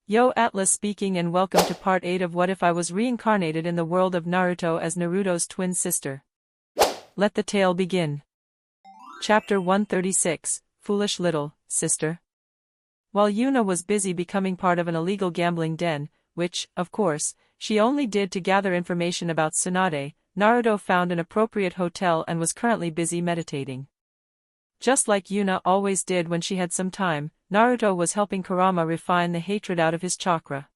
Yo, Atlas speaking, and welcome to part 8 of What If I Was Reincarnated in the world of Naruto as Naruto's twin sister. Let the tale begin. Chapter 136, Foolish Little Sister. While Yuna was busy becoming part of an illegal gambling den, which, of course, she only did to gather information about Tsunade, Naruto found an appropriate hotel and was currently busy meditating. Just like Yuna always did when she had some time, Naruto was helping Kurama refine the hatred out of his chakra.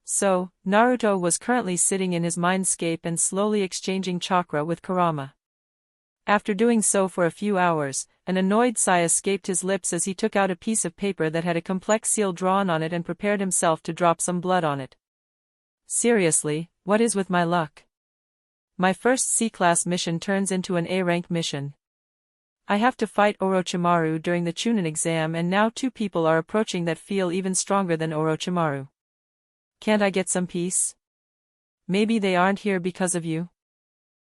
So, Naruto was currently sitting in his mindscape and slowly exchanging chakra with Kurama. After doing so for a few hours, an annoyed sigh escaped his lips as he took out a piece of paper that had a complex seal drawn on it and prepared himself to drop some blood on it. Seriously, what is with my luck? My first C-class mission turns into an A-rank mission. I have to fight Orochimaru during the Chunin exam, and now two people are approaching that feel even stronger than Orochimaru. Can't I get some peace? Maybe they aren't here because of you?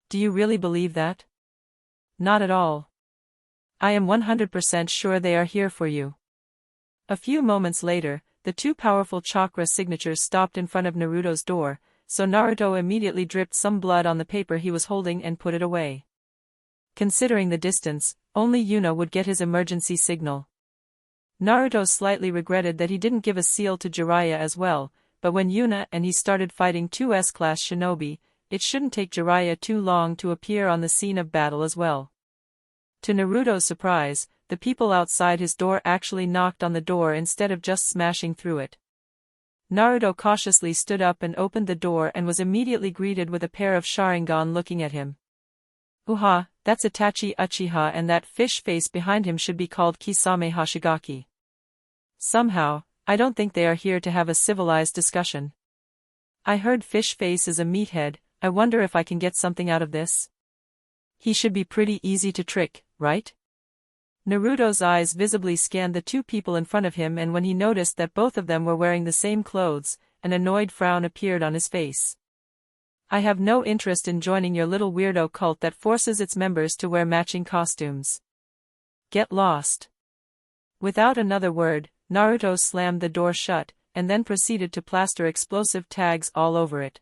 Do you really believe that? Not at all. I am 100% sure they are here for you. A few moments later, the two powerful chakra signatures stopped in front of Naruto's door, so Naruto immediately dripped some blood on the paper he was holding and put it away. Considering the distance, only Yuna would get his emergency signal. Naruto slightly regretted that he didn't give a seal to Jiraiya as well, but when Yuna and he started fighting two S-class shinobi, it shouldn't take Jiraiya too long to appear on the scene of battle as well. To Naruto's surprise, the people outside his door actually knocked on the door instead of just smashing through it. Naruto cautiously stood up and opened the door and was immediately greeted with a pair of Sharingan looking at him. Uha, that's Itachi Uchiha, and that fish face behind him should be called Kisame Hashigaki. Somehow, I don't think they are here to have a civilized discussion. I heard fish face is a meathead. I wonder if I can get something out of this? He should be pretty easy to trick, right? Naruto's eyes visibly scanned the two people in front of him, and when he noticed that both of them were wearing the same clothes, an annoyed frown appeared on his face. I have no interest in joining your little weirdo cult that forces its members to wear matching costumes. Get lost. Without another word, Naruto slammed the door shut, and then proceeded to plaster explosive tags all over it.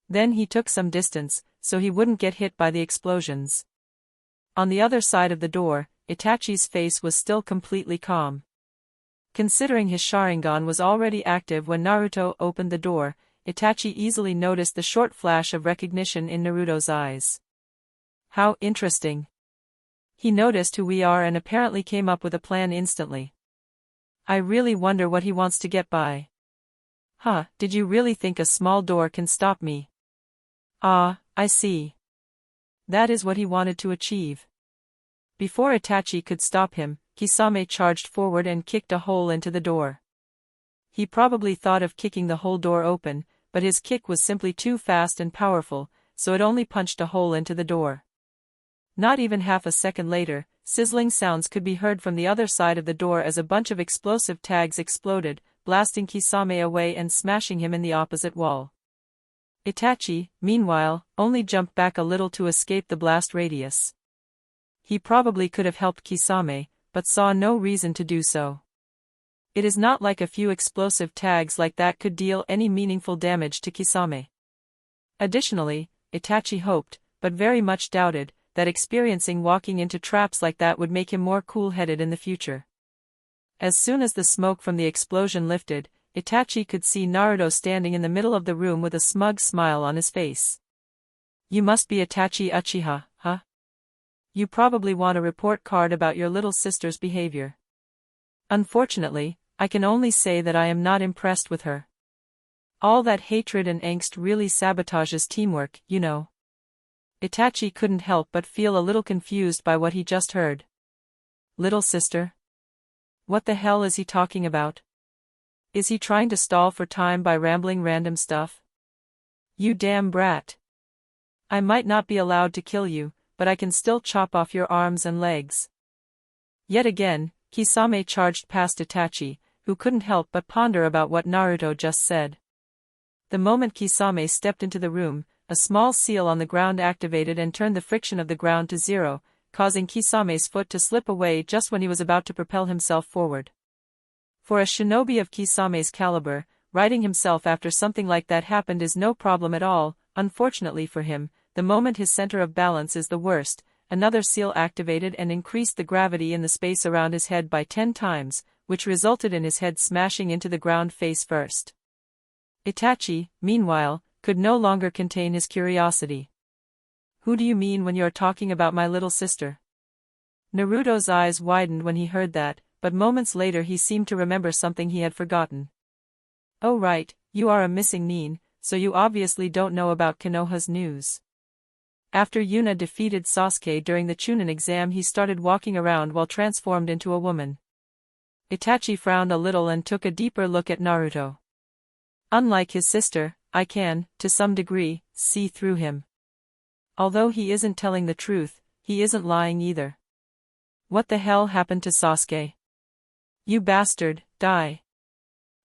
Then he took some distance, so he wouldn't get hit by the explosions. On the other side of the door, Itachi's face was still completely calm. Considering his Sharingan was already active when Naruto opened the door, Itachi easily noticed the short flash of recognition in Naruto's eyes. How interesting. He noticed who we are and apparently came up with a plan instantly. I really wonder what he wants to get by. Huh, did you really think a small door can stop me? Ah, I see. That is what he wanted to achieve. Before Itachi could stop him, Kisame charged forward and kicked a hole into the door. He probably thought of kicking the whole door open, but his kick was simply too fast and powerful, so it only punched a hole into the door. Not even half a second later, sizzling sounds could be heard from the other side of the door as a bunch of explosive tags exploded, blasting Kisame away and smashing him in the opposite wall. Itachi, meanwhile, only jumped back a little to escape the blast radius. He probably could have helped Kisame, but saw no reason to do so. It is not like a few explosive tags like that could deal any meaningful damage to Kisame. Additionally, Itachi hoped, but very much doubted, that experiencing walking into traps like that would make him more cool-headed in the future. As soon as the smoke from the explosion lifted, Itachi could see Naruto standing in the middle of the room with a smug smile on his face. You must be Itachi Uchiha, huh? You probably want a report card about your little sister's behavior. Unfortunately, I can only say that I am not impressed with her. All that hatred and angst really sabotages teamwork, you know. Itachi couldn't help but feel a little confused by what he just heard. Little sister? What the hell is he talking about? Is he trying to stall for time by rambling random stuff? You damn brat. I might not be allowed to kill you, but I can still chop off your arms and legs. Yet again, Kisame charged past Itachi, who couldn't help but ponder about what Naruto just said. The moment Kisame stepped into the room, a small seal on the ground activated and turned the friction of the ground to zero, causing Kisame's foot to slip away just when he was about to propel himself forward. For a shinobi of Kisame's caliber, righting himself after something like that happened is no problem at all. Unfortunately for him, the moment his center of balance is the worst, another seal activated and increased the gravity in the space around his head by 10 times, which resulted in his head smashing into the ground face first. Itachi, meanwhile, could no longer contain his curiosity. "Who do you mean when you're talking about my little sister?" Naruto's eyes widened when he heard that, but moments later he seemed to remember something he had forgotten. "Oh right, you are a missing nin, so you obviously don't know about Konoha's news." After Yuna defeated Sasuke during the Chunin exam, he started walking around while transformed into a woman. Itachi frowned a little and took a deeper look at Naruto. Unlike his sister, I can, to some degree, see through him. Although he isn't telling the truth, he isn't lying either. What the hell happened to Sasuke? You bastard, die.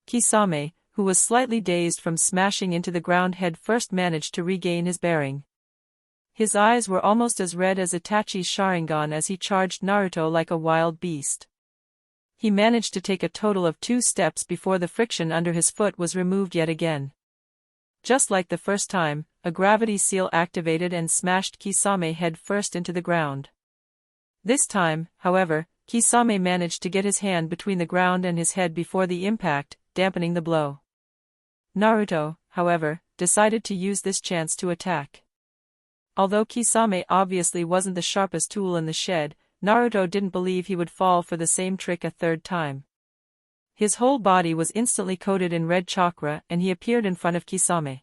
Kisame, who was slightly dazed from smashing into the ground head first, managed to regain his bearing. His eyes were almost as red as Itachi's Sharingan as he charged Naruto like a wild beast. He managed to take a total of 2 steps before the friction under his foot was removed yet again. Just like the first time, a gravity seal activated and smashed Kisame head first into the ground. This time, however, Kisame managed to get his hand between the ground and his head before the impact, dampening the blow. Naruto, however, decided to use this chance to attack. Although Kisame obviously wasn't the sharpest tool in the shed, Naruto didn't believe he would fall for the same trick a third time. His whole body was instantly coated in red chakra and he appeared in front of Kisame.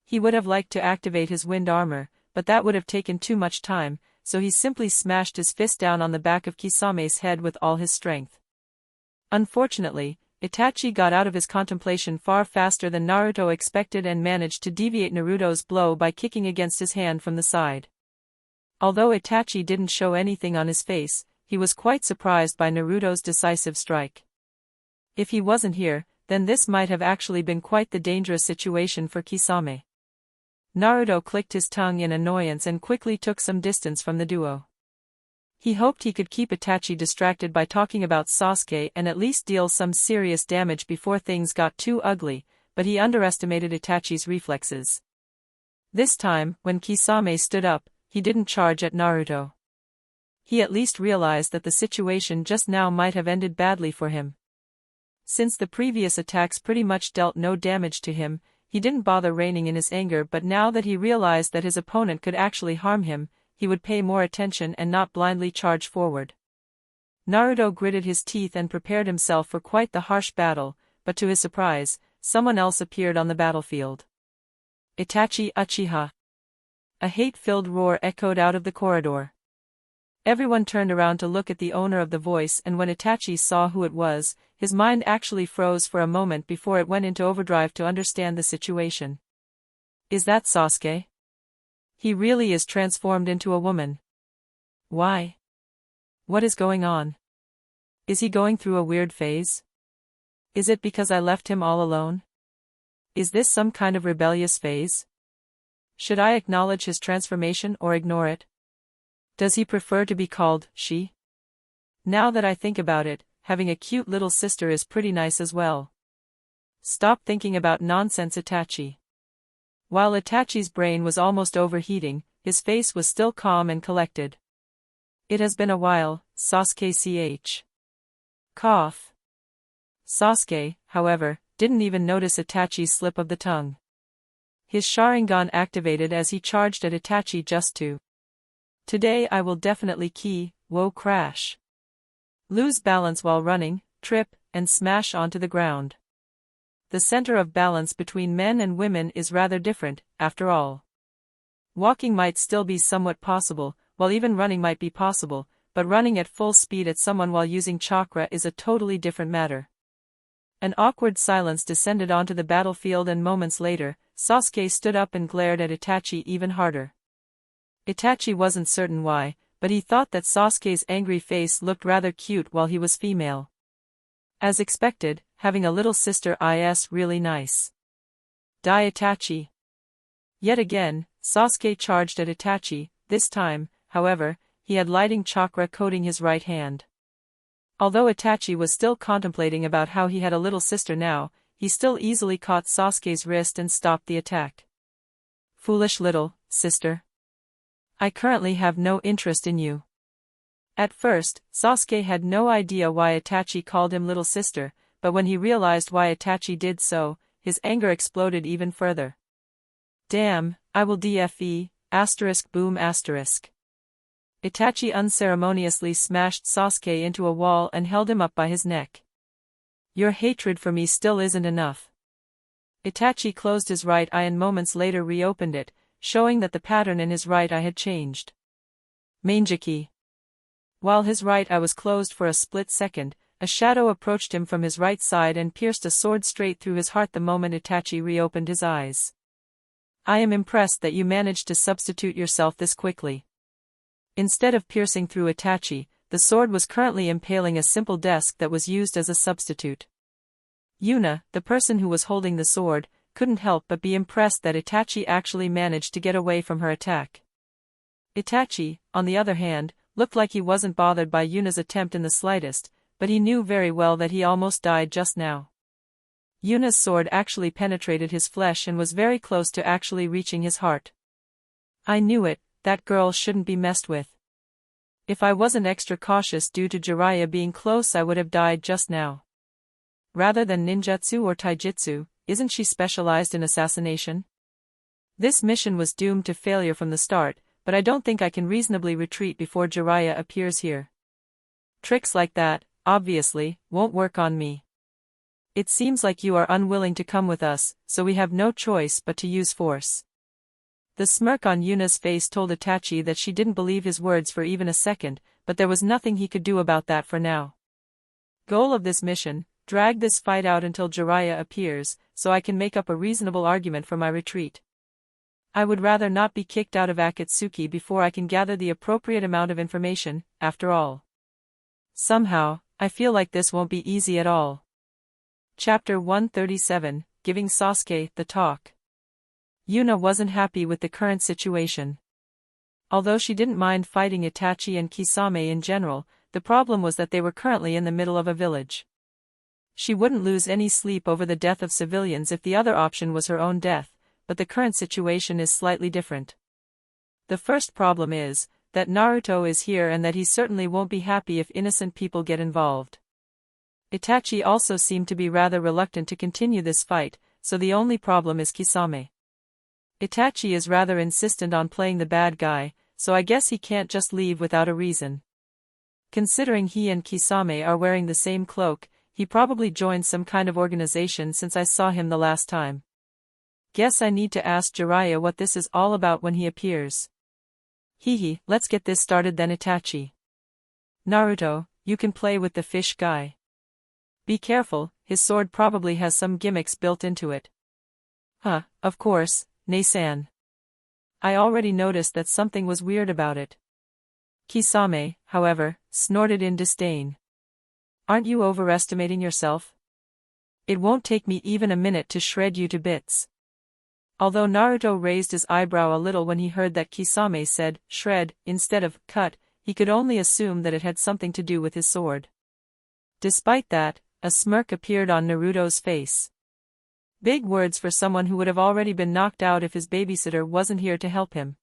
He would have liked to activate his wind armor, but that would have taken too much time, so he simply smashed his fist down on the back of Kisame's head with all his strength. Unfortunately, Itachi got out of his contemplation far faster than Naruto expected and managed to deviate Naruto's blow by kicking against his hand from the side. Although Itachi didn't show anything on his face, he was quite surprised by Naruto's decisive strike. If he wasn't here, then this might have actually been quite the dangerous situation for Kisame. Naruto clicked his tongue in annoyance and quickly took some distance from the duo. He hoped he could keep Itachi distracted by talking about Sasuke and at least deal some serious damage before things got too ugly, but he underestimated Itachi's reflexes. This time, when Kisame stood up, he didn't charge at Naruto. He at least realized that the situation just now might have ended badly for him. Since the previous attacks pretty much dealt no damage to him, he didn't bother reining in his anger, but now that he realized that his opponent could actually harm him, he would pay more attention and not blindly charge forward. Naruto gritted his teeth and prepared himself for quite the harsh battle, but to his surprise, someone else appeared on the battlefield. Itachi Uchiha. A hate-filled roar echoed out of the corridor. Everyone turned around to look at the owner of the voice, and when Itachi saw who it was, his mind actually froze for a moment before it went into overdrive to understand the situation. Is that Sasuke? He really is transformed into a woman. Why? What is going on? Is he going through a weird phase? Is it because I left him all alone? Is this some kind of rebellious phase? Should I acknowledge his transformation or ignore it? Does he prefer to be called she? Now that I think about it, having a cute little sister is pretty nice as well. Stop thinking about nonsense, Itachi. While Itachi's brain was almost overheating, his face was still calm and collected. It has been a while, Sasuke ch. Cough. Sasuke, however, didn't even notice Itachi's slip of the tongue. His Sharingan activated as he charged at Itachi just to. Today I will definitely crash. Lose balance while running, trip, and smash onto the ground. The center of balance between men and women is rather different, after all. Walking might still be somewhat possible, while even running might be possible, but running at full speed at someone while using chakra is a totally different matter. An awkward silence descended onto the battlefield, and moments later, Sasuke stood up and glared at Itachi even harder. Itachi wasn't certain why, but he thought that Sasuke's angry face looked rather cute while he was female. As expected, having a little sister is really nice. Die Itachi. Yet again, Sasuke charged at Itachi. This time, however, he had lighting chakra coating his right hand. Although Itachi was still contemplating about how he had a little sister now, he still easily caught Sasuke's wrist and stopped the attack. Foolish little sister. I currently have no interest in you. At first, Sasuke had no idea why Itachi called him little sister, but when he realized why Itachi did so, his anger exploded even further. Damn, I will DFE, boom. Itachi unceremoniously smashed Sasuke into a wall and held him up by his neck. Your hatred for me still isn't enough. Itachi closed his right eye and moments later reopened it, showing that the pattern in his right eye had changed. Manjiki. While his right eye was closed for a split second, a shadow approached him from his right side and pierced a sword straight through his heart the moment Itachi reopened his eyes. I am impressed that you managed to substitute yourself this quickly. Instead of piercing through Itachi, the sword was currently impaling a simple desk that was used as a substitute. Yuna, the person who was holding the sword, couldn't help but be impressed that Itachi actually managed to get away from her attack. Itachi, on the other hand, looked like he wasn't bothered by Yuna's attempt in the slightest, but he knew very well that he almost died just now. Yuna's sword actually penetrated his flesh and was very close to actually reaching his heart. I knew it, that girl shouldn't be messed with. If I wasn't extra cautious due to Jiraiya being close, I would have died just now. Rather than ninjutsu or taijutsu, isn't she specialized in assassination? This mission was doomed to failure from the start, but I don't think I can reasonably retreat before Jiraiya appears here. Tricks like that, obviously, won't work on me. It seems like you are unwilling to come with us, so we have no choice but to use force. The smirk on Yuna's face told Itachi that she didn't believe his words for even a second, but there was nothing he could do about that for now. Goal of this mission: drag this fight out until Jiraiya appears, so I can make up a reasonable argument for my retreat. I would rather not be kicked out of Akatsuki before I can gather the appropriate amount of information, after all. Somehow, I feel like this won't be easy at all. Chapter 137, Giving Sasuke the Talk. Yuna wasn't happy with the current situation. Although she didn't mind fighting Itachi and Kisame in general, the problem was that they were currently in the middle of a village. She wouldn't lose any sleep over the death of civilians if the other option was her own death, but the current situation is slightly different. The first problem is that Naruto is here and that he certainly won't be happy if innocent people get involved. Itachi also seemed to be rather reluctant to continue this fight, so the only problem is Kisame. Itachi is rather insistent on playing the bad guy, so I guess he can't just leave without a reason. Considering he and Kisame are wearing the same cloak, he probably joined some kind of organization since I saw him the last time. Guess I need to ask Jiraiya what this is all about when he appears. Let's get this started then. Itachi. Naruto, you can play with the fish guy. Be careful, his sword probably has some gimmicks built into it. Of course, Nei-san. I already noticed that something was weird about it. Kisame, however, snorted in disdain. Aren't you overestimating yourself? It won't take me even a minute to shred you to bits. Although Naruto raised his eyebrow a little when he heard that Kisame said shred instead of cut, he could only assume that it had something to do with his sword. Despite that, a smirk appeared on Naruto's face. Big words for someone who would have already been knocked out if his babysitter wasn't here to help him.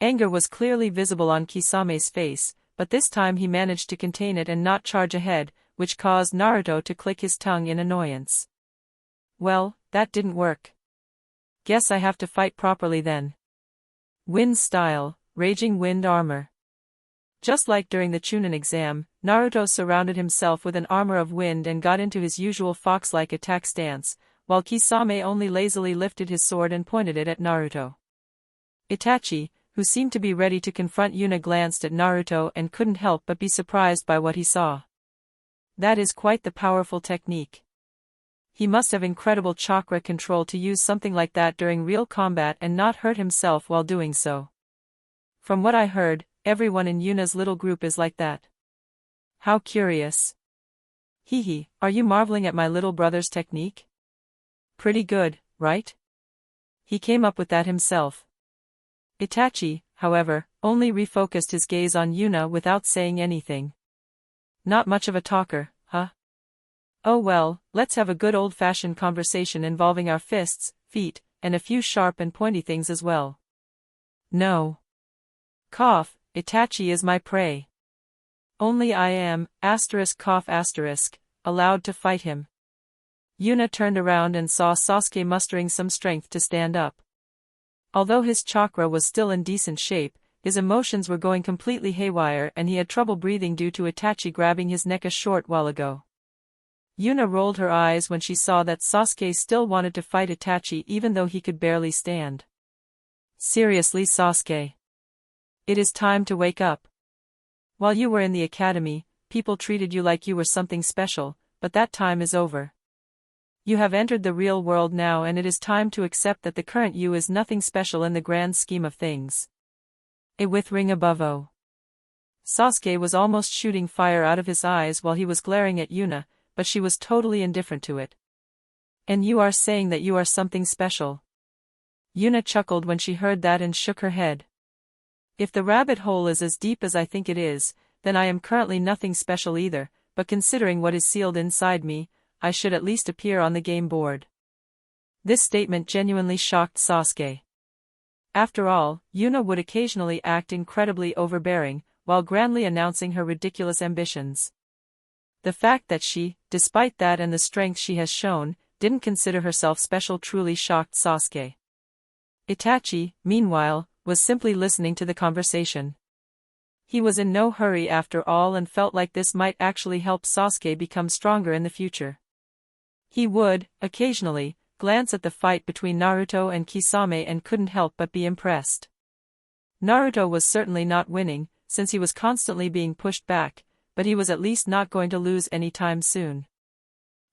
Anger was clearly visible on Kisame's face, but this time he managed to contain it and not charge ahead, which caused Naruto to click his tongue in annoyance. Well, that didn't work. Guess I have to fight properly then. Wind style, raging wind armor. Just like during the Chunin exam, Naruto surrounded himself with an armor of wind and got into his usual fox-like attack stance, while Kisame only lazily lifted his sword and pointed it at Naruto. Itachi, who seemed to be ready to confront Yuna, glanced at Naruto and couldn't help but be surprised by what he saw. That is quite the powerful technique. He must have incredible chakra control to use something like that during real combat and not hurt himself while doing so. From what I heard, everyone in Yuna's little group is like that. How curious. Are you marveling at my little brother's technique? Pretty good, right? He came up with that himself. Itachi, however, only refocused his gaze on Yuna without saying anything. Not much of a talker, huh? Oh well, let's have a good old-fashioned conversation involving our fists, feet, and a few sharp and pointy things as well. No. Cough, Itachi is my prey. Only I am, cough allowed to fight him. Yuna turned around and saw Sasuke mustering some strength to stand up. Although his chakra was still in decent shape, his emotions were going completely haywire and he had trouble breathing due to Itachi grabbing his neck a short while ago. Yuna rolled her eyes when she saw that Sasuke still wanted to fight Itachi even though he could barely stand. Seriously, Sasuke. It is time to wake up. While you were in the academy, people treated you like you were something special, but that time is over. You have entered the real world now and it is time to accept that the current you is nothing special in the grand scheme of things. A withering above O. Sasuke was almost shooting fire out of his eyes while he was glaring at Yuna, but she was totally indifferent to it. And you are saying that you are something special? Yuna chuckled when she heard that and shook her head. If the rabbit hole is as deep as I think it is, then I am currently nothing special either, but considering what is sealed inside me, I should at least appear on the game board. This statement genuinely shocked Sasuke. After all, Yuna would occasionally act incredibly overbearing, while grandly announcing her ridiculous ambitions. The fact that she, despite that and the strength she has shown, didn't consider herself special truly shocked Sasuke. Itachi, meanwhile, was simply listening to the conversation. He was in no hurry after all and felt like this might actually help Sasuke become stronger in the future. He would, occasionally, glance at the fight between Naruto and Kisame and couldn't help but be impressed. Naruto was certainly not winning, since he was constantly being pushed back, but he was at least not going to lose any time soon.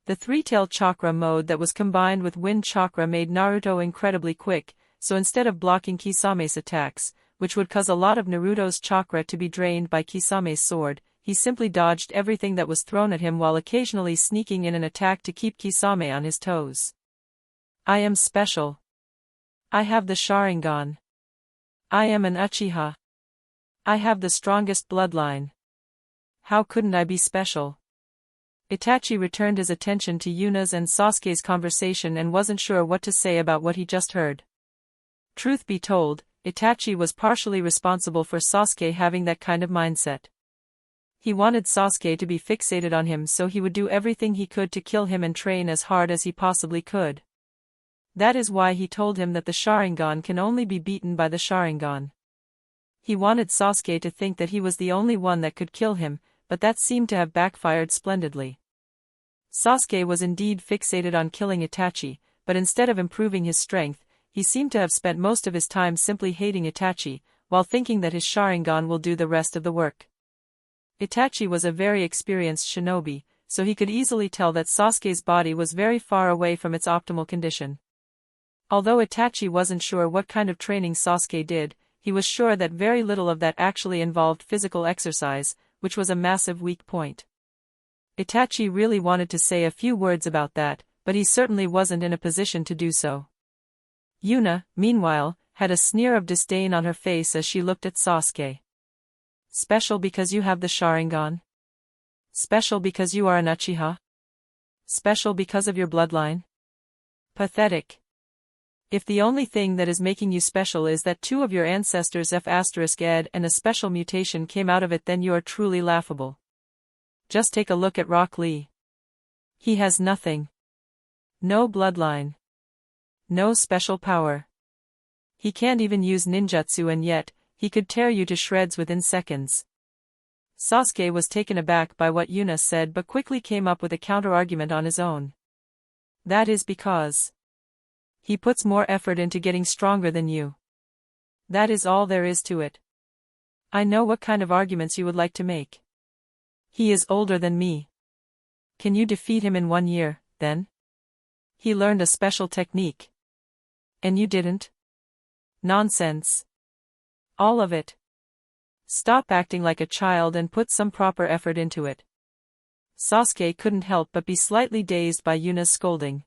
The three-tailed chakra mode that was combined with wind chakra made Naruto incredibly quick, so instead of blocking Kisame's attacks, which would cause a lot of Naruto's chakra to be drained by Kisame's sword, he simply dodged everything that was thrown at him while occasionally sneaking in an attack to keep Kisame on his toes. I am special. I have the Sharingan. I am an Uchiha. I have the strongest bloodline. How couldn't I be special? Itachi returned his attention to Yuna's and Sasuke's conversation and wasn't sure what to say about what he just heard. Truth be told, Itachi was partially responsible for Sasuke having that kind of mindset. He wanted Sasuke to be fixated on him so he would do everything he could to kill him and train as hard as he possibly could. That is why he told him that the Sharingan can only be beaten by the Sharingan. He wanted Sasuke to think that he was the only one that could kill him, but that seemed to have backfired splendidly. Sasuke was indeed fixated on killing Itachi, but instead of improving his strength, he seemed to have spent most of his time simply hating Itachi, while thinking that his Sharingan will do the rest of the work. Itachi was a very experienced shinobi, so he could easily tell that Sasuke's body was very far away from its optimal condition. Although Itachi wasn't sure what kind of training Sasuke did, he was sure that very little of that actually involved physical exercise, which was a massive weak point. Itachi really wanted to say a few words about that, but he certainly wasn't in a position to do so. Yuna, meanwhile, had a sneer of disdain on her face as she looked at Sasuke. Special because you have the Sharingan? Special because you are an Uchiha? Special because of your bloodline? Pathetic. If the only thing that is making you special is that two of your ancestors F***ed and a special mutation came out of it, then you are truly laughable. Just take a look at Rock Lee. He has nothing. No bloodline. No special power. He can't even use ninjutsu and yet, he could tear you to shreds within seconds. Sasuke was taken aback by what Yuna said but quickly came up with a counter-argument on his own. That is because he puts more effort into getting stronger than you. That is all there is to it. I know what kind of arguments you would like to make. He is older than me. Can you defeat him in 1 year, then? He learned a special technique. And you didn't? Nonsense. All of it. Stop acting like a child and put some proper effort into it. Sasuke couldn't help but be slightly dazed by Yuna's scolding.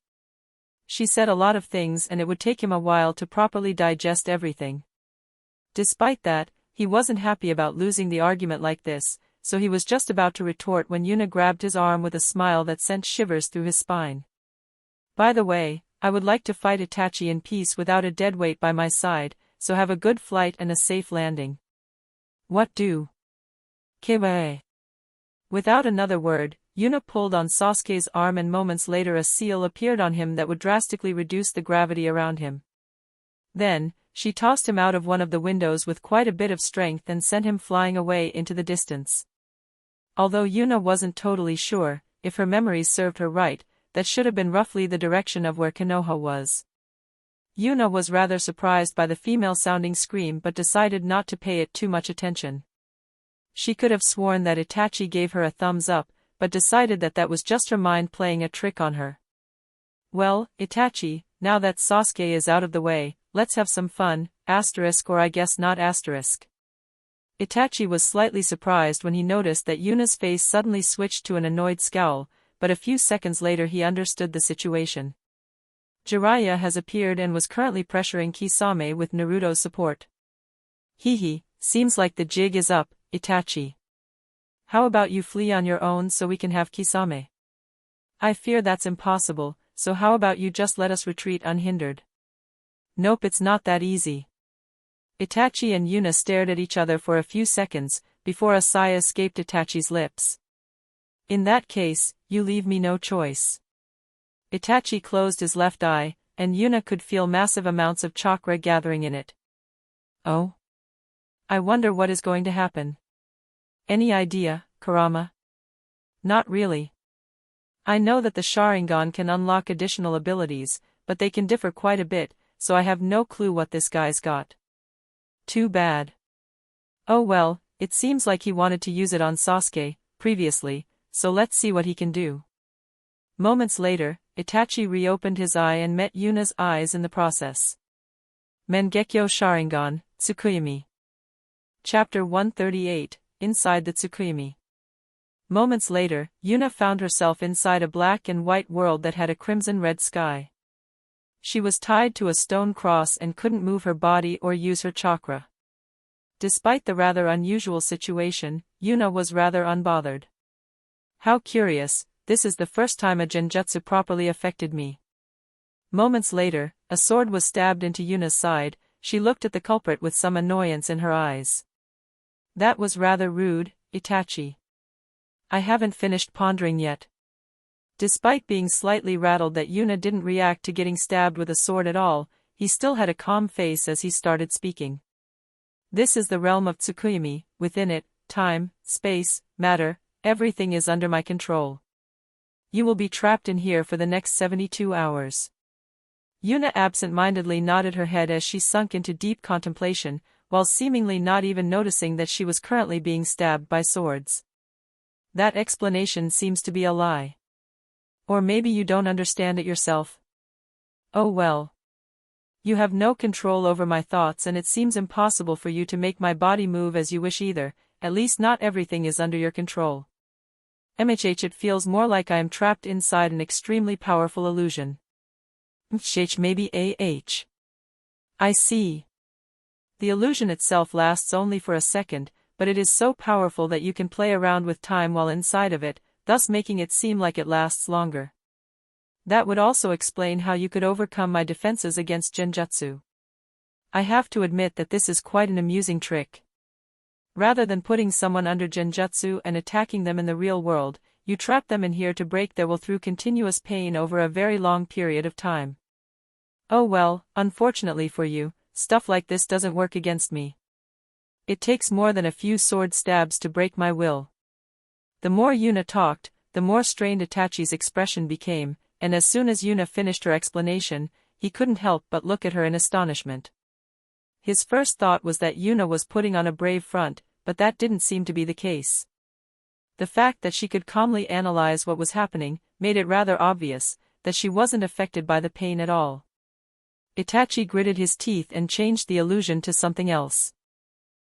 She said a lot of things and it would take him a while to properly digest everything. Despite that, he wasn't happy about losing the argument like this, so he was just about to retort when Yuna grabbed his arm with a smile that sent shivers through his spine. By the way, I would like to fight Itachi in peace without a deadweight by my side, so have a good flight and a safe landing. What do? Kibae. Without another word, Yuna pulled on Sasuke's arm and moments later a seal appeared on him that would drastically reduce the gravity around him. Then, she tossed him out of one of the windows with quite a bit of strength and sent him flying away into the distance. Although Yuna wasn't totally sure, if her memories served her right, that should have been roughly the direction of where Konoha was. Yuna was rather surprised by the female-sounding scream but decided not to pay it too much attention. She could have sworn that Itachi gave her a thumbs up, but decided that that was just her mind playing a trick on her. Well, Itachi, now that Sasuke is out of the way, let's have some fun, or I guess not . Itachi was slightly surprised when he noticed that Yuna's face suddenly switched to an annoyed scowl, but a few seconds later he understood the situation. Jiraiya has appeared and was currently pressuring Kisame with Naruto's support. Seems like the jig is up, Itachi. How about you flee on your own so we can have Kisame? I fear that's impossible, so how about you just let us retreat unhindered? Nope, it's not that easy. Itachi and Yuna stared at each other for a few seconds, before a sigh escaped Itachi's lips. In that case, you leave me no choice. Itachi closed his left eye, and Yuna could feel massive amounts of chakra gathering in it. Oh? I wonder what is going to happen. Any idea, Kurama? Not really. I know that the Sharingan can unlock additional abilities, but they can differ quite a bit, so I have no clue what this guy's got. Too bad. Oh well, it seems like he wanted to use it on Sasuke, previously, so let's see what he can do. Moments later, Itachi reopened his eye and met Yuna's eyes in the process. Mangekyo Sharingan, Tsukuyomi. Chapter 138, Inside the Tsukuyomi. Moments later, Yuna found herself inside a black and white world that had a crimson-red sky. She was tied to a stone cross and couldn't move her body or use her chakra. Despite the rather unusual situation, Yuna was rather unbothered. How curious, this is the first time a genjutsu properly affected me. Moments later, a sword was stabbed into Yuna's side. She looked at the culprit with some annoyance in her eyes. That was rather rude, Itachi. I haven't finished pondering yet. Despite being slightly rattled that Yuna didn't react to getting stabbed with a sword at all, he still had a calm face as he started speaking. This is the realm of Tsukuyomi. Within it, time, space, matter, everything is under my control. You will be trapped in here for the next 72 hours. Yuna absent-mindedly nodded her head as she sunk into deep contemplation, while seemingly not even noticing that she was currently being stabbed by swords. That explanation seems to be a lie. Or maybe you don't understand it yourself. Oh well. You have no control over my thoughts and it seems impossible for you to make my body move as you wish either, at least not everything is under your control. It feels more like I am trapped inside an extremely powerful illusion. Maybe I see. The illusion itself lasts only for a second, but it is so powerful that you can play around with time while inside of it, thus making it seem like it lasts longer. That would also explain how you could overcome my defenses against genjutsu. I have to admit that this is quite an amusing trick. Rather than putting someone under genjutsu and attacking them in the real world, you trap them in here to break their will through continuous pain over a very long period of time. Oh well, unfortunately for you, stuff like this doesn't work against me. It takes more than a few sword stabs to break my will. The more Yuna talked, the more strained Itachi's expression became, and as soon as Yuna finished her explanation, he couldn't help but look at her in astonishment. His first thought was that Yuna was putting on a brave front, but that didn't seem to be the case. The fact that she could calmly analyze what was happening made it rather obvious that she wasn't affected by the pain at all. Itachi gritted his teeth and changed the illusion to something else.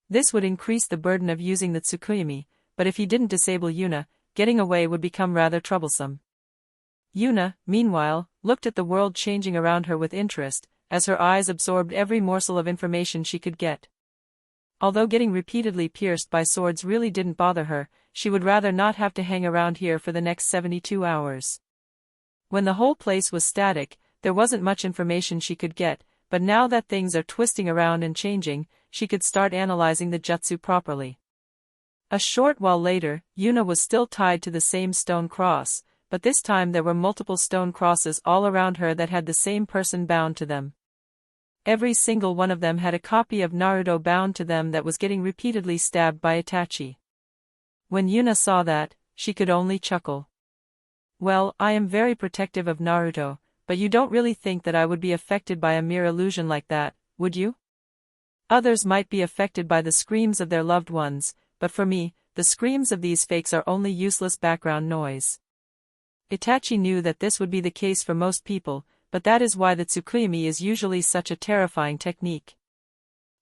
This would increase the burden of using the Tsukuyomi, but if he didn't disable Yuna, getting away would become rather troublesome. Yuna, meanwhile, looked at the world changing around her with interest, as her eyes absorbed every morsel of information she could get. Although getting repeatedly pierced by swords really didn't bother her, she would rather not have to hang around here for the next 72 hours. When the whole place was static, there wasn't much information she could get, but now that things are twisting around and changing, she could start analyzing the jutsu properly. A short while later, Yuna was still tied to the same stone cross, but this time there were multiple stone crosses all around her that had the same person bound to them. Every single one of them had a copy of Naruto bound to them that was getting repeatedly stabbed by Itachi. When Yuna saw that, she could only chuckle. Well, I am very protective of Naruto, but you don't really think that I would be affected by a mere illusion like that, would you? Others might be affected by the screams of their loved ones, but for me, the screams of these fakes are only useless background noise. Itachi knew that this would be the case for most people, but that is why the Tsukuyomi is usually such a terrifying technique.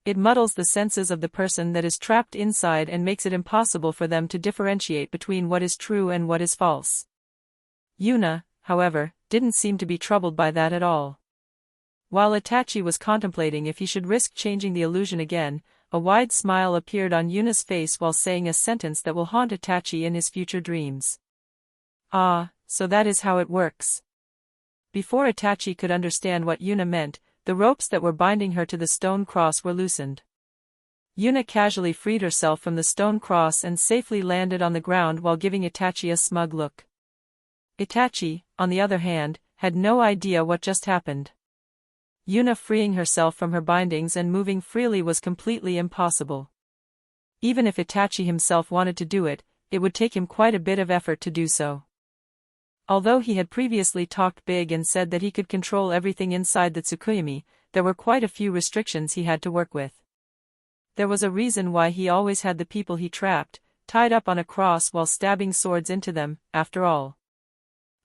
It muddles the senses of the person that is trapped inside and makes it impossible for them to differentiate between what is true and what is false. Yuna, however, didn't seem to be troubled by that at all. While Itachi was contemplating if he should risk changing the illusion again, a wide smile appeared on Yuna's face while saying a sentence that will haunt Itachi in his future dreams. Ah, so that is how it works. Before Itachi could understand what Yuna meant, the ropes that were binding her to the stone cross were loosened. Yuna casually freed herself from the stone cross and safely landed on the ground while giving Itachi a smug look. Itachi, on the other hand, had no idea what just happened. Yuna freeing herself from her bindings and moving freely was completely impossible. Even if Itachi himself wanted to do it, it would take him quite a bit of effort to do so. Although he had previously talked big and said that he could control everything inside the Tsukuyomi, there were quite a few restrictions he had to work with. There was a reason why he always had the people he trapped tied up on a cross while stabbing swords into them, after all.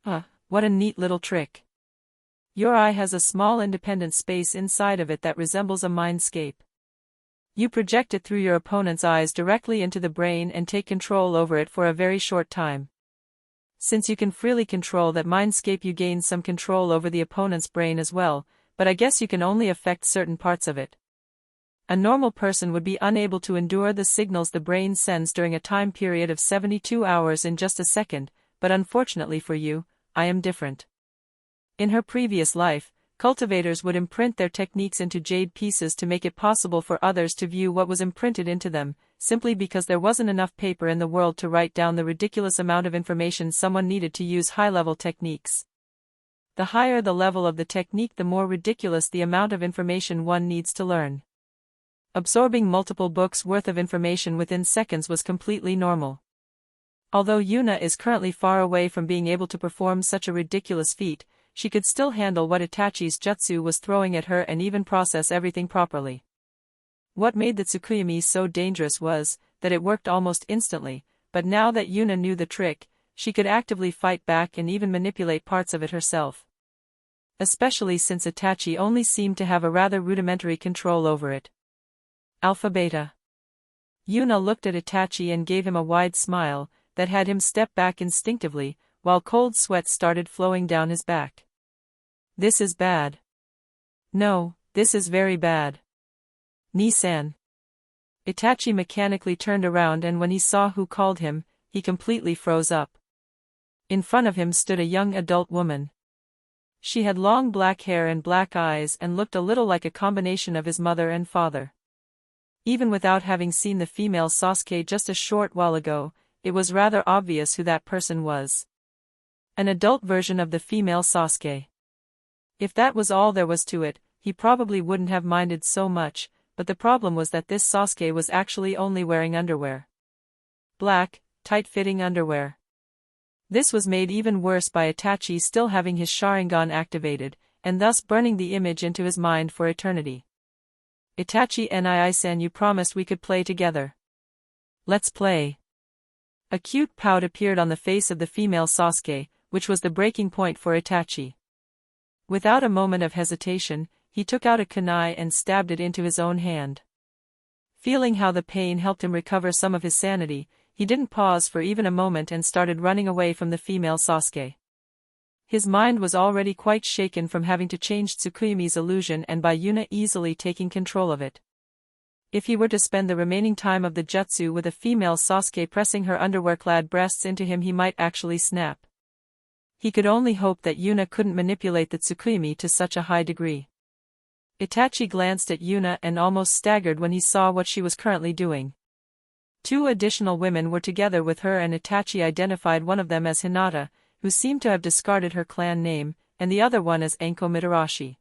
What a neat little trick. Your eye has a small independent space inside of it that resembles a mindscape. You project it through your opponent's eyes directly into the brain and take control over it for a very short time. Since you can freely control that mindscape, you gain some control over the opponent's brain as well, but I guess you can only affect certain parts of it. A normal person would be unable to endure the signals the brain sends during a time period of 72 hours in just a second, but unfortunately for you, I am different. In her previous life, cultivators would imprint their techniques into jade pieces to make it possible for others to view what was imprinted into them, simply because there wasn't enough paper in the world to write down the ridiculous amount of information someone needed to use high-level techniques. The higher the level of the technique, the more ridiculous the amount of information one needs to learn. Absorbing multiple books worth of information within seconds was completely normal. Although Yuna is currently far away from being able to perform such a ridiculous feat, she could still handle what Itachi's jutsu was throwing at her and even process everything properly. What made the Tsukuyomi so dangerous was that it worked almost instantly, but now that Yuna knew the trick, she could actively fight back and even manipulate parts of it herself. Especially since Itachi only seemed to have a rather rudimentary control over it. Alpha Beta. Yuna looked at Itachi and gave him a wide smile that had him step back instinctively, while cold sweat started flowing down his back. This is bad. No, this is very bad. Ni-san. Itachi mechanically turned around, and when he saw who called him, he completely froze up. In front of him stood a young adult woman. She had long black hair and black eyes and looked a little like a combination of his mother and father. Even without having seen the female Sasuke just a short while ago, it was rather obvious who that person was. An adult version of the female Sasuke. If that was all there was to it, he probably wouldn't have minded so much, but the problem was that this Sasuke was actually only wearing underwear. Black, tight-fitting underwear. This was made even worse by Itachi still having his Sharingan activated, and thus burning the image into his mind for eternity. Itachi Nii-san, you promised we could play together. Let's play. A cute pout appeared on the face of the female Sasuke, which was the breaking point for Itachi. Without a moment of hesitation, he took out a kunai and stabbed it into his own hand. Feeling how the pain helped him recover some of his sanity, he didn't pause for even a moment and started running away from the female Sasuke. His mind was already quite shaken from having to change Tsukuyomi's illusion and by Yuna easily taking control of it. If he were to spend the remaining time of the jutsu with a female Sasuke pressing her underwear-clad breasts into him, he might actually snap. He could only hope that Yuna couldn't manipulate the Tsukuyomi to such a high degree. Itachi glanced at Yuna and almost staggered when he saw what she was currently doing. 2 additional women were together with her, and Itachi identified one of them as Hinata, who seemed to have discarded her clan name, and the other one as Anko Mitarashi.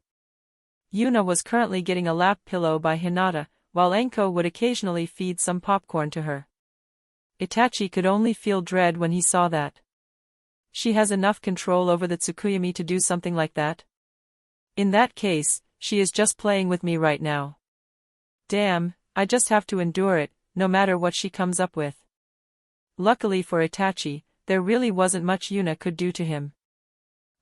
Yuna was currently getting a lap pillow by Hinata, while Anko would occasionally feed some popcorn to her. Itachi could only feel dread when he saw that. She has enough control over the Tsukuyomi to do something like that? In that case, she is just playing with me right now. Damn, I just have to endure it, no matter what she comes up with. Luckily for Itachi, there really wasn't much Yuna could do to him.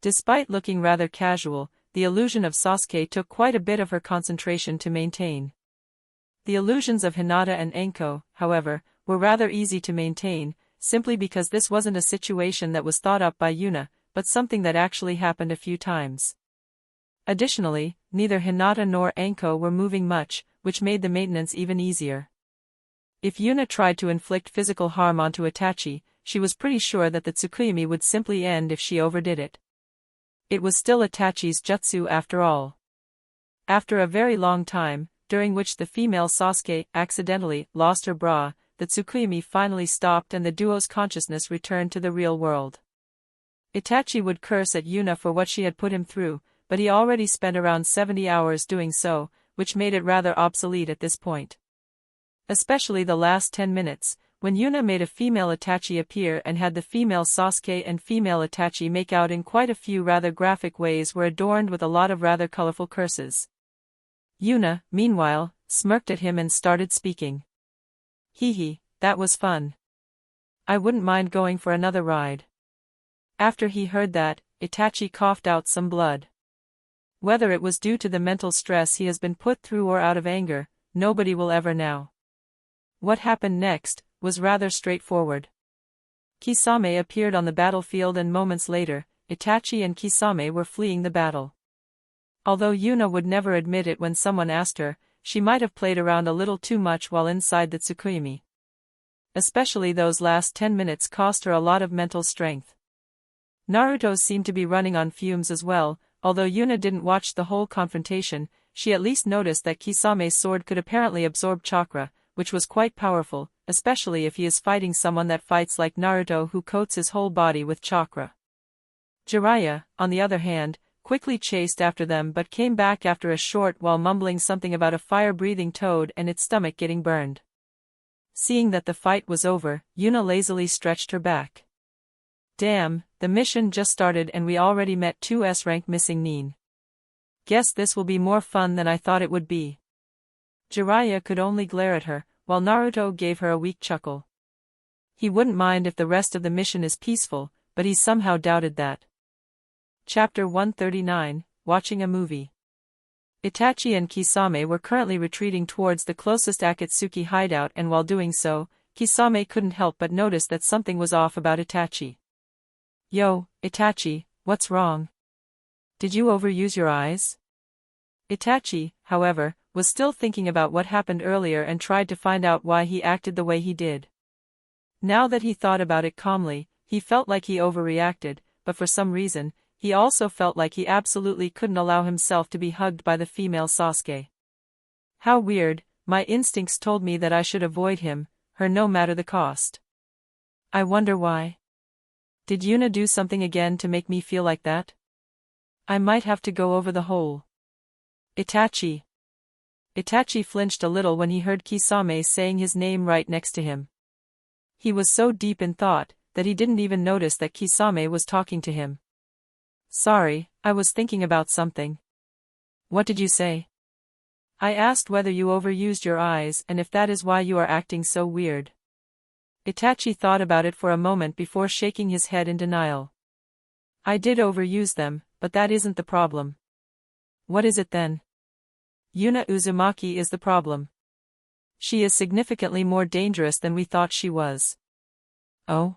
Despite looking rather casual, the illusion of Sasuke took quite a bit of her concentration to maintain. The illusions of Hinata and Anko, however, were rather easy to maintain, simply because this wasn't a situation that was thought up by Yuna, but something that actually happened a few times. Additionally, neither Hinata nor Anko were moving much, which made the maintenance even easier. If Yuna tried to inflict physical harm onto Itachi, she was pretty sure that the Tsukuyomi would simply end if she overdid it. It was still Itachi's jutsu after all. After a very long time, during which the female Sasuke accidentally lost her bra, the Tsukuyomi finally stopped and the duo's consciousness returned to the real world. Itachi would curse at Yuna for what she had put him through, but he already spent around 70 hours doing so, which made it rather obsolete at this point. Especially the last 10 minutes, when Yuna made a female Itachi appear and had the female Sasuke and female Itachi make out in quite a few rather graphic ways, were adorned with a lot of rather colorful curses. Yuna, meanwhile, smirked at him and started speaking. Hee, that was fun. I wouldn't mind going for another ride. After he heard that, Itachi coughed out some blood. Whether it was due to the mental stress he has been put through or out of anger, nobody will ever know. What happened next was rather straightforward. Kisame appeared on the battlefield, and moments later, Itachi and Kisame were fleeing the battle. Although Yuna would never admit it when someone asked her, she might have played around a little too much while inside the Tsukuyomi. Especially those last 10 minutes cost her a lot of mental strength. Naruto seemed to be running on fumes as well. Although Yuna didn't watch the whole confrontation, she at least noticed that Kisame's sword could apparently absorb chakra, which was quite powerful, especially if he is fighting someone that fights like Naruto, who coats his whole body with chakra. Jiraiya, on the other hand, quickly chased after them but came back after a short while, mumbling something about a fire-breathing toad and its stomach getting burned. Seeing that the fight was over, Yuna lazily stretched her back. Damn, the mission just started and we already met 2 S-rank missing Nin. Guess this will be more fun than I thought it would be. Jiraiya could only glare at her, while Naruto gave her a weak chuckle. He wouldn't mind if the rest of the mission is peaceful, but he somehow doubted that. Chapter 139, Watching a Movie. Itachi and Kisame were currently retreating towards the closest Akatsuki hideout, and while doing so, Kisame couldn't help but notice that something was off about Itachi. Yo, Itachi, what's wrong? Did you overuse your eyes? Itachi, however, was still thinking about what happened earlier and tried to find out why he acted the way he did. Now that he thought about it calmly, he felt like he overreacted, but for some reason, he also felt like he absolutely couldn't allow himself to be hugged by the female Sasuke. How weird, my instincts told me that I should avoid him, her, no matter the cost. I wonder why. Did Yuna do something again to make me feel like that? I might have to go over the hole. Itachi. Itachi flinched a little when he heard Kisame saying his name right next to him. He was so deep in thought that he didn't even notice that Kisame was talking to him. Sorry, I was thinking about something. What did you say? I asked whether you overused your eyes and if that is why you are acting so weird. Itachi thought about it for a moment before shaking his head in denial. I did overuse them, but that isn't the problem. What is it then? Yuna Uzumaki is the problem. She is significantly more dangerous than we thought she was. Oh?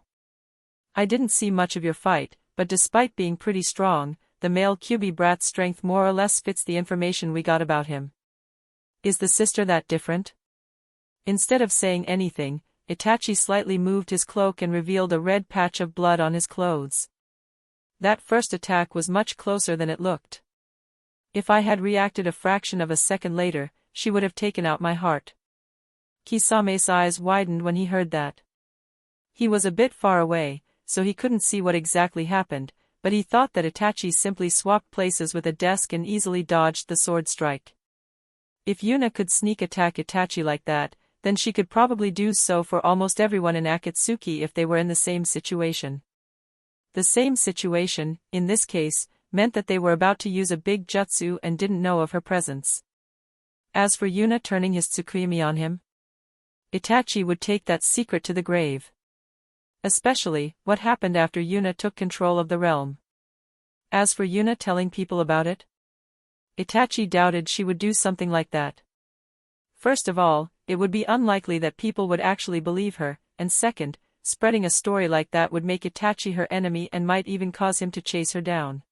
I didn't see much of your fight, but despite being pretty strong, the male Kyuubi brat's strength more or less fits the information we got about him. Is the sister that different? Instead of saying anything, Itachi slightly moved his cloak and revealed a red patch of blood on his clothes. That first attack was much closer than it looked. If I had reacted a fraction of a second later, she would have taken out my heart. Kisame's eyes widened when he heard that. He was a bit far away, so he couldn't see what exactly happened, but he thought that Itachi simply swapped places with a desk and easily dodged the sword strike. If Yuna could sneak attack Itachi like that, then she could probably do so for almost everyone in Akatsuki if they were in the same situation. The same situation, in this case, meant that they were about to use a big jutsu and didn't know of her presence. As for Yuna turning his Tsukuyomi on him, Itachi would take that secret to the grave. Especially, what happened after Yuna took control of the realm. As for Yuna telling people about it, Itachi doubted she would do something like that. First of all, it would be unlikely that people would actually believe her, and second, spreading a story like that would make Itachi her enemy and might even cause him to chase her down.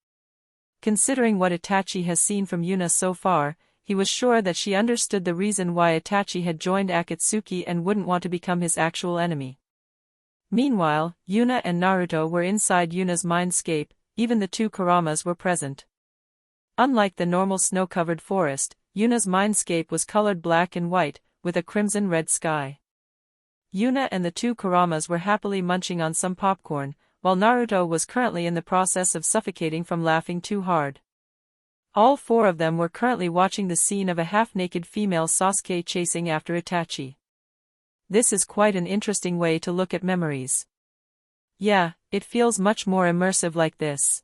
Considering what Itachi has seen from Yuna so far, he was sure that she understood the reason why Itachi had joined Akatsuki and wouldn't want to become his actual enemy. Meanwhile, Yuna and Naruto were inside Yuna's mindscape, even the two Kuramas were present. Unlike the normal snow-covered forest, Yuna's mindscape was colored black and white, with a crimson-red sky. Yuna and the two Kuramas were happily munching on some popcorn, while Naruto was currently in the process of suffocating from laughing too hard. All four of them were currently watching the scene of a half-naked female Sasuke chasing after Itachi. This is quite an interesting way to look at memories. Yeah, it feels much more immersive like this.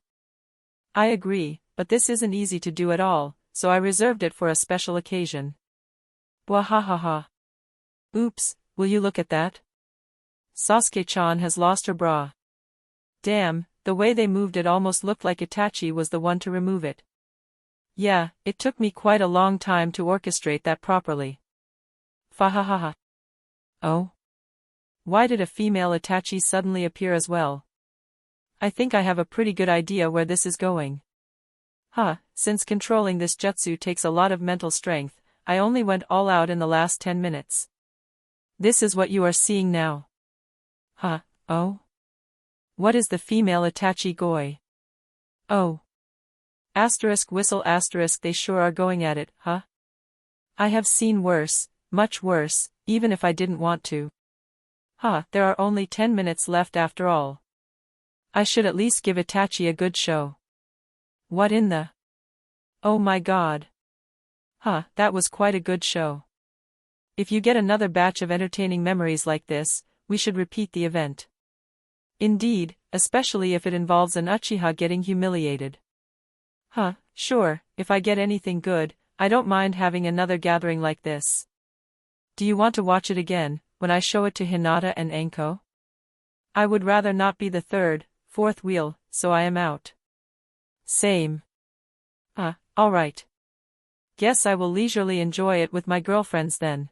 I agree, but this isn't easy to do at all, so I reserved it for a special occasion. Bwahahaha. Oops, will you look at that? Sasuke-chan has lost her bra. Damn, the way they moved it almost looked like Itachi was the one to remove it. Yeah, it took me quite a long time to orchestrate that properly. Fahahaha. Oh? Why did a female Itachi suddenly appear as well? I think I have a pretty good idea where this is going. Since controlling this jutsu takes a lot of mental strength, I only went all out in the last 10 minutes. This is what you are seeing now. Oh? What is the female Itachi Goi? Oh. Whistle they sure are going at it, huh? I have seen worse, much worse, even if I didn't want to. There are only 10 minutes left after all. I should at least give Itachi a good show. What in the? Oh my god. That was quite a good show. If you get another batch of entertaining memories like this, we should repeat the event. Indeed, especially if it involves an Uchiha getting humiliated. Sure, if I get anything good, I don't mind having another gathering like this. Do you want to watch it again, when I show it to Hinata and Anko? I would rather not be the third, fourth wheel, so I am out. Same. Alright. Guess I will leisurely enjoy it with my girlfriends then.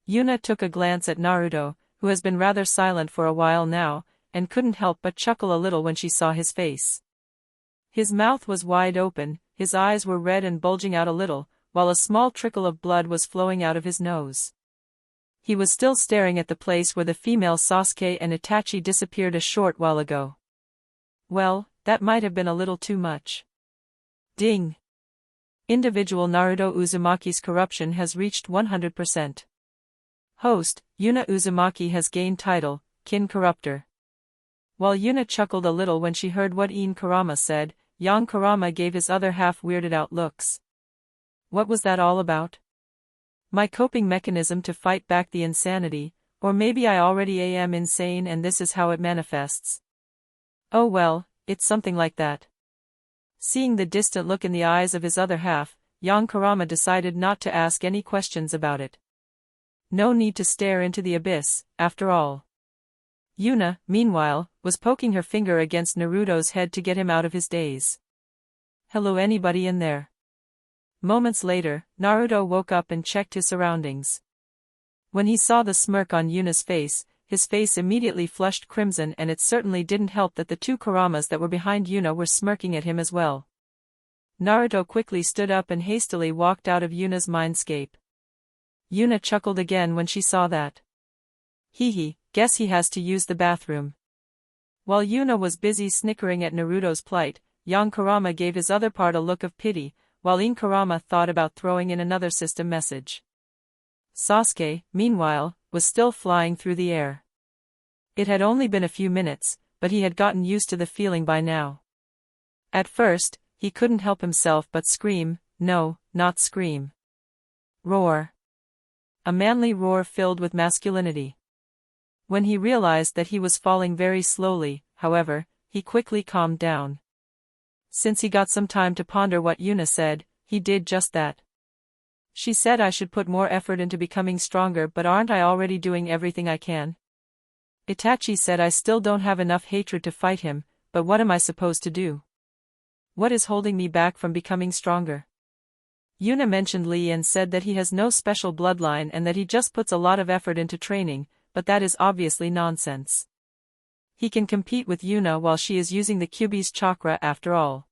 Yuna took a glance at Naruto, who has been rather silent for a while now, and couldn't help but chuckle a little when she saw his face. His mouth was wide open, his eyes were red and bulging out a little, while a small trickle of blood was flowing out of his nose. He was still staring at the place where the female Sasuke and Itachi disappeared a short while ago. Well, that might have been a little too much. Ding! Individual Naruto Uzumaki's corruption has reached 100%. Host, Yuna Uzumaki has gained title, Kin Corruptor. While Yuna chuckled a little when she heard what Ien Kurama said, Yang Kurama gave his other half weirded out looks. What was that all about? My coping mechanism to fight back the insanity, or maybe I already am insane and this is how it manifests. Oh well, it's something like that. Seeing the distant look in the eyes of his other half, Yang Kurama decided not to ask any questions about it. No need to stare into the abyss, after all. Yuna, meanwhile, was poking her finger against Naruto's head to get him out of his daze. Hello, anybody in there? Moments later, Naruto woke up and checked his surroundings. When he saw the smirk on Yuna's face, his face immediately flushed crimson, and it certainly didn't help that the two Kuramas that were behind Yuna were smirking at him as well. Naruto quickly stood up and hastily walked out of Yuna's mindscape. Yuna chuckled again when she saw that. Hee, guess he has to use the bathroom. While Yuna was busy snickering at Naruto's plight, Young Kurama gave his other part a look of pity, while In Kurama thought about throwing in another system message. Sasuke, meanwhile, was still flying through the air. It had only been a few minutes, but he had gotten used to the feeling by now. At first, he couldn't help himself but scream, no, not scream. Roar. A manly roar filled with masculinity. When he realized that he was falling very slowly, however, he quickly calmed down. Since he got some time to ponder what Yuna said, he did just that. She said I should put more effort into becoming stronger, but aren't I already doing everything I can? Itachi said I still don't have enough hatred to fight him, but what am I supposed to do? What is holding me back from becoming stronger? Yuna mentioned Lee and said that he has no special bloodline and that he just puts a lot of effort into training, but that is obviously nonsense. He can compete with Yuna while she is using the Kyuubi's chakra after all.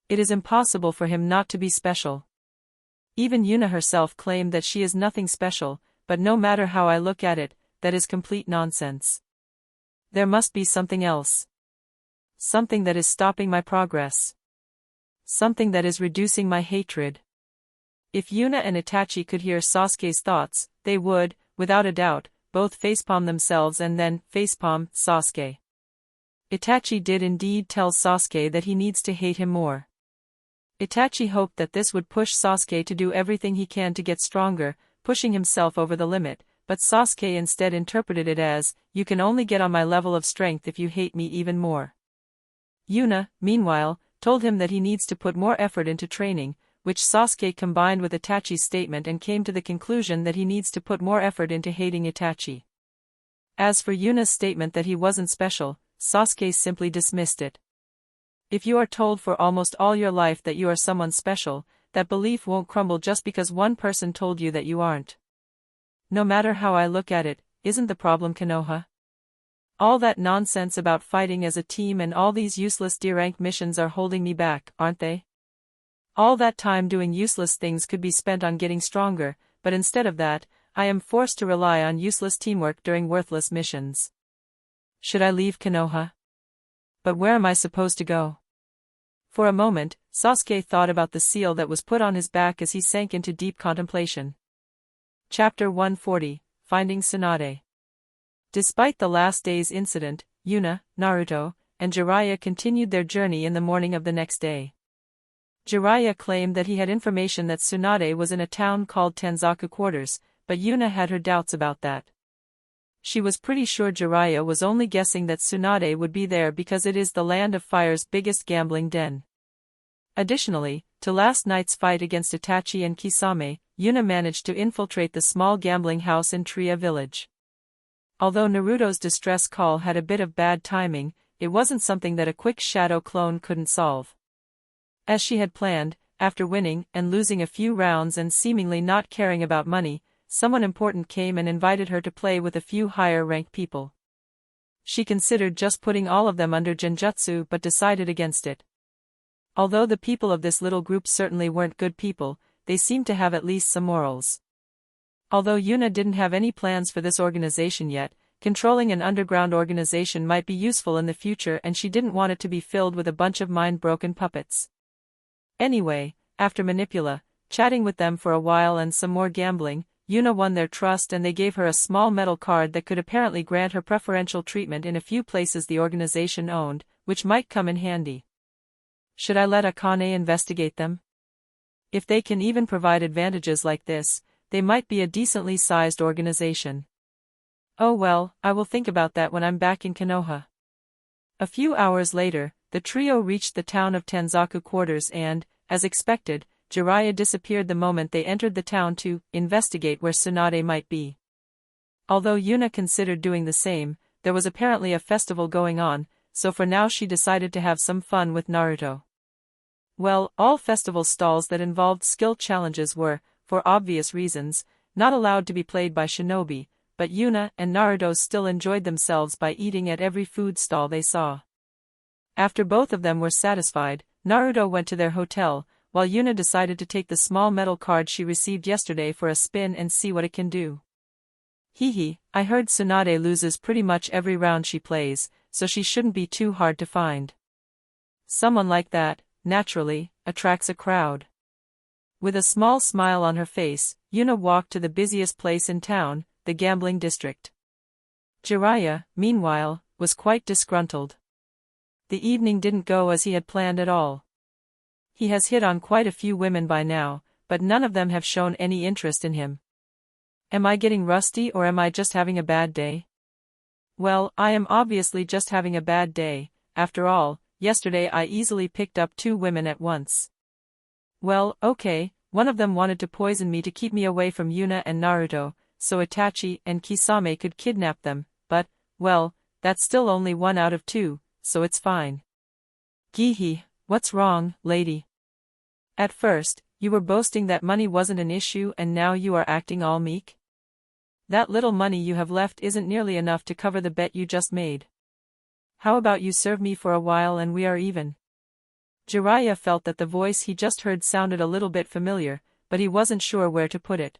It is impossible for him not to be special. Even Yuna herself claimed that she is nothing special, but no matter how I look at it, that is complete nonsense. There must be something else. Something that is stopping my progress. Something that is reducing my hatred. If Yuna and Itachi could hear Sasuke's thoughts, they would, without a doubt, both facepalm themselves and then facepalm Sasuke. Itachi did indeed tell Sasuke that he needs to hate him more. Itachi hoped that this would push Sasuke to do everything he can to get stronger, pushing himself over the limit, but Sasuke instead interpreted it as, you can only get on my level of strength if you hate me even more. Yuna, meanwhile, told him that he needs to put more effort into training, which Sasuke combined with Itachi's statement and came to the conclusion that he needs to put more effort into hating Itachi. As for Yuna's statement that he wasn't special, Sasuke simply dismissed it. If you are told for almost all your life that you are someone special, that belief won't crumble just because one person told you that you aren't. No matter how I look at it, isn't the problem Konoha? All that nonsense about fighting as a team and all these useless D-rank missions are holding me back, aren't they? All that time doing useless things could be spent on getting stronger, but instead of that, I am forced to rely on useless teamwork during worthless missions. Should I leave Konoha? But where am I supposed to go? For a moment, Sasuke thought about the seal that was put on his back as he sank into deep contemplation. Chapter 140, Finding Tsunade. Despite the last day's incident, Yuna, Naruto, and Jiraiya continued their journey in the morning of the next day. Jiraiya claimed that he had information that Tsunade was in a town called Tanzaku Quarters, but Yuna had her doubts about that. She was pretty sure Jiraiya was only guessing that Tsunade would be there because it is the Land of Fire's biggest gambling den. Additionally, to last night's fight against Itachi and Kisame, Yuna managed to infiltrate the small gambling house in Tria village. Although Naruto's distress call had a bit of bad timing, it wasn't something that a quick shadow clone couldn't solve. As she had planned, after winning and losing a few rounds and seemingly not caring about money, someone important came and invited her to play with a few higher-ranked people. She considered just putting all of them under genjutsu but decided against it. Although the people of this little group certainly weren't good people, they seemed to have at least some morals. Although Yuna didn't have any plans for this organization yet, controlling an underground organization might be useful in the future and she didn't want it to be filled with a bunch of mind-broken puppets. Anyway, after chatting with them for a while and some more gambling, Yuna won their trust and they gave her a small metal card that could apparently grant her preferential treatment in a few places the organization owned, which might come in handy. Should I let Akane investigate them? If they can even provide advantages like this, they might be a decently sized organization. Oh well, I will think about that when I'm back in Konoha. A few hours later, the trio reached the town of Tanzaku Quarters and, as expected, Jiraiya disappeared the moment they entered the town to investigate where Tsunade might be. Although Yuna considered doing the same, there was apparently a festival going on, so for now she decided to have some fun with Naruto. Well, all festival stalls that involved skill challenges were, for obvious reasons, not allowed to be played by shinobi, but Yuna and Naruto still enjoyed themselves by eating at every food stall they saw. After both of them were satisfied, Naruto went to their hotel, while Yuna decided to take the small metal card she received yesterday for a spin and see what it can do. Hehe, I heard Tsunade loses pretty much every round she plays, so she shouldn't be too hard to find. Someone like that, naturally, attracts a crowd. With a small smile on her face, Yuna walked to the busiest place in town, the gambling district. Jiraiya, meanwhile, was quite disgruntled. The evening didn't go as he had planned at all. He has hit on quite a few women by now, but none of them have shown any interest in him. Am I getting rusty or am I just having a bad day? Well, I am obviously just having a bad day. After all, yesterday I easily picked up 2 women at once. Well, okay, one of them wanted to poison me to keep me away from Yuna and Naruto, so Itachi and Kisame could kidnap them, but, well, that's still only 1 out of 2, so it's fine. Gihi, what's wrong, lady? At first, you were boasting that money wasn't an issue and now you are acting all meek? That little money you have left isn't nearly enough to cover the bet you just made. How about you serve me for a while and we are even? Jiraiya felt that the voice he just heard sounded a little bit familiar, but he wasn't sure where to put it.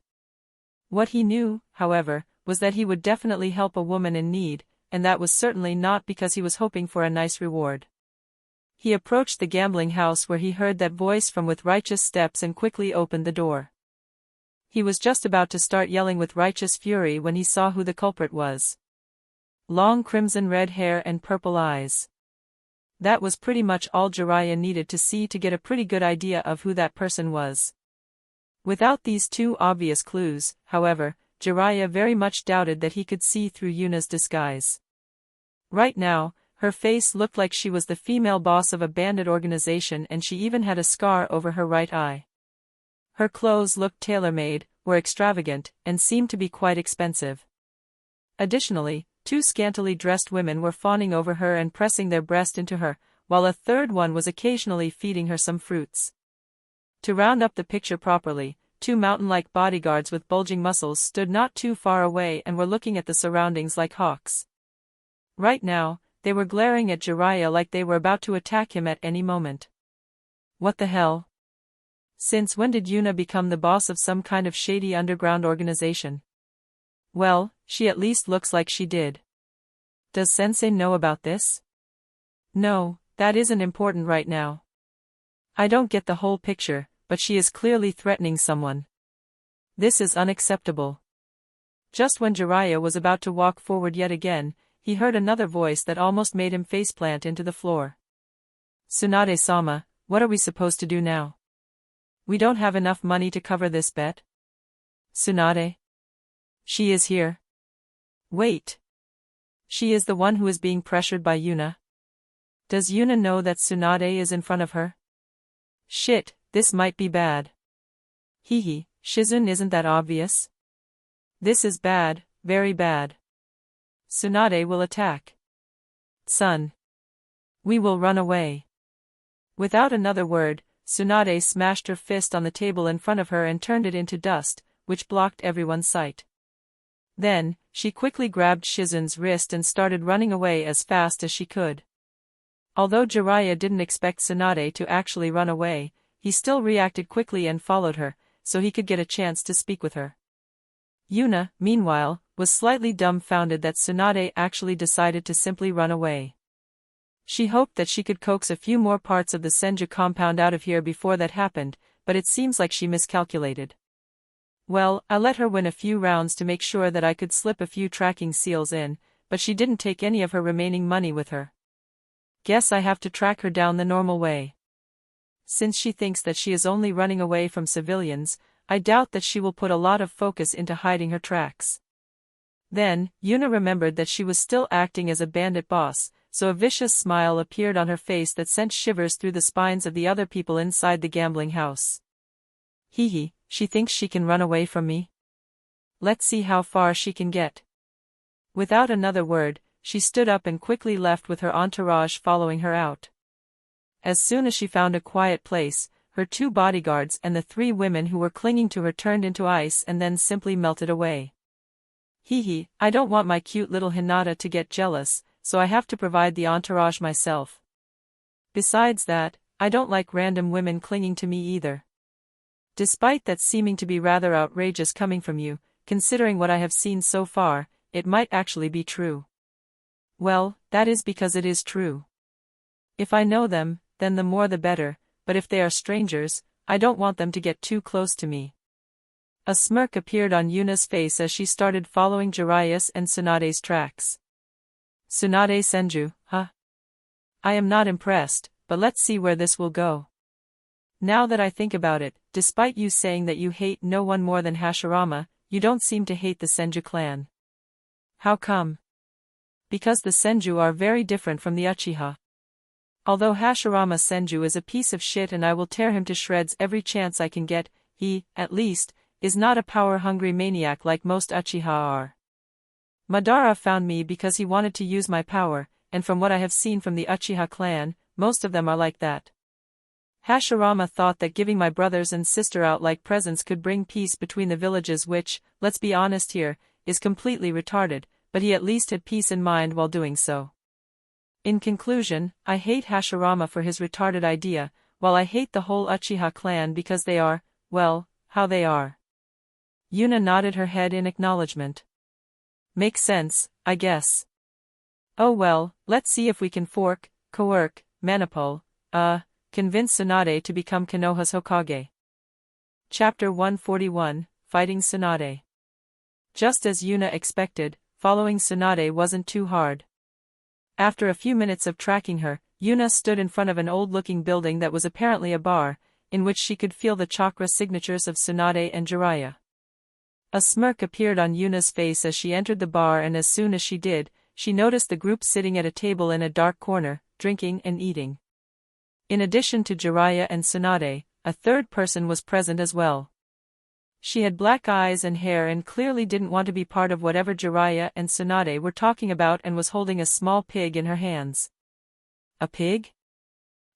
What he knew, however, was that he would definitely help a woman in need, and that was certainly not because he was hoping for a nice reward. He approached the gambling house where he heard that voice from with righteous steps and quickly opened the door. He was just about to start yelling with righteous fury when he saw who the culprit was. Long crimson-red hair and purple eyes. That was pretty much all Jiraiya needed to see to get a pretty good idea of who that person was. Without these 2 obvious clues, however, Jiraiya very much doubted that he could see through Yuna's disguise. Right now, her face looked like she was the female boss of a bandit organization and she even had a scar over her right eye. Her clothes looked tailor-made, were extravagant, and seemed to be quite expensive. Additionally, 2 scantily dressed women were fawning over her and pressing their breast into her, while a third one was occasionally feeding her some fruits. To round up the picture properly, 2 mountain-like bodyguards with bulging muscles stood not too far away and were looking at the surroundings like hawks. Right now, they were glaring at Jiraiya like they were about to attack him at any moment. What the hell? Since when did Yuna become the boss of some kind of shady underground organization? Well, she at least looks like she did. Does Sensei know about this? No, that isn't important right now. I don't get the whole picture, but she is clearly threatening someone. This is unacceptable. Just when Jiraiya was about to walk forward yet again, he heard another voice that almost made him faceplant into the floor. Tsunade-sama, what are we supposed to do now? We don't have enough money to cover this bet. Tsunade? She is here. Wait. She is the one who is being pressured by Yuna. Does Yuna know that Tsunade is in front of her? Shit, this might be bad. Hehe, Shizun isn't that obvious? This is bad, very bad. Tsunade will attack. Son. We will run away. Without another word, Tsunade smashed her fist on the table in front of her and turned it into dust, which blocked everyone's sight. Then, she quickly grabbed Shizun's wrist and started running away as fast as she could. Although Jiraiya didn't expect Tsunade to actually run away, he still reacted quickly and followed her, so he could get a chance to speak with her. Yuna, meanwhile, was slightly dumbfounded that Tsunade actually decided to simply run away. She hoped that she could coax a few more parts of the Senju compound out of here before that happened, but it seems like she miscalculated. Well, I let her win a few rounds to make sure that I could slip a few tracking seals in, but she didn't take any of her remaining money with her. Guess I have to track her down the normal way. Since she thinks that she is only running away from civilians, I doubt that she will put a lot of focus into hiding her tracks. Then, Yuna remembered that she was still acting as a bandit boss, so a vicious smile appeared on her face that sent shivers through the spines of the other people inside the gambling house. Hehe, she thinks she can run away from me? Let's see how far she can get. Without another word, she stood up and quickly left with her entourage following her out. As soon as she found a quiet place, her 2 bodyguards and the 3 women who were clinging to her turned into ice and then simply melted away. Hehe, I don't want my cute little Hinata to get jealous, so I have to provide the entourage myself. Besides that, I don't like random women clinging to me either. Despite that seeming to be rather outrageous coming from you, considering what I have seen so far, it might actually be true. Well, that is because it is true. If I know them, then the more the better, but if they are strangers, I don't want them to get too close to me. A smirk appeared on Yuna's face as she started following Jiraiya's and Tsunade's tracks. Tsunade Senju, huh? I am not impressed, but let's see where this will go. Now that I think about it, despite you saying that you hate no one more than Hashirama, you don't seem to hate the Senju clan. How come? Because the Senju are very different from the Uchiha. Although Hashirama Senju is a piece of shit and I will tear him to shreds every chance I can get, he, at least, is not a power-hungry maniac like most Uchiha are. Madara found me because he wanted to use my power, and from what I have seen from the Uchiha clan, most of them are like that. Hashirama thought that giving my brothers and sister out like presents could bring peace between the villages which, let's be honest here, is completely retarded, but he at least had peace in mind while doing so. In conclusion, I hate Hashirama for his retarded idea, while I hate the whole Uchiha clan because they are, well, how they are. Yuna nodded her head in acknowledgement. Makes sense, I guess. Oh well, let's see if we can coerc, manipulate, convince Tsunade to become Konoha's Hokage. Chapter 141, Fighting Tsunade. Just as Yuna expected, following Tsunade wasn't too hard. After a few minutes of tracking her, Yuna stood in front of an old-looking building that was apparently a bar, in which she could feel the chakra signatures of Tsunade and Jiraiya. A smirk appeared on Yuna's face as she entered the bar, and as soon as she did, she noticed the group sitting at a table in a dark corner, drinking and eating. In addition to Jiraiya and Tsunade, a third person was present as well. She had black eyes and hair and clearly didn't want to be part of whatever Jiraiya and Tsunade were talking about and was holding a small pig in her hands. A pig?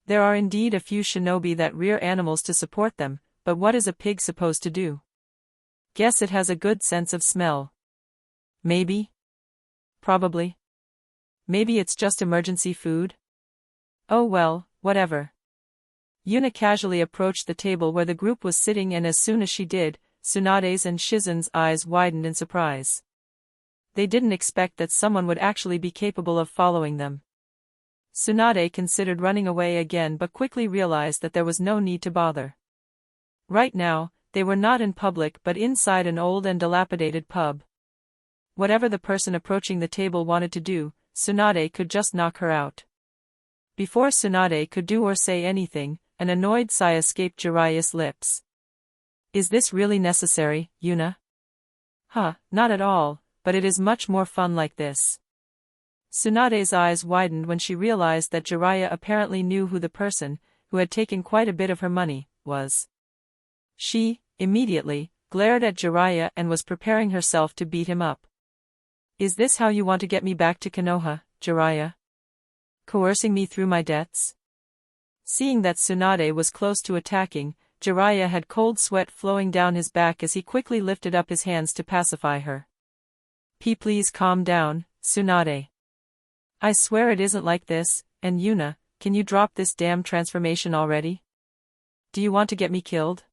There are indeed a few shinobi that rear animals to support them, but what is a pig supposed to do? Guess it has a good sense of smell. Maybe? Probably. Maybe it's just emergency food? Oh well, whatever. Yuna casually approached the table where the group was sitting, and as soon as she did, Tsunade's and Shizen's eyes widened in surprise. They didn't expect that someone would actually be capable of following them. Tsunade considered running away again but quickly realized that there was no need to bother. Right now, they were not in public but inside an old and dilapidated pub. Whatever the person approaching the table wanted to do, Tsunade could just knock her out. Before Tsunade could do or say anything, an annoyed sigh escaped Jiraiya's lips. Is this really necessary, Yuna? Not at all, but it is much more fun like this. Tsunade's eyes widened when she realized that Jiraiya apparently knew who the person, who had taken quite a bit of her money, was. She, immediately, glared at Jiraiya and was preparing herself to beat him up. Is this how you want to get me back to Konoha, Jiraiya? Coercing me through my debts? Seeing that Tsunade was close to attacking, Jiraiya had cold sweat flowing down his back as he quickly lifted up his hands to pacify her. Please calm down, Tsunade. I swear it isn't like this, and Yuna, can you drop this damn transformation already? Do you want to get me killed?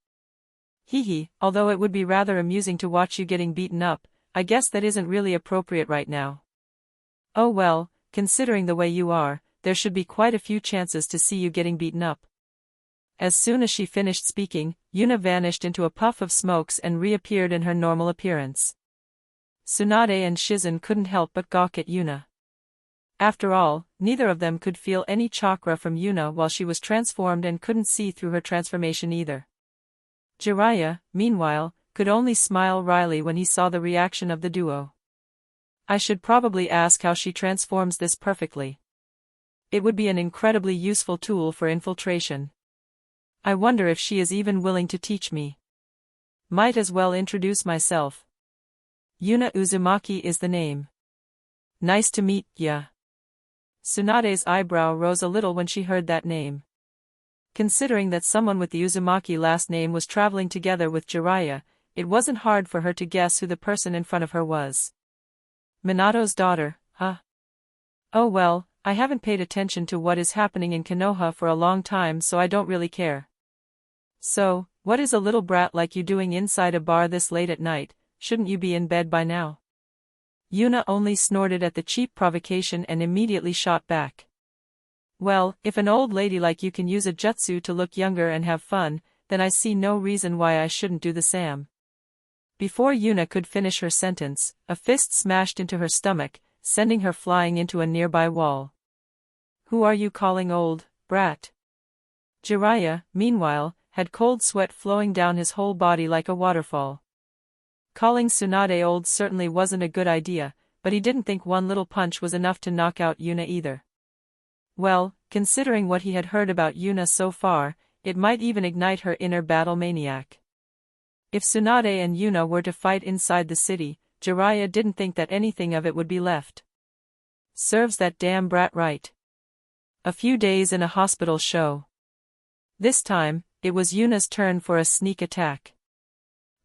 Although it would be rather amusing to watch you getting beaten up, I guess that isn't really appropriate right now. Oh well, considering the way you are, there should be quite a few chances to see you getting beaten up. As soon as she finished speaking, Yuna vanished into a puff of smokes and reappeared in her normal appearance. Tsunade and Shizen couldn't help but gawk at Yuna. After all, neither of them could feel any chakra from Yuna while she was transformed and couldn't see through her transformation either. Jiraiya, meanwhile, could only smile wryly when he saw the reaction of the duo. I should probably ask how she transforms this perfectly. It would be an incredibly useful tool for infiltration. I wonder if she is even willing to teach me. Might as well introduce myself. Yuna Uzumaki is the name. Nice to meet ya. Tsunade's eyebrow rose a little when she heard that name. Considering that someone with the Uzumaki last name was traveling together with Jiraiya, it wasn't hard for her to guess who the person in front of her was. Minato's daughter, huh? Oh well, I haven't paid attention to what is happening in Konoha for a long time, so I don't really care. So, what is a little brat like you doing inside a bar this late at night? Shouldn't you be in bed by now? Yuna only snorted at the cheap provocation and immediately shot back. Well, if an old lady like you can use a jutsu to look younger and have fun, then I see no reason why I shouldn't do the same. Before Yuna could finish her sentence, a fist smashed into her stomach, sending her flying into a nearby wall. Who are you calling old, brat? Jiraiya, meanwhile, had cold sweat flowing down his whole body like a waterfall. Calling Tsunade old certainly wasn't a good idea, but he didn't think one little punch was enough to knock out Yuna either. Well, considering what he had heard about Yuna so far, it might even ignite her inner battle maniac. If Tsunade and Yuna were to fight inside the city, Jiraiya didn't think that anything of it would be left. Serves that damn brat right. A few days in a hospital show. This time, it was Yuna's turn for a sneak attack.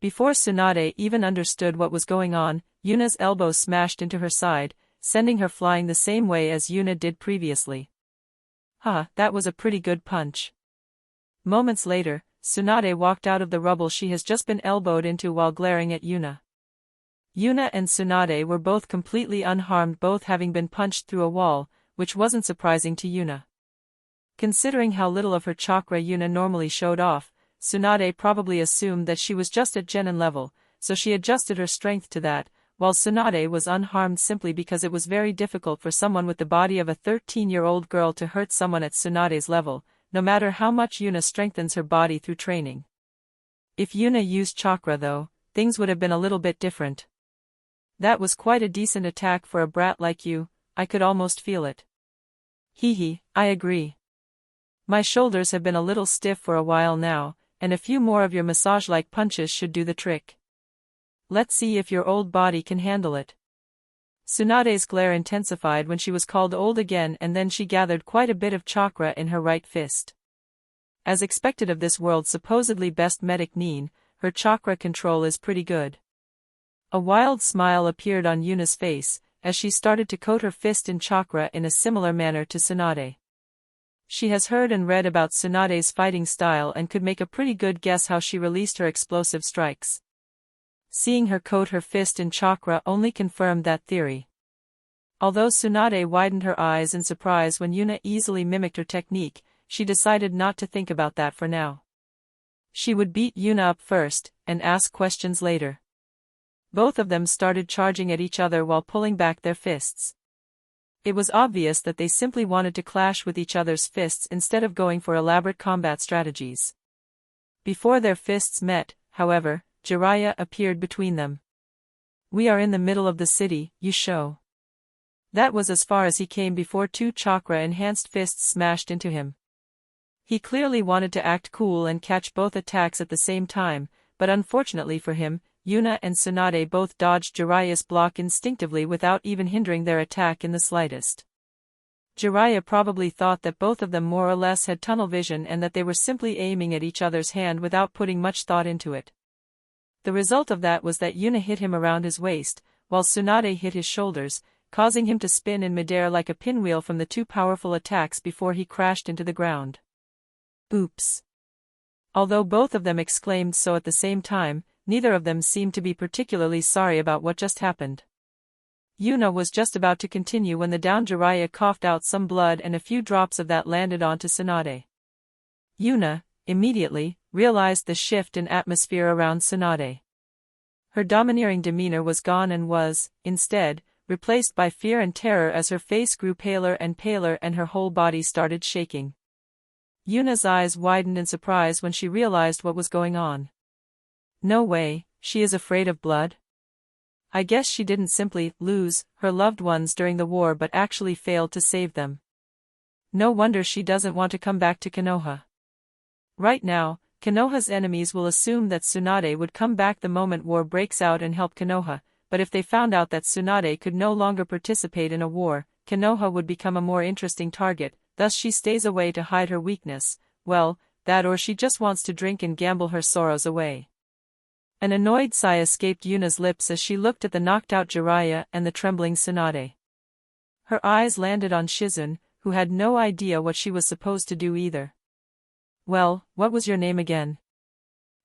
Before Tsunade even understood what was going on, Yuna's elbow smashed into her side, sending her flying the same way as Yuna did previously. That was a pretty good punch. Moments later, Tsunade walked out of the rubble she has just been elbowed into while glaring at Yuna. Yuna and Tsunade were both completely unharmed, both having been punched through a wall, which wasn't surprising to Yuna. Considering how little of her chakra Yuna normally showed off, Tsunade probably assumed that she was just at genin level, so she adjusted her strength to that, while Tsunade was unharmed simply because it was very difficult for someone with the body of a 13-year-old girl to hurt someone at Tsunade's level, no matter how much Yuna strengthens her body through training. If Yuna used chakra though, things would have been a little bit different. That was quite a decent attack for a brat like you, I could almost feel it. Hehe, I agree. My shoulders have been a little stiff for a while now, and a few more of your massage-like punches should do the trick. Let's see if your old body can handle it. Tsunade's glare intensified when she was called old again, and then she gathered quite a bit of chakra in her right fist. As expected of this world's supposedly best medic Nin, her chakra control is pretty good. A wild smile appeared on Yuna's face, as she started to coat her fist in chakra in a similar manner to Tsunade. She has heard and read about Tsunade's fighting style and could make a pretty good guess how she released her explosive strikes. Seeing her coat her fist in chakra only confirmed that theory. Although Tsunade widened her eyes in surprise when Yuna easily mimicked her technique, she decided not to think about that for now. She would beat Yuna up first, and ask questions later. Both of them started charging at each other while pulling back their fists. It was obvious that they simply wanted to clash with each other's fists instead of going for elaborate combat strategies. Before their fists met, however, Jiraiya appeared between them. We are in the middle of the city, you show. That was as far as he came before two chakra-enhanced fists smashed into him. He clearly wanted to act cool and catch both attacks at the same time, but unfortunately for him, Yuna and Tsunade both dodged Jiraiya's block instinctively without even hindering their attack in the slightest. Jiraiya probably thought that both of them more or less had tunnel vision and that they were simply aiming at each other's hand without putting much thought into it. The result of that was that Yuna hit him around his waist, while Tsunade hit his shoulders, causing him to spin in midair like a pinwheel from the two powerful attacks before he crashed into the ground. Oops. Although both of them exclaimed so at the same time, neither of them seemed to be particularly sorry about what just happened. Yuna was just about to continue when the downed Jiraiya coughed out some blood and a few drops of that landed onto Tsunade. Yuna, immediately, realized the shift in atmosphere around Tsunade. Her domineering demeanor was gone and was, instead, replaced by fear and terror as her face grew paler and her whole body started shaking. Yuna's eyes widened in surprise when she realized what was going on. No way, she is afraid of blood? I guess she didn't simply lose her loved ones during the war but actually failed to save them. No wonder she doesn't want to come back to Konoha. Right now, Konoha's enemies will assume that Tsunade would come back the moment war breaks out and help Konoha, but if they found out that Tsunade could no longer participate in a war, Konoha would become a more interesting target, thus she stays away to hide her weakness, well, that or she just wants to drink and gamble her sorrows away. An annoyed sigh escaped Yuna's lips as she looked at the knocked-out Jiraiya and the trembling Tsunade. Her eyes landed on Shizun, who had no idea what she was supposed to do either. Well, what was your name again?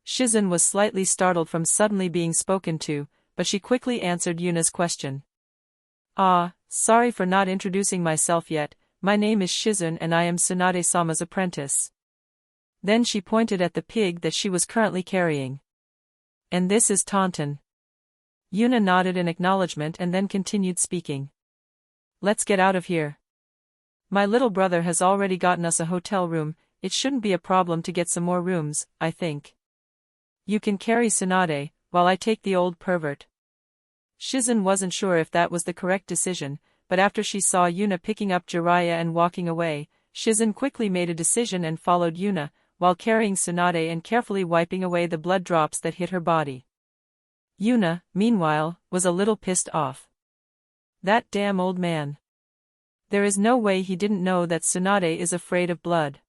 Shizun was slightly startled from suddenly being spoken to, but she quickly answered Yuna's question. Sorry for not introducing myself yet, my name is Shizun and I am Tsunade-sama's apprentice. Then she pointed at the pig that she was currently carrying. And this is Taunton. Yuna nodded in acknowledgement and then continued speaking. Let's get out of here. My little brother has already gotten us a hotel room, it shouldn't be a problem to get some more rooms, I think. You can carry Tsunade, while I take the old pervert. Shizun wasn't sure if that was the correct decision, but after she saw Yuna picking up Jiraiya and walking away, Shizun quickly made a decision and followed Yuna, while carrying Tsunade and carefully wiping away the blood drops that hit her body. Yuna, meanwhile, was a little pissed off. That damn old man. There is no way he didn't know that Tsunade is afraid of blood.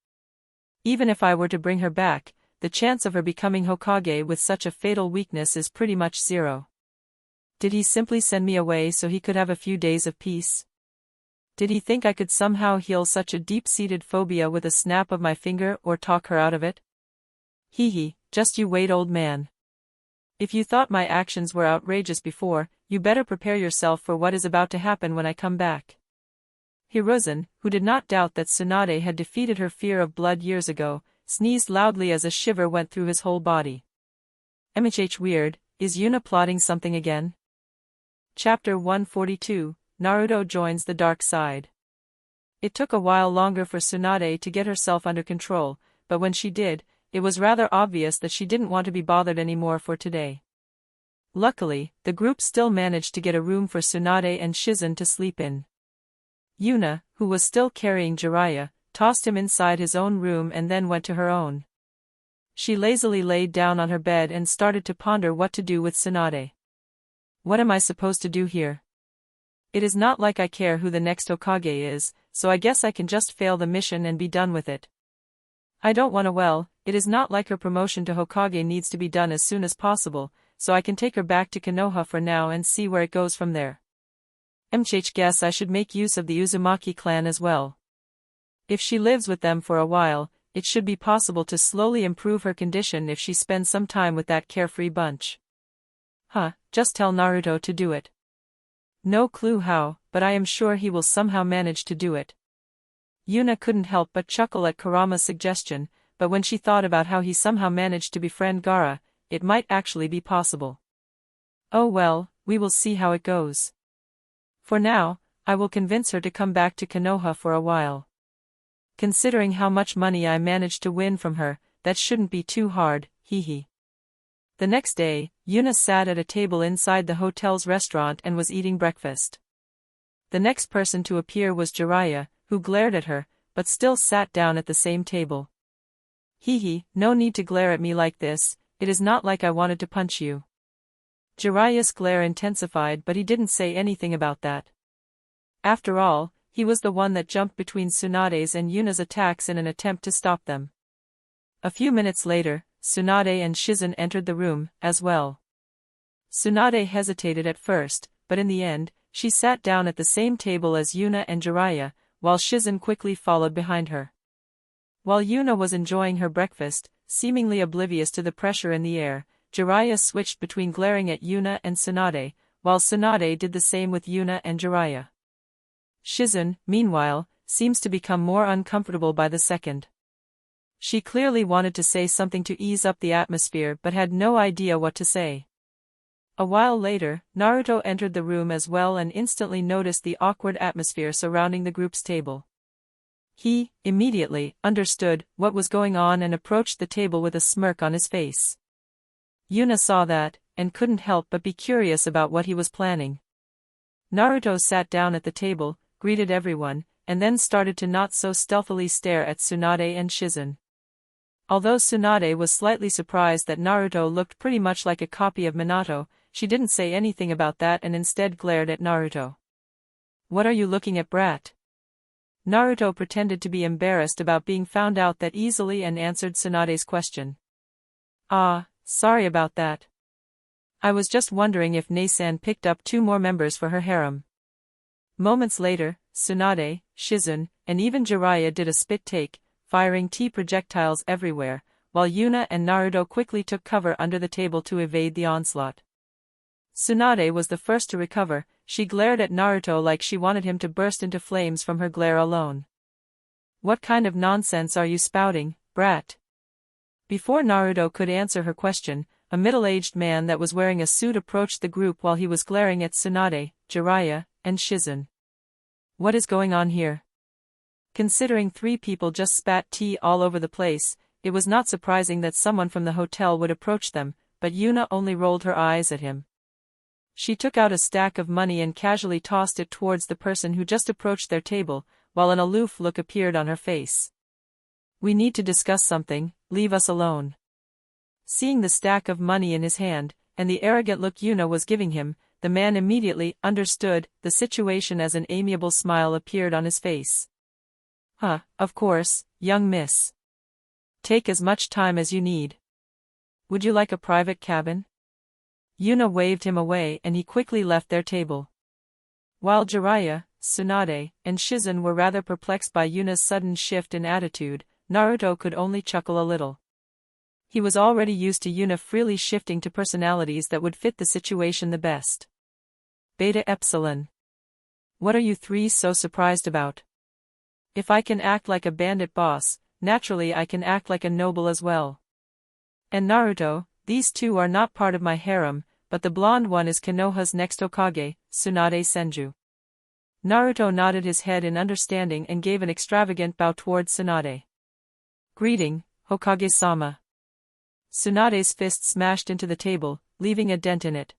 Even if I were to bring her back, the chance of her becoming Hokage with such a fatal weakness is pretty much zero. Did he simply send me away so he could have a few days of peace? Did he think I could somehow heal such a deep-seated phobia with a snap of my finger or talk her out of it? Just you wait, old man. If you thought my actions were outrageous before, you better prepare yourself for what is about to happen when I come back. Hiruzen, who did not doubt that Tsunade had defeated her fear of blood years ago, sneezed loudly as a shiver went through his whole body. Weird, is Yuna plotting something again? Chapter 142, Naruto joins the dark side. It took a while longer for Tsunade to get herself under control, but when she did, it was rather obvious that she didn't want to be bothered anymore for today. Luckily, the group still managed to get a room for Tsunade and Shizun to sleep in. Yuna, who was still carrying Jiraiya, tossed him inside his own room and then went to her own. She lazily laid down on her bed and started to ponder what to do with Tsunade. What am I supposed to do here? It is not like I care who the next Hokage is, so I guess I can just fail the mission and be done with it. I don't wanna it is not like her promotion to Hokage needs to be done as soon as possible, so I can take her back to Konoha for now and see where it goes from there. Guess I should make use of the Uzumaki clan as well. If she lives with them for a while, it should be possible to slowly improve her condition if she spends some time with that carefree bunch. Just tell Naruto to do it. No clue how, but I am sure he will somehow manage to do it. Yuna couldn't help but chuckle at Kurama's suggestion, but when she thought about how he somehow managed to befriend Gaara, it might actually be possible. Oh well, we will see how it goes. For now, I will convince her to come back to Konoha for a while. Considering how much money I managed to win from her, that shouldn't be too hard, The next day, Yuna sat at a table inside the hotel's restaurant and was eating breakfast. The next person to appear was Jiraiya, who glared at her, but still sat down at the same table. No need to glare at me like this, it is not like I wanted to punch you. Jiraiya's glare intensified, but he didn't say anything about that. After all, he was the one that jumped between Tsunade's and Yuna's attacks in an attempt to stop them. A few minutes later, Tsunade and Shizun entered the room, as well. Tsunade hesitated at first, but in the end, she sat down at the same table as Yuna and Jiraiya, while Shizun quickly followed behind her. While Yuna was enjoying her breakfast, seemingly oblivious to the pressure in the air, Jiraiya switched between glaring at Yuna and Tsunade, while Tsunade did the same with Yuna and Jiraiya. Shizun, meanwhile, seems to become more uncomfortable by the second. She clearly wanted to say something to ease up the atmosphere but had no idea what to say. A while later, Naruto entered the room as well and instantly noticed the awkward atmosphere surrounding the group's table. He, immediately, understood what was going on and approached the table with a smirk on his face. Yuna saw that, and couldn't help but be curious about what he was planning. Naruto sat down at the table, greeted everyone, and then started to not so stealthily stare at Tsunade and Shizun. Although Tsunade was slightly surprised that Naruto looked pretty much like a copy of Minato, she didn't say anything about that and instead glared at Naruto. What are you looking at, brat? Naruto pretended to be embarrassed about being found out that easily and answered Tsunade's question. Sorry about that. I was just wondering if Nae-san picked up 2 more members for her harem. Moments later, Tsunade, Shizune, and even Jiraiya did a spit take, firing tea projectiles everywhere, while Yuna and Naruto quickly took cover under the table to evade the onslaught. Tsunade was the first to recover. She glared at Naruto like she wanted him to burst into flames from her glare alone. "What kind of nonsense are you spouting, brat?" Before Naruto could answer her question, a middle-aged man that was wearing a suit approached the group while he was glaring at Tsunade, Jiraiya, and Shizune. "What is going on here?" Considering 3 people just spat tea all over the place, it was not surprising that someone from the hotel would approach them, but Yuna only rolled her eyes at him. She took out a stack of money and casually tossed it towards the person who just approached their table, while an aloof look appeared on her face. "We need to discuss something, leave us alone." Seeing the stack of money in his hand, and the arrogant look Yuna was giving him, the man immediately understood the situation as an amiable smile appeared on his face. Of course, young miss. Take as much time as you need. Would you like a private cabin?" Yuna waved him away and he quickly left their table. While Jiraiya, Tsunade, and Shizune were rather perplexed by Yuna's sudden shift in attitude, Naruto could only chuckle a little. He was already used to Yuna freely shifting to personalities that would fit the situation the best. Beta Epsilon. What are you 3 so surprised about? If I can act like a bandit boss, naturally I can act like a noble as well. And Naruto, these 2 are not part of my harem, but the blonde one is Konoha's next Hokage, Tsunade Senju. Naruto nodded his head in understanding and gave an extravagant bow towards Tsunade. "Greeting, Hokage-sama." Tsunade's fist smashed into the table, leaving a dent in it.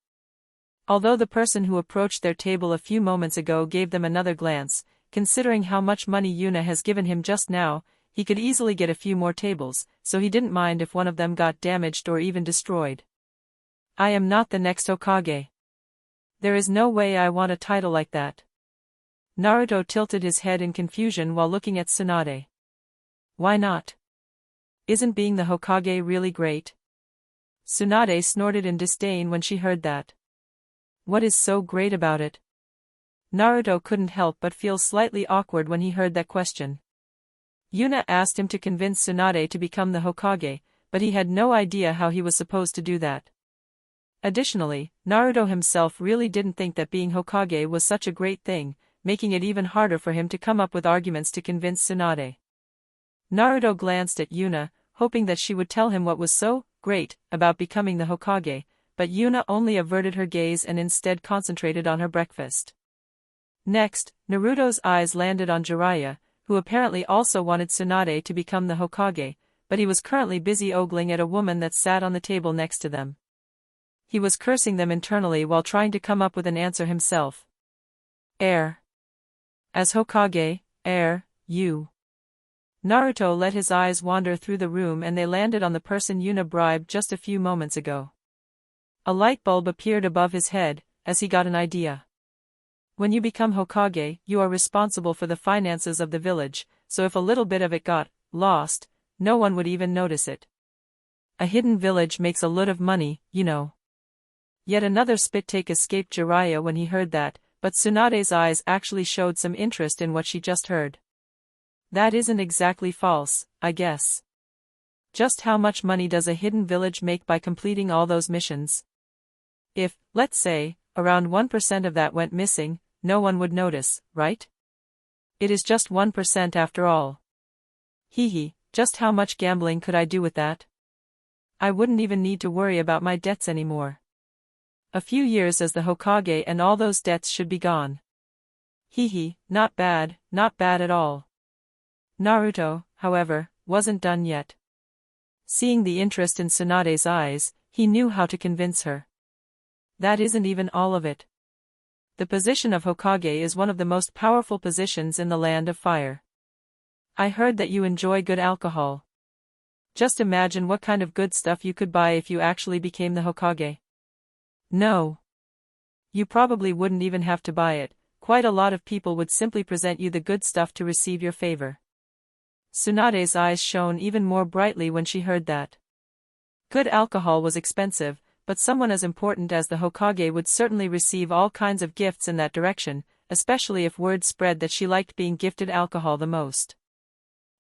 Although the person who approached their table a few moments ago gave them another glance, considering how much money Yuna has given him just now, he could easily get a few more tables, so he didn't mind if one of them got damaged or even destroyed. "I am not the next Hokage. There is no way I want a title like that." Naruto tilted his head in confusion while looking at Tsunade. "Why not? Isn't being the Hokage really great?" Tsunade snorted in disdain when she heard that. "What is so great about it?" Naruto couldn't help but feel slightly awkward when he heard that question. Yuna asked him to convince Tsunade to become the Hokage, but he had no idea how he was supposed to do that. Additionally, Naruto himself really didn't think that being Hokage was such a great thing, making it even harder for him to come up with arguments to convince Tsunade. Naruto glanced at Yuna, hoping that she would tell him what was so great about becoming the Hokage, but Yuna only averted her gaze and instead concentrated on her breakfast. Next, Naruto's eyes landed on Jiraiya, who apparently also wanted Tsunade to become the Hokage, but he was currently busy ogling at a woman that sat on the table next to them. He was cursing them internally while trying to come up with an answer himself. As Hokage, you. Naruto let his eyes wander through the room and they landed on the person Yuna bribed just a few moments ago. A light bulb appeared above his head, as he got an idea. When you become Hokage, you are responsible for the finances of the village, so if a little bit of it got lost, no one would even notice it. A hidden village makes a lot of money, you know. Yet another spit take escaped Jiraiya when he heard that, but Tsunade's eyes actually showed some interest in what she just heard. That isn't exactly false, I guess. Just how much money does a hidden village make by completing all those missions? If, let's say, around 1% of that went missing, no one would notice, right? It is just 1% after all. Just how much gambling could I do with that? I wouldn't even need to worry about my debts anymore. A few years as the Hokage and all those debts should be gone. Not bad at all. Naruto, however, wasn't done yet. Seeing the interest in Tsunade's eyes, he knew how to convince her. That isn't even all of it. The position of Hokage is one of the most powerful positions in the Land of Fire. I heard that you enjoy good alcohol. Just imagine what kind of good stuff you could buy if you actually became the Hokage. No. You probably wouldn't even have to buy it, quite a lot of people would simply present you the good stuff to receive your favor. Tsunade's eyes shone even more brightly when she heard that. Good alcohol was expensive, but someone as important as the Hokage would certainly receive all kinds of gifts in that direction, especially if word spread that she liked being gifted alcohol the most.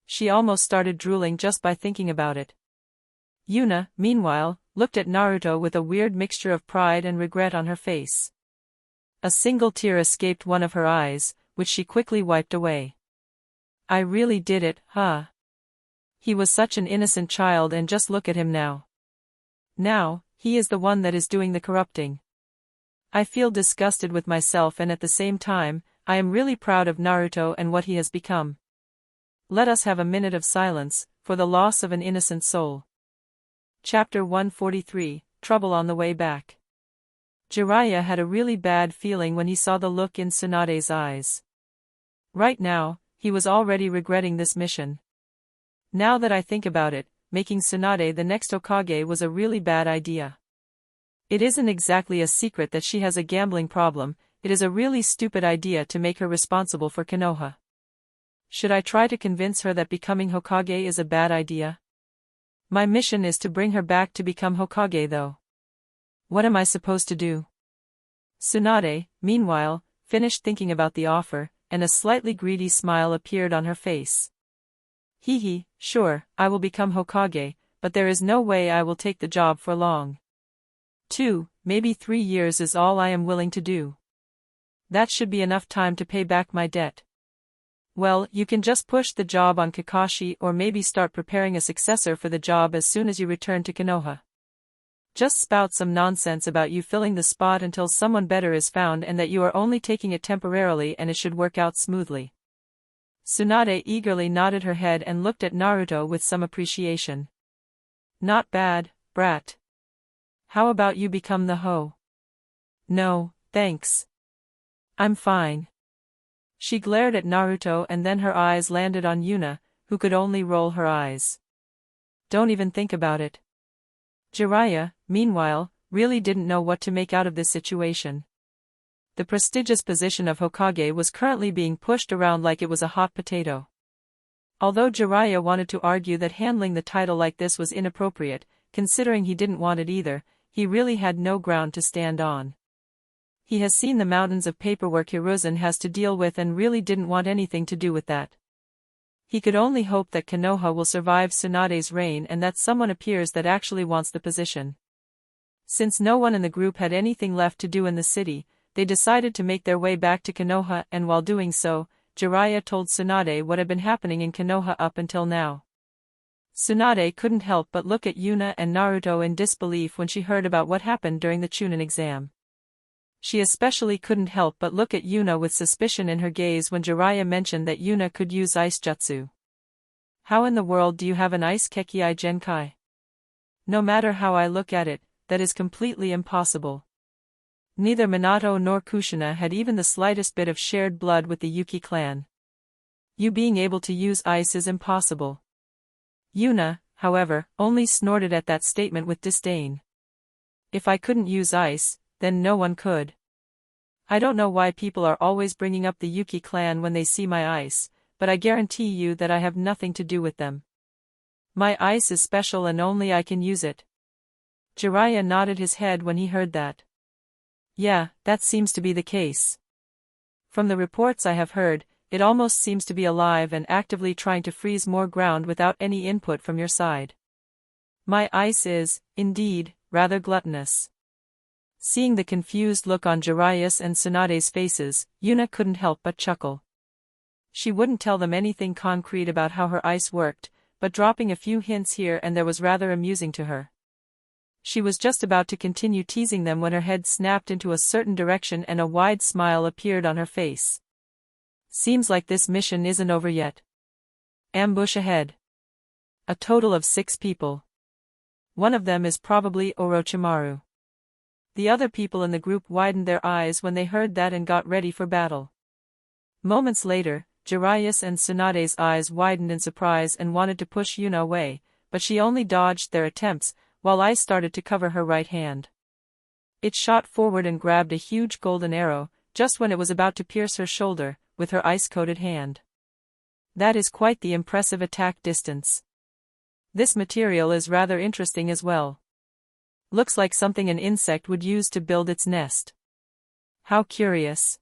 She almost started drooling just by thinking about it. Yuna, meanwhile, looked at Naruto with a weird mixture of pride and regret on her face. A single tear escaped one of her eyes, which she quickly wiped away. I really did it, huh? He was such an innocent child, and just look at him now. Now, he is the one that is doing the corrupting. I feel disgusted with myself, and at the same time, I am really proud of Naruto and what he has become. Let us have a minute of silence, for the loss of an innocent soul. Chapter 143, Trouble on the Way Back. Jiraiya had a really bad feeling when he saw the look in Tsunade's eyes. Right now, he was already regretting this mission. Now that I think about it, making Tsunade the next Hokage was a really bad idea. It isn't exactly a secret that she has a gambling problem. It is a really stupid idea to make her responsible for Konoha. Should I try to convince her that becoming Hokage is a bad idea? My mission is to bring her back to become Hokage though. What am I supposed to do? Tsunade, meanwhile, finished thinking about the offer, and a slightly greedy smile appeared on her face. Sure, I will become Hokage, but there is no way I will take the job for long. 2, maybe 3 years is all I am willing to do. That should be enough time to pay back my debt. Well, you can just push the job on Kakashi, or maybe start preparing a successor for the job as soon as you return to Konoha. Just spout some nonsense about you filling the spot until someone better is found, and that you are only taking it temporarily and it should work out smoothly. Tsunade eagerly nodded her head and looked at Naruto with some appreciation. Not bad, brat. How about you become the Ho? No, thanks. I'm fine. She glared at Naruto, and then her eyes landed on Yuna, who could only roll her eyes. Don't even think about it. Jiraiya, meanwhile, really didn't know what to make out of this situation. The prestigious position of Hokage was currently being pushed around like it was a hot potato. Although Jiraiya wanted to argue that handling the title like this was inappropriate, considering he didn't want it either, he really had no ground to stand on. He has seen the mountains of paperwork Hiruzen has to deal with and really didn't want anything to do with that. He could only hope that Konoha will survive Tsunade's reign and that someone appears that actually wants the position. Since no one in the group had anything left to do in the city, they decided to make their way back to Konoha, and while doing so, Jiraiya told Tsunade what had been happening in Konoha up until now. Tsunade couldn't help but look at Yuna and Naruto in disbelief when she heard about what happened during the Chunin exam. She especially couldn't help but look at Yuna with suspicion in her gaze when Jiraiya mentioned that Yuna could use ice jutsu. How in the world do you have an ice Kekii Genkai? No matter how I look at it, that is completely impossible. Neither Minato nor Kushina had even the slightest bit of shared blood with the Yuki clan. You being able to use ice is impossible. Yuna, however, only snorted at that statement with disdain. If I couldn't use ice, then no one could. I don't know why people are always bringing up the Yuki clan when they see my ice, but I guarantee you that I have nothing to do with them. My ice is special and only I can use it. Jiraiya nodded his head when he heard that. Yeah, that seems to be the case. From the reports I have heard, it almost seems to be alive and actively trying to freeze more ground without any input from your side. My ice is, indeed, rather gluttonous. Seeing the confused look on Jiraiya's and Tsunade's faces, Yuna couldn't help but chuckle. She wouldn't tell them anything concrete about how her ice worked, but dropping a few hints here and there was rather amusing to her. She was just about to continue teasing them when her head snapped into a certain direction and a wide smile appeared on her face. Seems like this mission isn't over yet. Ambush ahead. A total of 6 people. One of them is probably Orochimaru. The other people in the group widened their eyes when they heard that and got ready for battle. Moments later, Jiraiya's and Tsunade's eyes widened in surprise and wanted to push Yuna away, but she only dodged their attempts, while ice started to cover her right hand. It shot forward and grabbed a huge golden arrow, just when it was about to pierce her shoulder, with her ice-coated hand. That is quite the impressive attack distance. This material is rather interesting as well. Looks like something an insect would use to build its nest. How curious.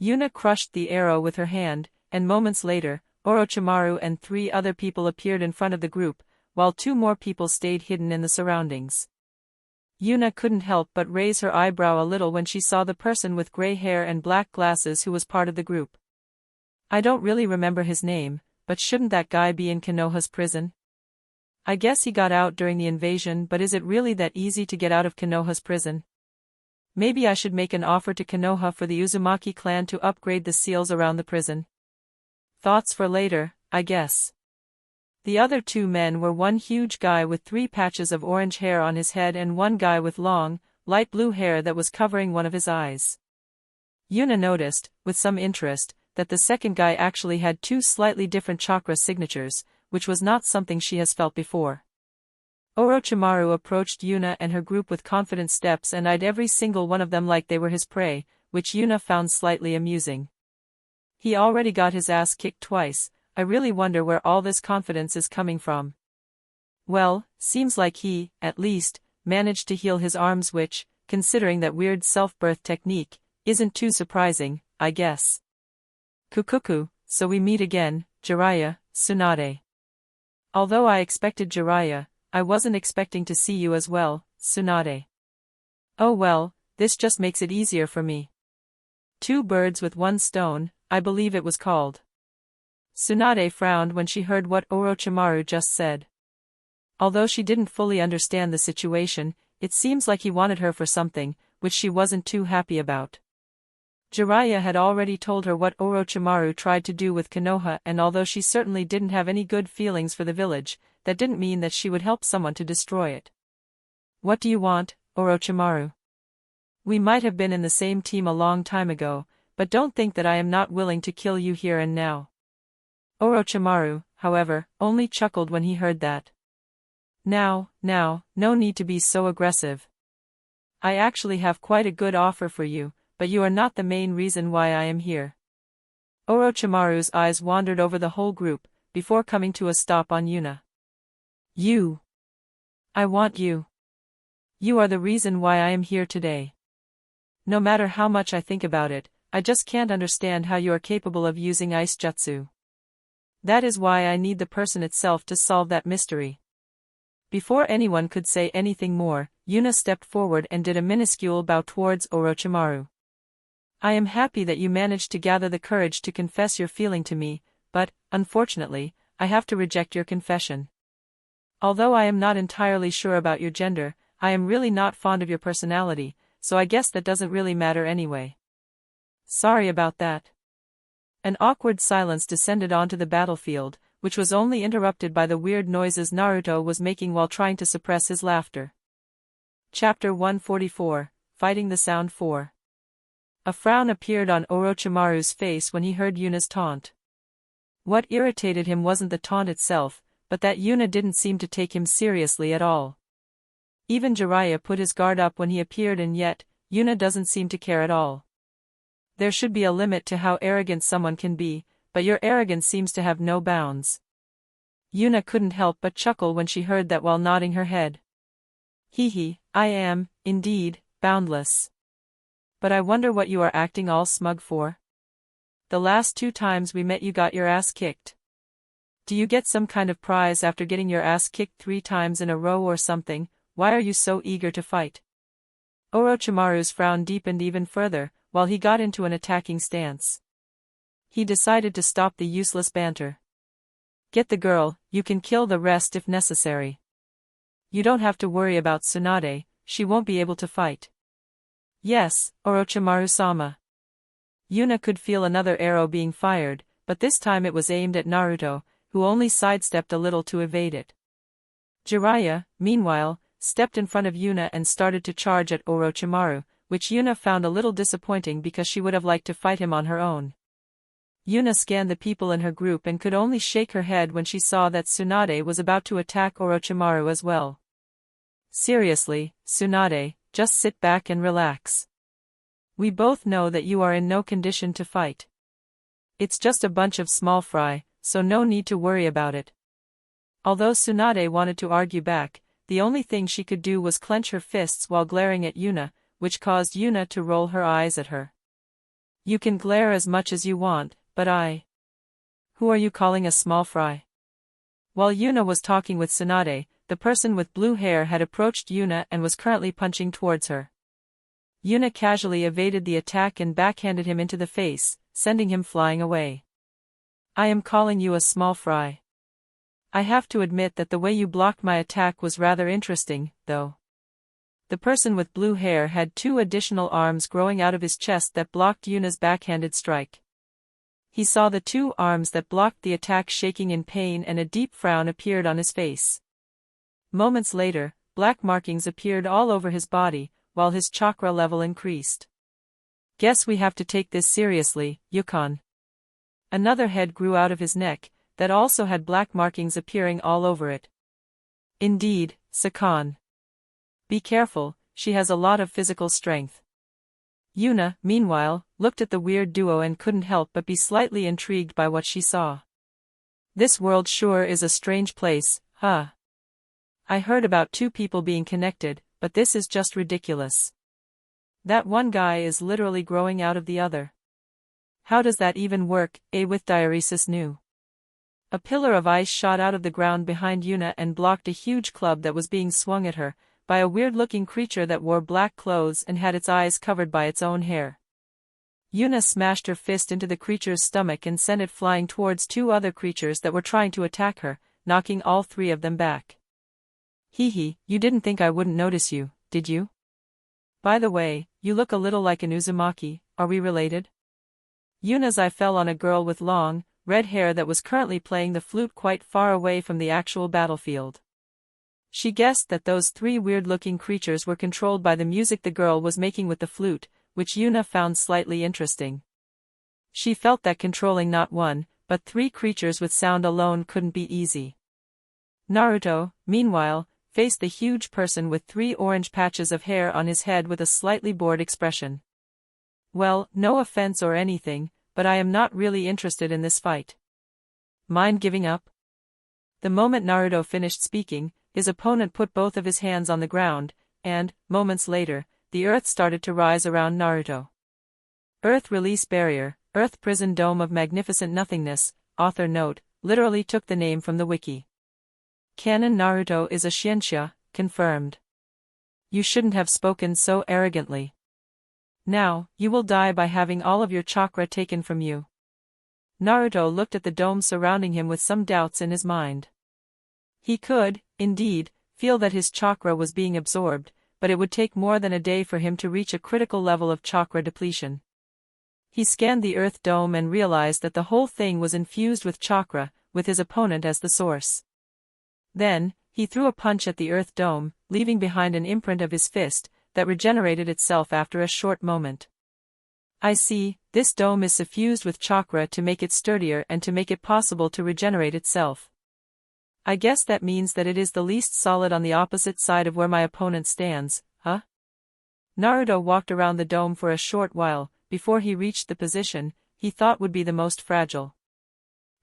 Yuna crushed the arrow with her hand, and moments later, Orochimaru and 3 other people appeared in front of the group, while 2 more people stayed hidden in the surroundings. Yuna couldn't help but raise her eyebrow a little when she saw the person with gray hair and black glasses who was part of the group. I don't really remember his name, but shouldn't that guy be in Konoha's prison? I guess he got out during the invasion, but is it really that easy to get out of Konoha's prison? Maybe I should make an offer to Konoha for the Uzumaki clan to upgrade the seals around the prison. Thoughts for later, I guess. The other 2 men were one huge guy with 3 patches of orange hair on his head and one guy with long, light blue hair that was covering one of his eyes. Yuna noticed, with some interest, that the second guy actually had 2 slightly different chakra signatures, which was not something she has felt before. Orochimaru approached Yuna and her group with confident steps and eyed every single one of them like they were his prey, which Yuna found slightly amusing. He already got his ass kicked twice. I really wonder where all this confidence is coming from. Well, seems like he, at least, managed to heal his arms, which, considering that weird self-birth technique, isn't too surprising, I guess. Kukuku, so we meet again, Jiraiya, Tsunade. Although I expected Jiraiya, I wasn't expecting to see you as well, Tsunade. Oh well, this just makes it easier for me. 2 birds with 1 stone, I believe it was called. Tsunade frowned when she heard what Orochimaru just said. Although she didn't fully understand the situation, it seems like he wanted her for something, which she wasn't too happy about. Jiraiya had already told her what Orochimaru tried to do with Konoha, and although she certainly didn't have any good feelings for the village, that didn't mean that she would help someone to destroy it. What do you want, Orochimaru? We might have been in the same team a long time ago, but don't think that I am not willing to kill you here and now. Orochimaru, however, only chuckled when he heard that. Now, no need to be so aggressive. I actually have quite a good offer for you, but you are not the main reason why I am here. Orochimaru's eyes wandered over the whole group, before coming to a stop on Yuna. You. I want you. You are the reason why I am here today. No matter how much I think about it, I just can't understand how you are capable of using ice jutsu. That is why I need the person itself to solve that mystery. Before anyone could say anything more, Yuna stepped forward and did a minuscule bow towards Orochimaru. I am happy that you managed to gather the courage to confess your feeling to me, but, unfortunately, I have to reject your confession. Although I am not entirely sure about your gender, I am really not fond of your personality, so I guess that doesn't really matter anyway. Sorry about that. An awkward silence descended onto the battlefield, which was only interrupted by the weird noises Naruto was making while trying to suppress his laughter. Chapter 144, Fighting the Sound 4. A frown appeared on Orochimaru's face when he heard Yuna's taunt. What irritated him wasn't the taunt itself, but that Yuna didn't seem to take him seriously at all. Even Jiraiya put his guard up when he appeared, and yet, Yuna doesn't seem to care at all. There should be a limit to how arrogant someone can be, but your arrogance seems to have no bounds. Yuna couldn't help but chuckle when she heard that while nodding her head. Hee, I am, indeed, boundless. But I wonder what you are acting all smug for? The last 2 times we met you got your ass kicked. Do you get some kind of prize after getting your ass kicked 3 times in a row or something? Why are you so eager to fight? Orochimaru's frown deepened even further, while he got into an attacking stance. He decided to stop the useless banter. Get the girl, you can kill the rest if necessary. You don't have to worry about Tsunade, she won't be able to fight. Yes, Orochimaru-sama. Yuna could feel another arrow being fired, but this time it was aimed at Naruto, who only sidestepped a little to evade it. Jiraiya, meanwhile, stepped in front of Yuna and started to charge at Orochimaru, which Yuna found a little disappointing because she would have liked to fight him on her own. Yuna scanned the people in her group and could only shake her head when she saw that Tsunade was about to attack Orochimaru as well. Seriously, Tsunade, just sit back and relax. We both know that you are in no condition to fight. It's just a bunch of small fry, so no need to worry about it. Although Tsunade wanted to argue back, the only thing she could do was clench her fists while glaring at Yuna, which caused Yuna to roll her eyes at her. You can glare as much as you want, but Who are you calling a small fry? While Yuna was talking with Tsunade, the person with blue hair had approached Yuna and was currently punching towards her. Yuna casually evaded the attack and backhanded him into the face, sending him flying away. I am calling you a small fry. I have to admit that the way you blocked my attack was rather interesting, though. The person with blue hair had 2 additional arms growing out of his chest that blocked Yuna's backhanded strike. He saw the 2 arms that blocked the attack shaking in pain, and a deep frown appeared on his face. Moments later, black markings appeared all over his body, while his chakra level increased. Guess we have to take this seriously, Yukon. Another head grew out of his neck, that also had black markings appearing all over it. Indeed, Sakan. Be careful, she has a lot of physical strength. Yuna, meanwhile, looked at the weird duo and couldn't help but be slightly intrigued by what she saw. This world sure is a strange place, huh? I heard about 2 people being connected, but this is just ridiculous. That one guy is literally growing out of the other. How does that even work? With diuresis knew. A pillar of ice shot out of the ground behind Yuna and blocked a huge club that was being swung at her, by a weird-looking creature that wore black clothes and had its eyes covered by its own hair. Yuna smashed her fist into the creature's stomach and sent it flying towards 2 other creatures that were trying to attack her, knocking all 3 of them back. Hee, you didn't think I wouldn't notice you, did you? By the way, you look a little like an Uzumaki, are we related? Yuna's eye fell on a girl with long, red hair that was currently playing the flute quite far away from the actual battlefield. She guessed that those 3 weird-looking creatures were controlled by the music the girl was making with the flute, which Yuna found slightly interesting. She felt that controlling not 1, but 3 creatures with sound alone couldn't be easy. Naruto, meanwhile, faced the huge person with 3 orange patches of hair on his head with a slightly bored expression. Well, no offense or anything, but I am not really interested in this fight. Mind giving up? The moment Naruto finished speaking, his opponent put both of his hands on the ground, and, moments later, the earth started to rise around Naruto. Earth Release Barrier, Earth Prison Dome of Magnificent Nothingness, author note, literally took the name from the wiki. Canon Naruto is a Shinsha, confirmed. You shouldn't have spoken so arrogantly. Now, you will die by having all of your chakra taken from you. Naruto looked at the dome surrounding him with some doubts in his mind. He could, indeed, feel that his chakra was being absorbed, but it would take more than a day for him to reach a critical level of chakra depletion. He scanned the earth dome and realized that the whole thing was infused with chakra, with his opponent as the source. Then, he threw a punch at the earth dome, leaving behind an imprint of his fist, that regenerated itself after a short moment. I see, this dome is suffused with chakra to make it sturdier and to make it possible to regenerate itself. I guess that means that it is the least solid on the opposite side of where my opponent stands, huh? Naruto walked around the dome for a short while, before he reached the position he thought would be the most fragile.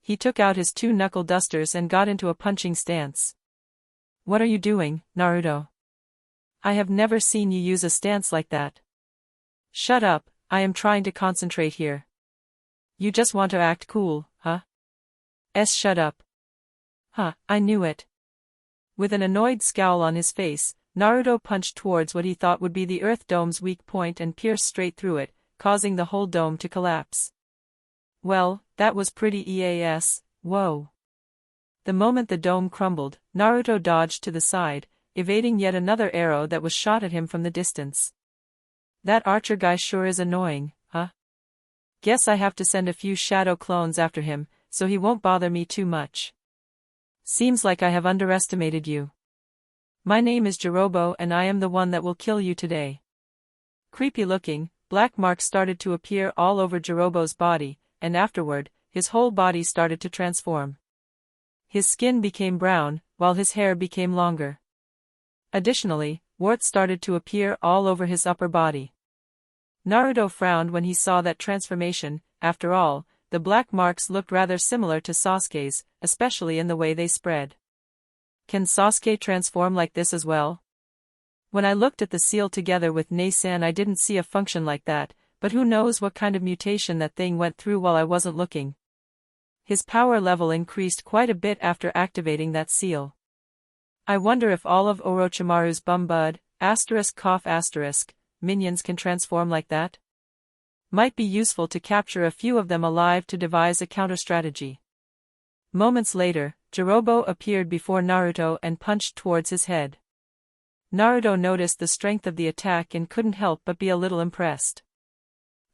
He took out his 2 knuckle dusters and got into a punching stance. What are you doing, Naruto? I have never seen you use a stance like that. Shut up, I am trying to concentrate here. You just want to act cool, huh? Shut up. Huh, I knew it. With an annoyed scowl on his face, Naruto punched towards what he thought would be the earth dome's weak point and pierced straight through it, causing the whole dome to collapse. Well, that was pretty eas, whoa. The moment the dome crumbled, Naruto dodged to the side, evading yet another arrow that was shot at him from the distance. That archer guy sure is annoying, huh? Guess I have to send a few shadow clones after him, so he won't bother me too much. Seems like I have underestimated you. My name is Jirobo and I am the one that will kill you today. Creepy looking, black marks started to appear all over Jirobo's body, and afterward, his whole body started to transform. His skin became brown, while his hair became longer. Additionally, warts started to appear all over his upper body. Naruto frowned when he saw that transformation. After all, the black marks looked rather similar to Sasuke's, especially in the way they spread. Can Sasuke transform like this as well? When I looked at the seal together with Nei-san, I didn't see a function like that, But who knows what kind of mutation that thing went through while I wasn't looking. His power level increased quite a bit after activating that seal. I wonder if all of Orochimaru's bumbud, minions can transform like that? Might be useful to capture a few of them alive to devise a counter-strategy. Moments later, Jirobo appeared before Naruto and punched towards his head. Naruto noticed the strength of the attack and couldn't help but be a little impressed.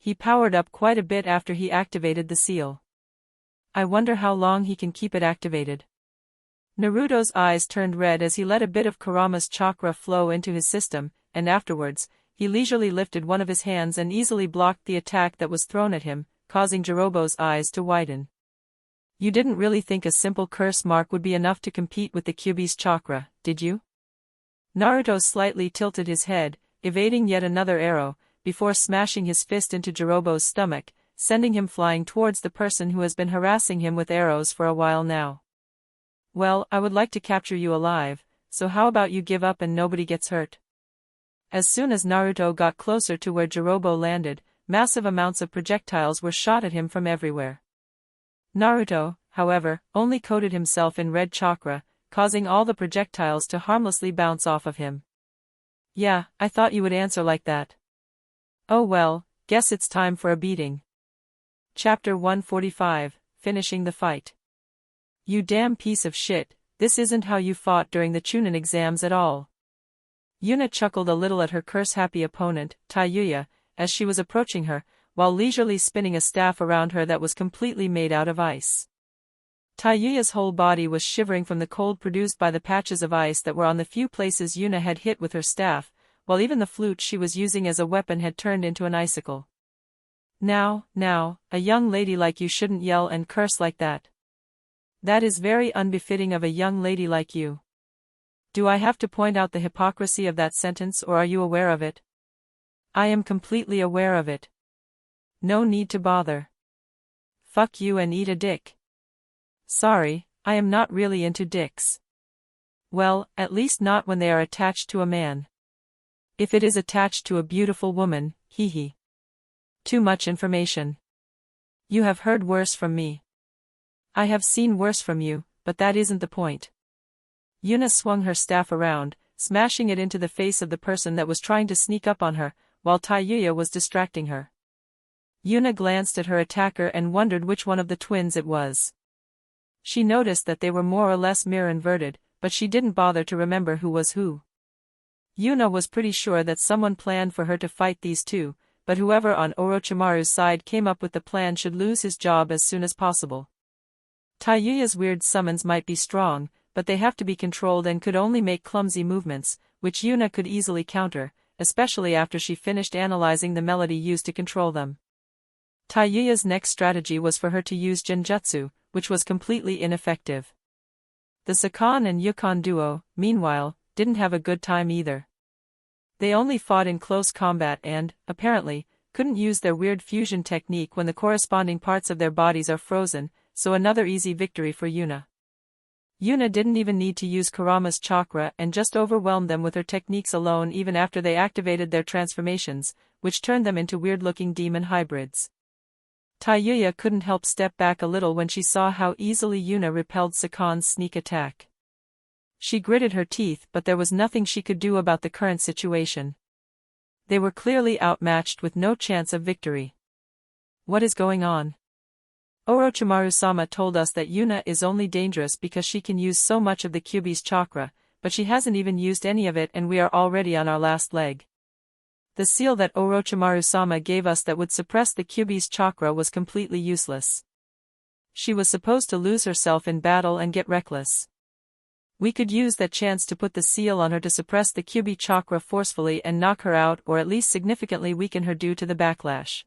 He powered up quite a bit after he activated the seal. I wonder how long he can keep it activated. Naruto's eyes turned red as he let a bit of Kurama's chakra flow into his system, and afterwards, he leisurely lifted one of his hands and easily blocked the attack that was thrown at him, causing Jirobo's eyes to widen. You didn't really think a simple curse mark would be enough to compete with the Kyuubi's chakra, did you? Naruto slightly tilted his head, evading yet another arrow, before smashing his fist into Jirobo's stomach, sending him flying towards the person who has been harassing him with arrows for a while now. Well, I would like to capture you alive, so how about you give up and nobody gets hurt? As soon as Naruto got closer to where Jirobo landed, massive amounts of projectiles were shot at him from everywhere. Naruto, however, only coated himself in red chakra, causing all the projectiles to harmlessly bounce off of him. Yeah, I thought you would answer like that. Oh well, guess it's time for a beating. Chapter 145, Finishing the Fight. You damn piece of shit, this isn't how you fought during the Chunin exams at all. Yuna chuckled a little at her curse-happy opponent, Taiyuya, as she was approaching her, while leisurely spinning a staff around her that was completely made out of ice. Taiyuya's whole body was shivering from the cold produced by the patches of ice that were on the few places Yuna had hit with her staff, while even the flute she was using as a weapon had turned into an icicle. Now, a young lady like you shouldn't yell and curse like that. That is very unbefitting of a young lady like you. Do I have to point out the hypocrisy of that sentence, or are you aware of it? I am completely aware of it. No need to bother. Fuck you and eat a dick. Sorry, I am not really into dicks. Well, at least not when they are attached to a man. If it is attached to a beautiful woman, hee hee. Too much information. You have heard worse from me. I have seen worse from you, but that isn't the point. Yuna swung her staff around, smashing it into the face of the person that was trying to sneak up on her, while Taiyuya was distracting her. Yuna glanced at her attacker and wondered which one of the twins it was. She noticed that they were more or less mirror-inverted, but she didn't bother to remember who was who. Yuna was pretty sure that someone planned for her to fight these two, but whoever on Orochimaru's side came up with the plan should lose his job as soon as possible. Taiyuya's weird summons might be strong, but they have to be controlled and could only make clumsy movements, which Yuna could easily counter, especially after she finished analyzing the melody used to control them. Taiyuya's next strategy was for her to use Genjutsu, which was completely ineffective. The Sakan and Yukon duo, meanwhile, didn't have a good time either. They only fought in close combat and, apparently, couldn't use their weird fusion technique when the corresponding parts of their bodies are frozen, so another easy victory for Yuna. Yuna didn't even need to use Kurama's chakra and just overwhelmed them with her techniques alone even after they activated their transformations, which turned them into weird-looking demon hybrids. Taiyuya couldn't help step back a little when she saw how easily Yuna repelled Sakan's sneak attack. She gritted her teeth, but there was nothing she could do about the current situation. They were clearly outmatched with no chance of victory. What is going on? Orochimaru-sama told us that Yuna is only dangerous because she can use so much of the Kyuubi's chakra, but she hasn't even used any of it and we are already on our last leg. The seal that Orochimaru-sama gave us that would suppress the Kyuubi's chakra was completely useless. She was supposed to lose herself in battle and get reckless. We could use that chance to put the seal on her to suppress the Kyuubi chakra forcefully and knock her out or at least significantly weaken her due to the backlash.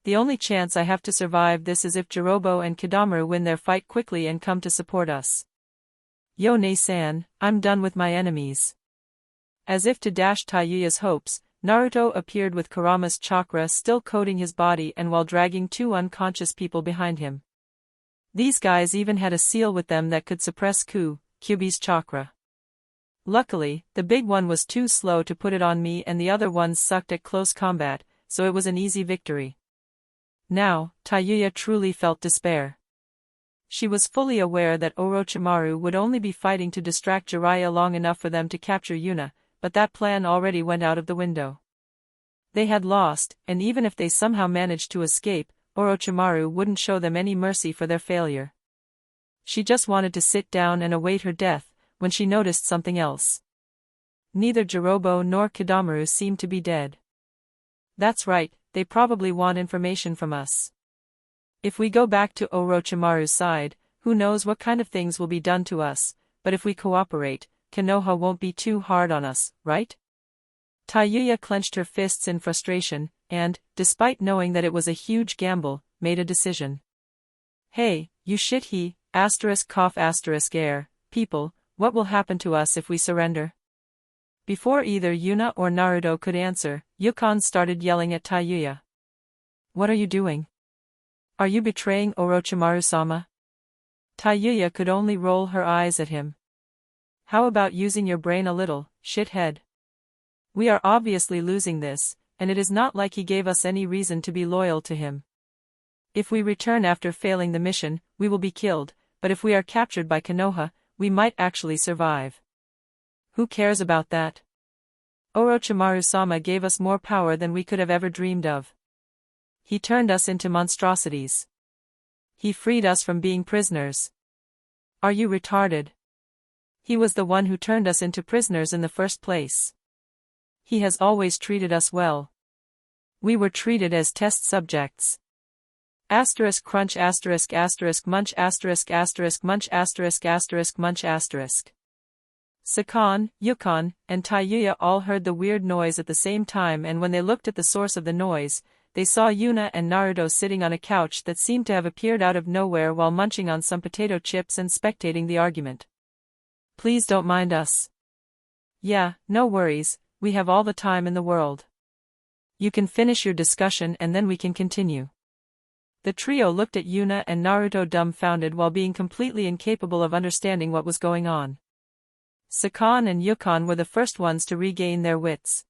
The only chance I have to survive this is if Jirobo and Kidamaru win their fight quickly and come to support us. Yo-ne-san, I'm done with my enemies. As if to dash Taiyuya's hopes, Naruto appeared with Kurama's chakra still coating his body and while dragging two unconscious people behind him. These guys even had a seal with them that could suppress Kyuubi's chakra. Luckily, the big one was too slow to put it on me and the other ones sucked at close combat, so it was an easy victory. Now, Tayuya truly felt despair. She was fully aware that Orochimaru would only be fighting to distract Jiraiya long enough for them to capture Yuna, but that plan already went out of the window. They had lost, and even if they somehow managed to escape, Orochimaru wouldn't show them any mercy for their failure. She just wanted to sit down and await her death, when she noticed something else. Neither Jirobo nor Kidomaru seemed to be dead. That's right, they probably want information from us. If we go back to Orochimaru's side, who knows what kind of things will be done to us, but if we cooperate, Konoha won't be too hard on us, right? Tayuya clenched her fists in frustration, and, despite knowing that it was a huge gamble, made a decision. Hey, you ****** people, what will happen to us if we surrender? Before either Yuna or Naruto could answer, Yukon started yelling at Tayuya. What are you doing? Are you betraying Orochimaru-sama? Tayuya could only roll her eyes at him. How about using your brain a little, shithead? We are obviously losing this, and it is not like he gave us any reason to be loyal to him. If we return after failing the mission, we will be killed, but if we are captured by Konoha, we might actually survive. Who cares about that? Orochimaru-sama gave us more power than we could have ever dreamed of. He turned us into monstrosities. He freed us from being prisoners. Are you retarded? He was the one who turned us into prisoners in the first place. He has always treated us well. We were treated as test subjects. Asterisk crunch asterisk asterisk munch asterisk asterisk munch asterisk asterisk munch asterisk. Sakan, Yukon, and Tayuya all heard the weird noise at the same time, and when they looked at the source of the noise, they saw Yuna and Naruto sitting on a couch that seemed to have appeared out of nowhere while munching on some potato chips and spectating the argument. Please don't mind us. Yeah, no worries, we have all the time in the world. You can finish your discussion and then we can continue. The trio looked at Yuna and Naruto dumbfounded while being completely incapable of understanding what was going on. Sakan and Yukon were the first ones to regain their wits.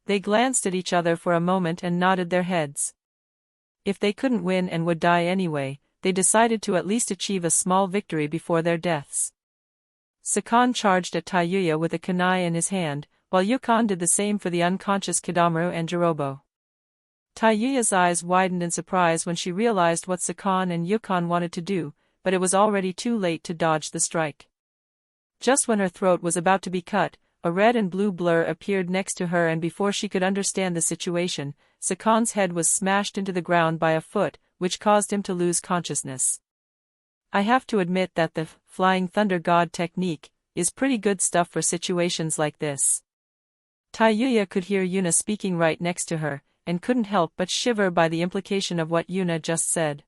They glanced at each other for a moment and nodded their heads. If they couldn't win and would die anyway, they decided to at least achieve a small victory before their deaths. Sakan charged at Tayuya with a kunai in his hand, while Yukon did the same for the unconscious Kidomaru and Jirobo. Tayuya's eyes widened in surprise when she realized what Sakan and Yukon wanted to do, but it was already too late to dodge the strike. Just when her throat was about to be cut, a red and blue blur appeared next to her, and before she could understand the situation, Sakan's head was smashed into the ground by a foot, which caused him to lose consciousness. I have to admit that the Flying Thunder God technique is pretty good stuff for situations like this. Tayuya could hear Yuna speaking right next to her, and couldn't help but shiver by the implication of what Yuna just said.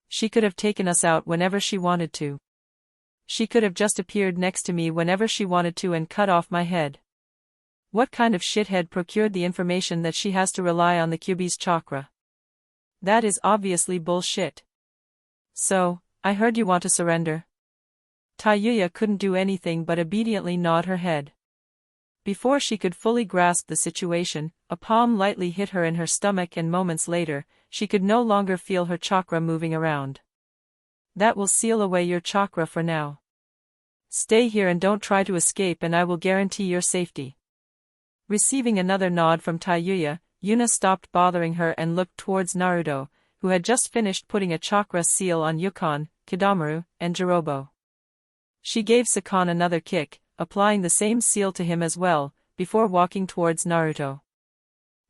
She could have taken us out whenever she wanted to. She could have just appeared next to me whenever she wanted to and cut off my head. What kind of shithead procured the information that she has to rely on the Kyuubi's chakra? That is obviously bullshit. So, I heard you want to surrender. Tayuya couldn't do anything but obediently nod her head. Before she could fully grasp the situation, a palm lightly hit her in her stomach, and moments later, she could no longer feel her chakra moving around. That will seal away your chakra for now. Stay here and don't try to escape, and I will guarantee your safety. Receiving another nod from Tayuya, Yuna stopped bothering her and looked towards Naruto, who had just finished putting a chakra seal on Yukon, Kidomaru, and Jirobo. She gave Sakan another kick, applying the same seal to him as well, before walking towards Naruto.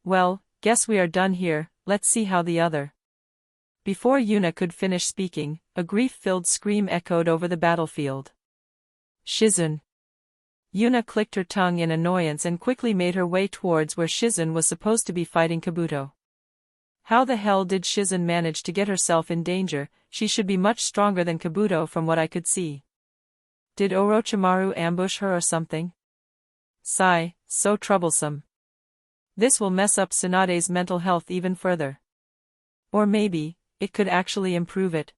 Well, guess we are done here, let's see how the other. Before Yuna could finish speaking, a grief-filled scream echoed over the battlefield. Shizun. Yuna clicked her tongue in annoyance and quickly made her way towards where Shizun was supposed to be fighting Kabuto. How the hell did Shizun manage to get herself in danger? She should be much stronger than Kabuto from what I could see. Did Orochimaru ambush her or something? Sigh, so troublesome. This will mess up Tsunade's mental health even further. Or maybe, it could actually improve it.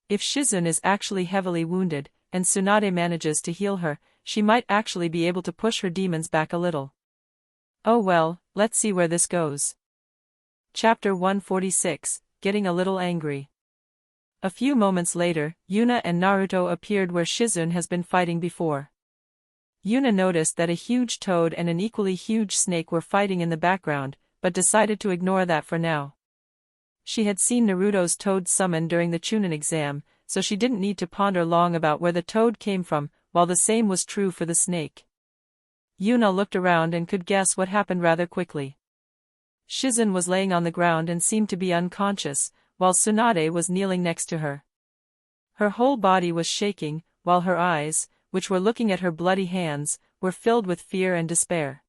If Shizun is actually heavily wounded, and Tsunade manages to heal her, she might actually be able to push her demons back a little. Oh well, let's see where this goes. Chapter 146, Getting a Little Angry. A few moments later, Yuna and Naruto appeared where Shizune has been fighting before. Yuna noticed that a huge toad and an equally huge snake were fighting in the background, but decided to ignore that for now. She had seen Naruto's toad summon during the Chunin exam, so she didn't need to ponder long about where the toad came from, while the same was true for the snake. Yuna looked around and could guess what happened rather quickly. Shizune was laying on the ground and seemed to be unconscious, while Tsunade was kneeling next to her. Her whole body was shaking, while her eyes, which were looking at her bloody hands, were filled with fear and despair.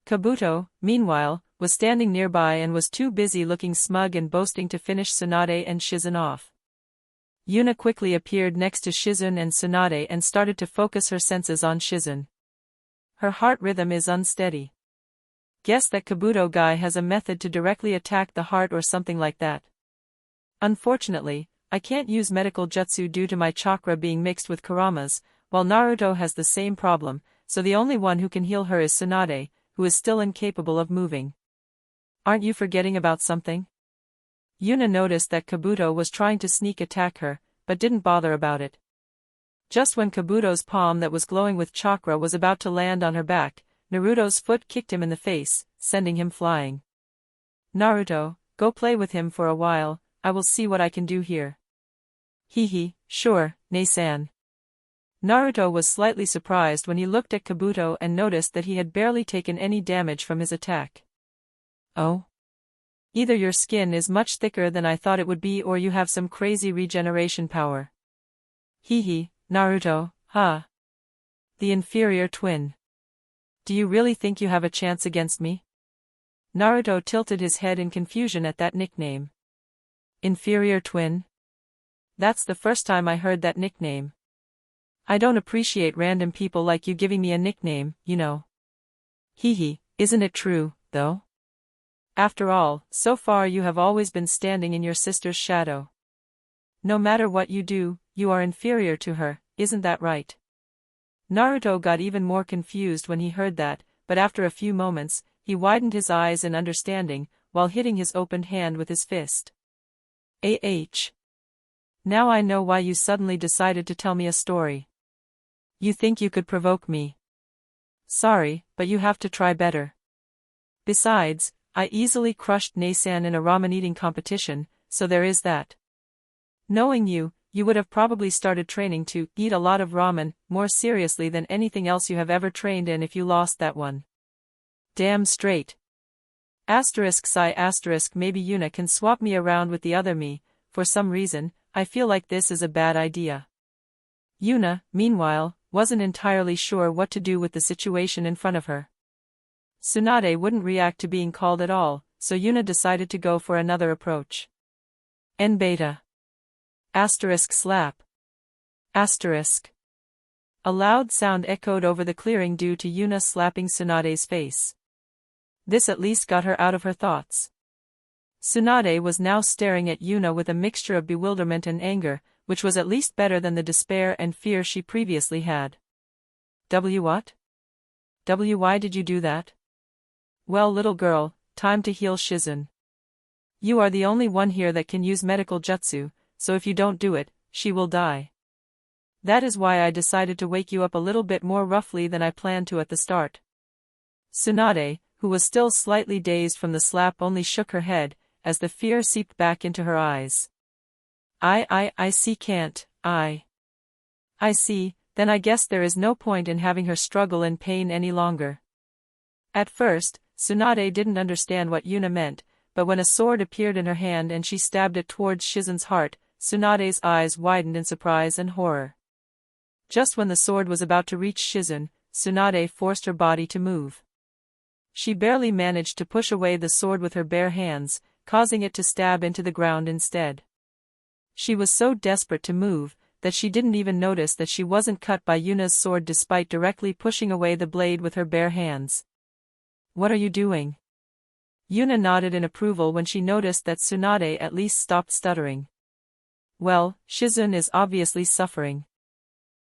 Kabuto, meanwhile, was standing nearby and was too busy looking smug and boasting to finish Tsunade and Shizune off. Yuna quickly appeared next to Shizune and Tsunade and started to focus her senses on Shizune. Her heart rhythm is unsteady. Guess that Kabuto guy has a method to directly attack the heart or something like that. Unfortunately, I can't use medical jutsu due to my chakra being mixed with Kurama's, while Naruto has the same problem, so the only one who can heal her is Tsunade, who is still incapable of moving. Aren't you forgetting about something? Yuna noticed that Kabuto was trying to sneak attack her, but didn't bother about it. Just when Kabuto's palm that was glowing with chakra was about to land on her back, Naruto's foot kicked him in the face, sending him flying. Naruto, go play with him for a while, I will see what I can do here. Hehe, sure, Ne-san. Naruto was slightly surprised when he looked at Kabuto and noticed that he had barely taken any damage from his attack. Oh? Either your skin is much thicker than I thought it would be or you have some crazy regeneration power. Hehe, Naruto, huh? The inferior twin. Do you really think you have a chance against me? Naruto tilted his head in confusion at that nickname. Inferior twin? That's the first time I heard that nickname. I don't appreciate random people like you giving me a nickname, you know. Hehe, isn't it true, though? After all, so far you have always been standing in your sister's shadow. No matter what you do, you are inferior to her, isn't that right? Naruto got even more confused when he heard that, but after a few moments, he widened his eyes in understanding, while hitting his opened hand with his fist. Now I know why you suddenly decided to tell me a story. You think you could provoke me. Sorry, but you have to try better. Besides, I easily crushed Ne-san in a ramen eating competition, so there is that. Knowing you, you would have probably started training to eat a lot of ramen more seriously than anything else you have ever trained in if you lost that one. Damn straight. Maybe Yuna can swap me around with the other me, for some reason, I feel like this is a bad idea. Yuna, meanwhile, wasn't entirely sure what to do with the situation in front of her. Tsunade wouldn't react to being called at all, so Yuna decided to go for another approach. N-beta. Slap. A loud sound echoed over the clearing due to Yuna slapping Tsunade's face. This at least got her out of her thoughts. Tsunade was now staring at Yuna with a mixture of bewilderment and anger, which was at least better than the despair and fear she previously had. What? Why did you do that? Well, little girl, time to heal Shizune. You are the only one here that can use medical jutsu, so if you don't do it, she will die. That is why I decided to wake you up a little bit more roughly than I planned to at the start. Tsunade, who was still slightly dazed from the slap, only shook her head, as the fear seeped back into her eyes. I see can't, I see, then I guess there is no point in having her struggle in pain any longer. At first, Tsunade didn't understand what Yuna meant, but when a sword appeared in her hand and she stabbed it towards Shizune's heart, Tsunade's eyes widened in surprise and horror. Just when the sword was about to reach Shizune, Tsunade forced her body to move. She barely managed to push away the sword with her bare hands, causing it to stab into the ground instead. She was so desperate to move, that she didn't even notice that she wasn't cut by Yuna's sword despite directly pushing away the blade with her bare hands. What are you doing? Yuna nodded in approval when she noticed that Tsunade at least stopped stuttering. Well, Shizune is obviously suffering.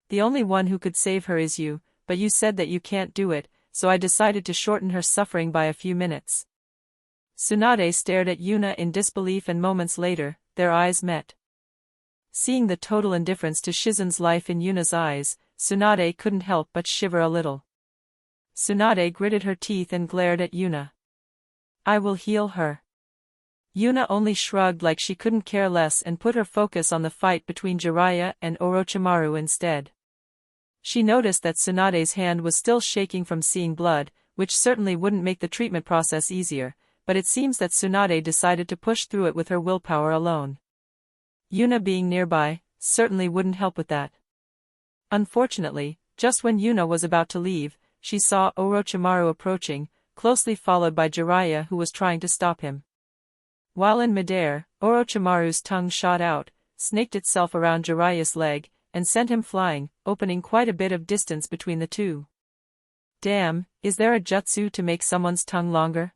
The only one who could save her is you, but you said that you can't do it, so I decided to shorten her suffering by a few minutes. Tsunade stared at Yuna in disbelief, and moments later, their eyes met. Seeing the total indifference to Shizen's life in Yuna's eyes, Tsunade couldn't help but shiver a little. Tsunade gritted her teeth and glared at Yuna. "I will heal her." Yuna only shrugged like she couldn't care less and put her focus on the fight between Jiraiya and Orochimaru instead. She noticed that Tsunade's hand was still shaking from seeing blood, which certainly wouldn't make the treatment process easier, but it seems that Tsunade decided to push through it with her willpower alone. Yuna being nearby certainly wouldn't help with that. Unfortunately, just when Yuna was about to leave, she saw Orochimaru approaching, closely followed by Jiraiya, who was trying to stop him. While in midair, Orochimaru's tongue shot out, snaked itself around Jiraiya's leg, and sent him flying, opening quite a bit of distance between the two. Damn, is there a jutsu to make someone's tongue longer?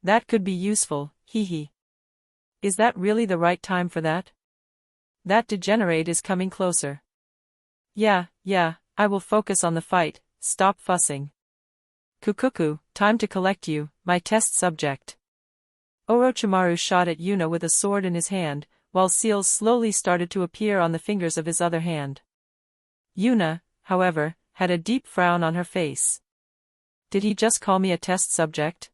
That could be useful, hee. Is that really the right time for that? That degenerate is coming closer. Yeah, I will focus on the fight, stop fussing. Kukuku, time to collect you, my test subject. Orochimaru shot at Yuna with a sword in his hand, while seals slowly started to appear on the fingers of his other hand. Yuna, however, had a deep frown on her face. Did he just call me a test subject?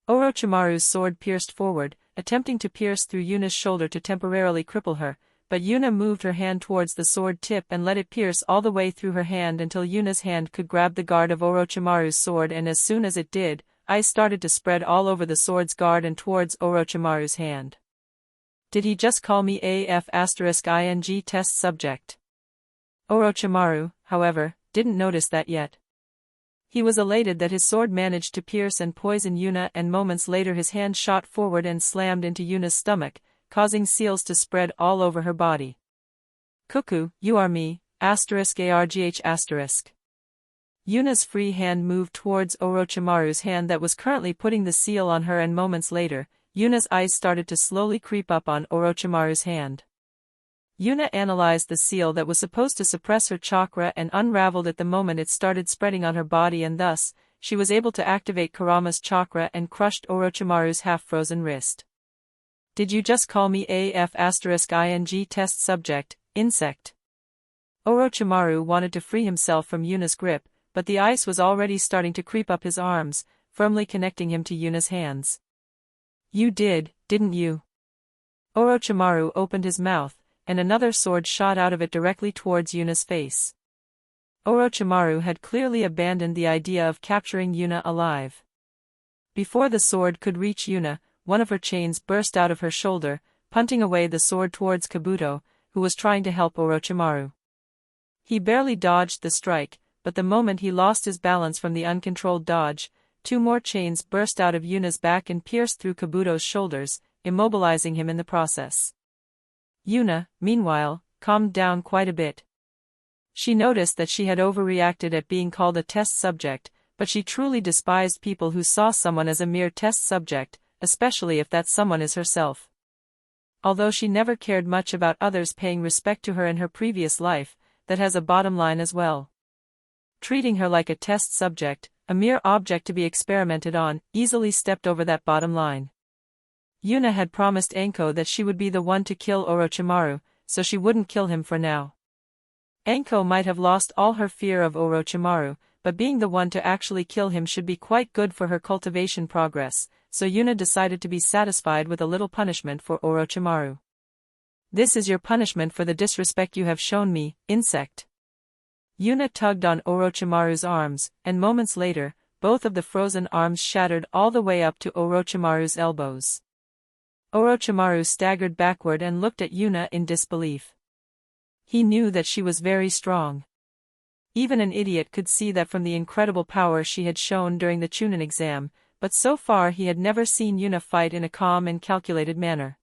Orochimaru's sword pierced forward, attempting to pierce through Yuna's shoulder to temporarily cripple her, but Yuna moved her hand towards the sword tip and let it pierce all the way through her hand until Yuna's hand could grab the guard of Orochimaru's sword, and as soon as it did, ice started to spread all over the sword's guard and towards Orochimaru's hand. Did he just call me ing test subject? Orochimaru, however, didn't notice that yet. He was elated that his sword managed to pierce and poison Yuna, and moments later his hand shot forward and slammed into Yuna's stomach, causing seals to spread all over her body. Cuckoo, you are me, *argh*. Yuna's free hand moved towards Orochimaru's hand that was currently putting the seal on her, and moments later, Yuna's eyes started to slowly creep up on Orochimaru's hand. Yuna analyzed the seal that was supposed to suppress her chakra and unraveled it the moment it started spreading on her body, and thus, she was able to activate Kurama's chakra and crushed Orochimaru's half-frozen wrist. Did you just call me ing test subject, insect? Orochimaru wanted to free himself from Yuna's grip, but the ice was already starting to creep up his arms, firmly connecting him to Yuna's hands. You did, didn't you? Orochimaru opened his mouth, and another sword shot out of it directly towards Yuna's face. Orochimaru had clearly abandoned the idea of capturing Yuna alive. Before the sword could reach Yuna, one of her chains burst out of her shoulder, punting away the sword towards Kabuto, who was trying to help Orochimaru. He barely dodged the strike, but the moment he lost his balance from the uncontrolled dodge, two more chains burst out of Yuna's back and pierced through Kabuto's shoulders, immobilizing him in the process. Yuna, meanwhile, calmed down quite a bit. She noticed that she had overreacted at being called a test subject, but she truly despised people who saw someone as a mere test subject, especially if that someone is herself. Although she never cared much about others paying respect to her in her previous life, that has a bottom line as well. Treating her like a test subject, a mere object to be experimented on, easily stepped over that bottom line. Yuna had promised Anko that she would be the one to kill Orochimaru, so she wouldn't kill him for now. Anko might have lost all her fear of Orochimaru, but being the one to actually kill him should be quite good for her cultivation progress, so Yuna decided to be satisfied with a little punishment for Orochimaru. This is your punishment for the disrespect you have shown me, insect. Yuna tugged on Orochimaru's arms, and moments later, both of the frozen arms shattered all the way up to Orochimaru's elbows. Orochimaru staggered backward and looked at Yuna in disbelief. He knew that she was very strong. Even an idiot could see that from the incredible power she had shown during the Chunin exam, but so far he had never seen Yuna fight in a calm and calculated manner.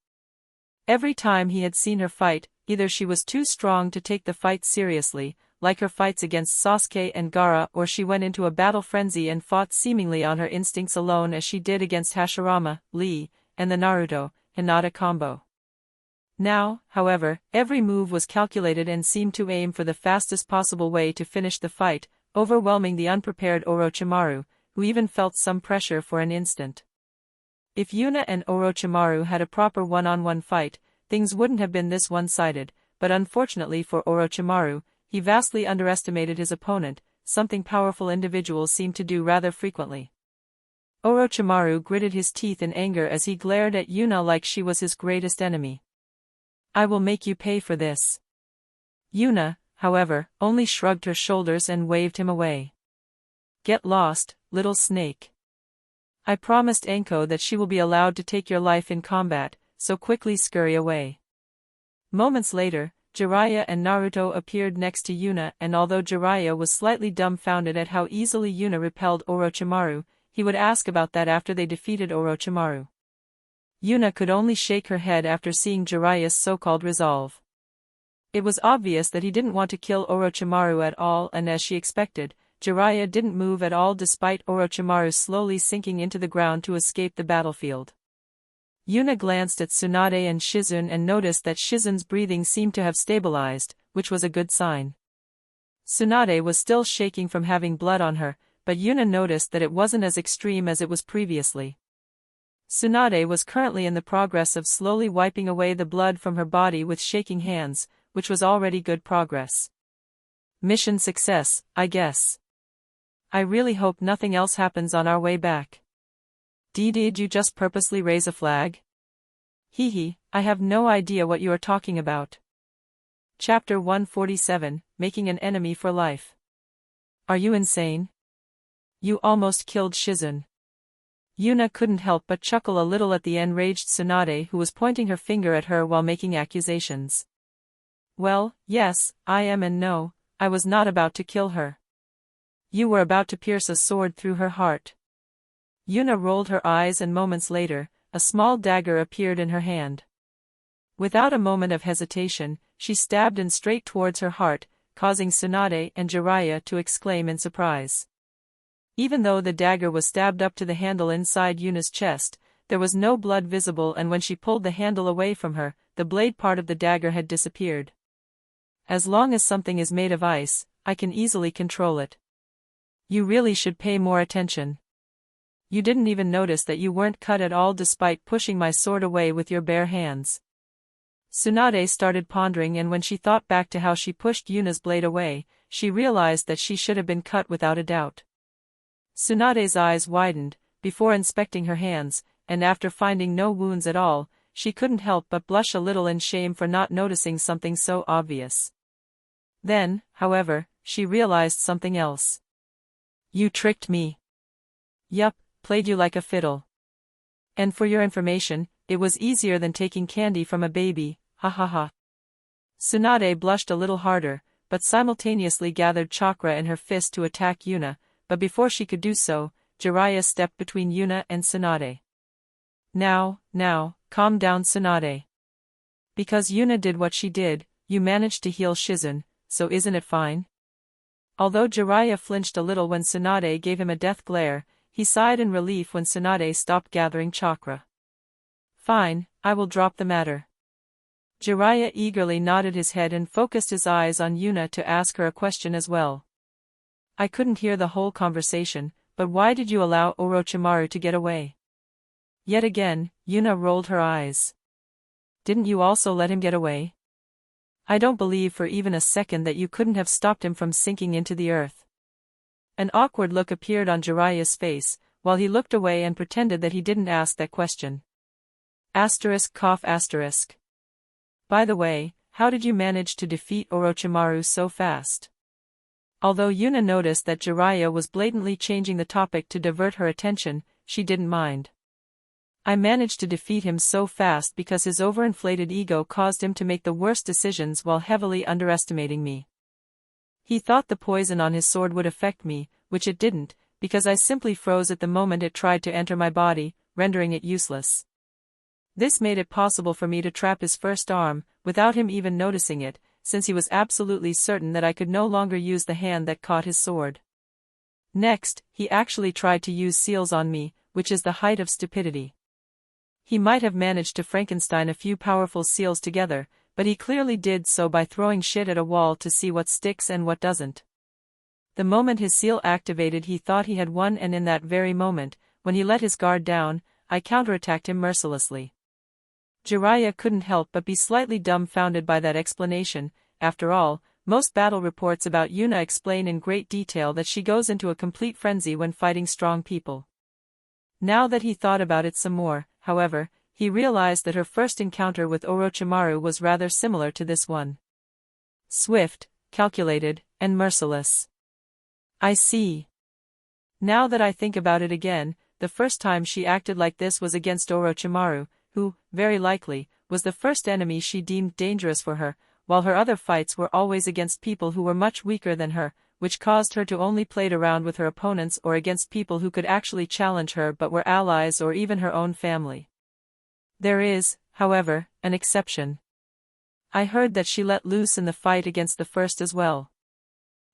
Every time he had seen her fight, either she was too strong to take the fight seriously, like her fights against Sasuke and Gaara, or she went into a battle frenzy and fought seemingly on her instincts alone, as she did against Hashirama, Lee, and the Naruto, Hinata combo. Now, however, every move was calculated and seemed to aim for the fastest possible way to finish the fight, overwhelming the unprepared Orochimaru, who even felt some pressure for an instant. If Yuna and Orochimaru had a proper one-on-one fight, things wouldn't have been this one-sided, but unfortunately for Orochimaru, he vastly underestimated his opponent, something powerful individuals seem to do rather frequently. Orochimaru gritted his teeth in anger as he glared at Yuna like she was his greatest enemy. "I will make you pay for this." Yuna, however, only shrugged her shoulders and waved him away. "Get lost, little snake. I promised Anko that she will be allowed to take your life in combat, so quickly scurry away." Moments later, Jiraiya and Naruto appeared next to Yuna, and although Jiraiya was slightly dumbfounded at how easily Yuna repelled Orochimaru, he would ask about that after they defeated Orochimaru. Yuna could only shake her head after seeing Jiraiya's so-called resolve. It was obvious that he didn't want to kill Orochimaru at all, and as she expected, Jiraiya didn't move at all despite Orochimaru slowly sinking into the ground to escape the battlefield. Yuna glanced at Tsunade and Shizune and noticed that Shizune's breathing seemed to have stabilized, which was a good sign. Tsunade was still shaking from having blood on her, but Yuna noticed that it wasn't as extreme as it was previously. Tsunade was currently in the progress of slowly wiping away the blood from her body with shaking hands, which was already good progress. Mission success, I guess. I really hope nothing else happens on our way back. Did you just purposely raise a flag? Hee, I have no idea what you are talking about. Chapter 147, Making an Enemy for Life. Are you insane? You almost killed Shizune. Yuna couldn't help but chuckle a little at the enraged Tsunade, who was pointing her finger at her while making accusations. Well, yes, I am, and no, I was not about to kill her. You were about to pierce a sword through her heart. Yuna rolled her eyes, and moments later, a small dagger appeared in her hand. Without a moment of hesitation, she stabbed in straight towards her heart, causing Tsunade and Jiraiya to exclaim in surprise. Even though the dagger was stabbed up to the handle inside Yuna's chest, there was no blood visible, and when she pulled the handle away from her, the blade part of the dagger had disappeared. As long as something is made of ice, I can easily control it. You really should pay more attention. You didn't even notice that you weren't cut at all despite pushing my sword away with your bare hands. Tsunade started pondering, and when she thought back to how she pushed Yuna's blade away, she realized that she should have been cut without a doubt. Tsunade's eyes widened, before inspecting her hands, and after finding no wounds at all, she couldn't help but blush a little in shame for not noticing something so obvious. Then, however, she realized something else. You tricked me. Yup, played you like a fiddle. And for your information, it was easier than taking candy from a baby, ha ha ha. Tsunade blushed a little harder, but simultaneously gathered chakra in her fist to attack Yuna, but before she could do so, Jiraiya stepped between Yuna and Tsunade. Now, calm down, Tsunade. Because Yuna did what she did, you managed to heal Shizune, so isn't it fine? Although Jiraiya flinched a little when Tsunade gave him a death glare, he sighed in relief when Tsunade stopped gathering chakra. Fine, I will drop the matter. Jiraiya eagerly nodded his head and focused his eyes on Yuna to ask her a question as well. I couldn't hear the whole conversation, but why did you allow Orochimaru to get away? Yet again, Yuna rolled her eyes. Didn't you also let him get away? I don't believe for even a second that you couldn't have stopped him from sinking into the earth. An awkward look appeared on Jiraiya's face, while he looked away and pretended that he didn't ask that question. Cough. By the way, how did you manage to defeat Orochimaru so fast? Although Yuna noticed that Jiraiya was blatantly changing the topic to divert her attention, she didn't mind. I managed to defeat him so fast because his overinflated ego caused him to make the worst decisions while heavily underestimating me. He thought the poison on his sword would affect me, which it didn't, because I simply froze at the moment it tried to enter my body, rendering it useless. This made it possible for me to trap his first arm, without him even noticing it, since he was absolutely certain that I could no longer use the hand that caught his sword. Next, he actually tried to use seals on me, which is the height of stupidity. He might have managed to Frankenstein a few powerful seals together, but he clearly did so by throwing shit at a wall to see what sticks and what doesn't. The moment his seal activated, he thought he had won, and in that very moment, when he let his guard down, I counterattacked him mercilessly. Jiraiya couldn't help but be slightly dumbfounded by that explanation. After all, most battle reports about Yuna explain in great detail that she goes into a complete frenzy when fighting strong people. Now that he thought about it some more, however, he realized that her first encounter with Orochimaru was rather similar to this one. Swift, calculated, and merciless. I see. Now that I think about it again, the first time she acted like this was against Orochimaru, who, very likely, was the first enemy she deemed dangerous for her, while her other fights were always against people who were much weaker than her, which caused her to only play around with her opponents or against people who could actually challenge her but were allies or even her own family. There is, however, an exception. I heard that she let loose in the fight against the first as well.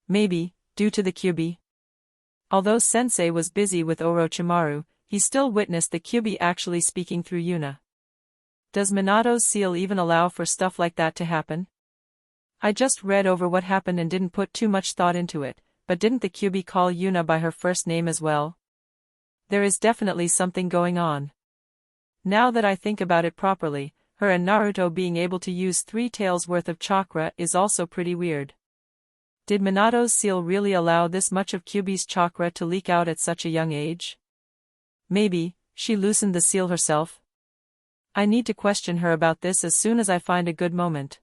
Maybe, due to the Kyuubi. Although Sensei was busy with Orochimaru, he still witnessed the Kyuubi actually speaking through Yuna. Does Minato's seal even allow for stuff like that to happen? I just read over what happened and didn't put too much thought into it, but didn't the Kyuubi call Yuna by her first name as well? There is definitely something going on. Now that I think about it properly, her and Naruto being able to use 3 taels worth of chakra is also pretty weird. Did Minato's seal really allow this much of Kyuubi's chakra to leak out at such a young age? Maybe, she loosened the seal herself? I need to question her about this as soon as I find a good moment.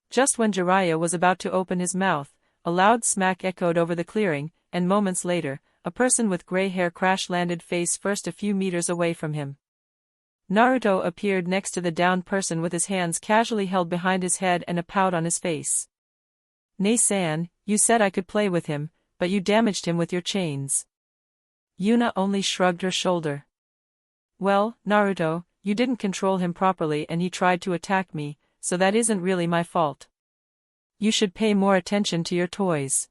Just when Jiraiya was about to open his mouth, a loud smack echoed over the clearing, and moments later, a person with gray hair crash-landed face first a few meters away from him. Naruto appeared next to the downed person with his hands casually held behind his head and a pout on his face. "Nei-san, you said I could play with him, but you damaged him with your chains." Yuna only shrugged her shoulder. "Well, Naruto, you didn't control him properly and he tried to attack me, so that isn't really my fault. You should pay more attention to your toys."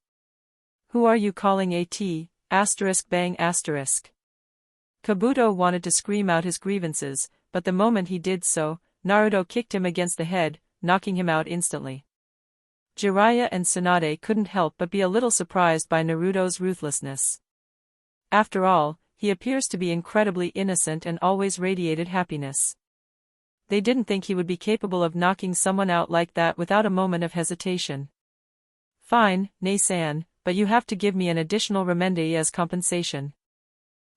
"Who are you calling AT, asterisk bang asterisk?" Kabuto wanted to scream out his grievances, but the moment he did so, Naruto kicked him against the head, knocking him out instantly. Jiraiya and Tsunade couldn't help but be a little surprised by Naruto's ruthlessness. After all, he appears to be incredibly innocent and always radiated happiness. They didn't think he would be capable of knocking someone out like that without a moment of hesitation. "Fine, Nei-san, but you have to give me an additional remende as compensation."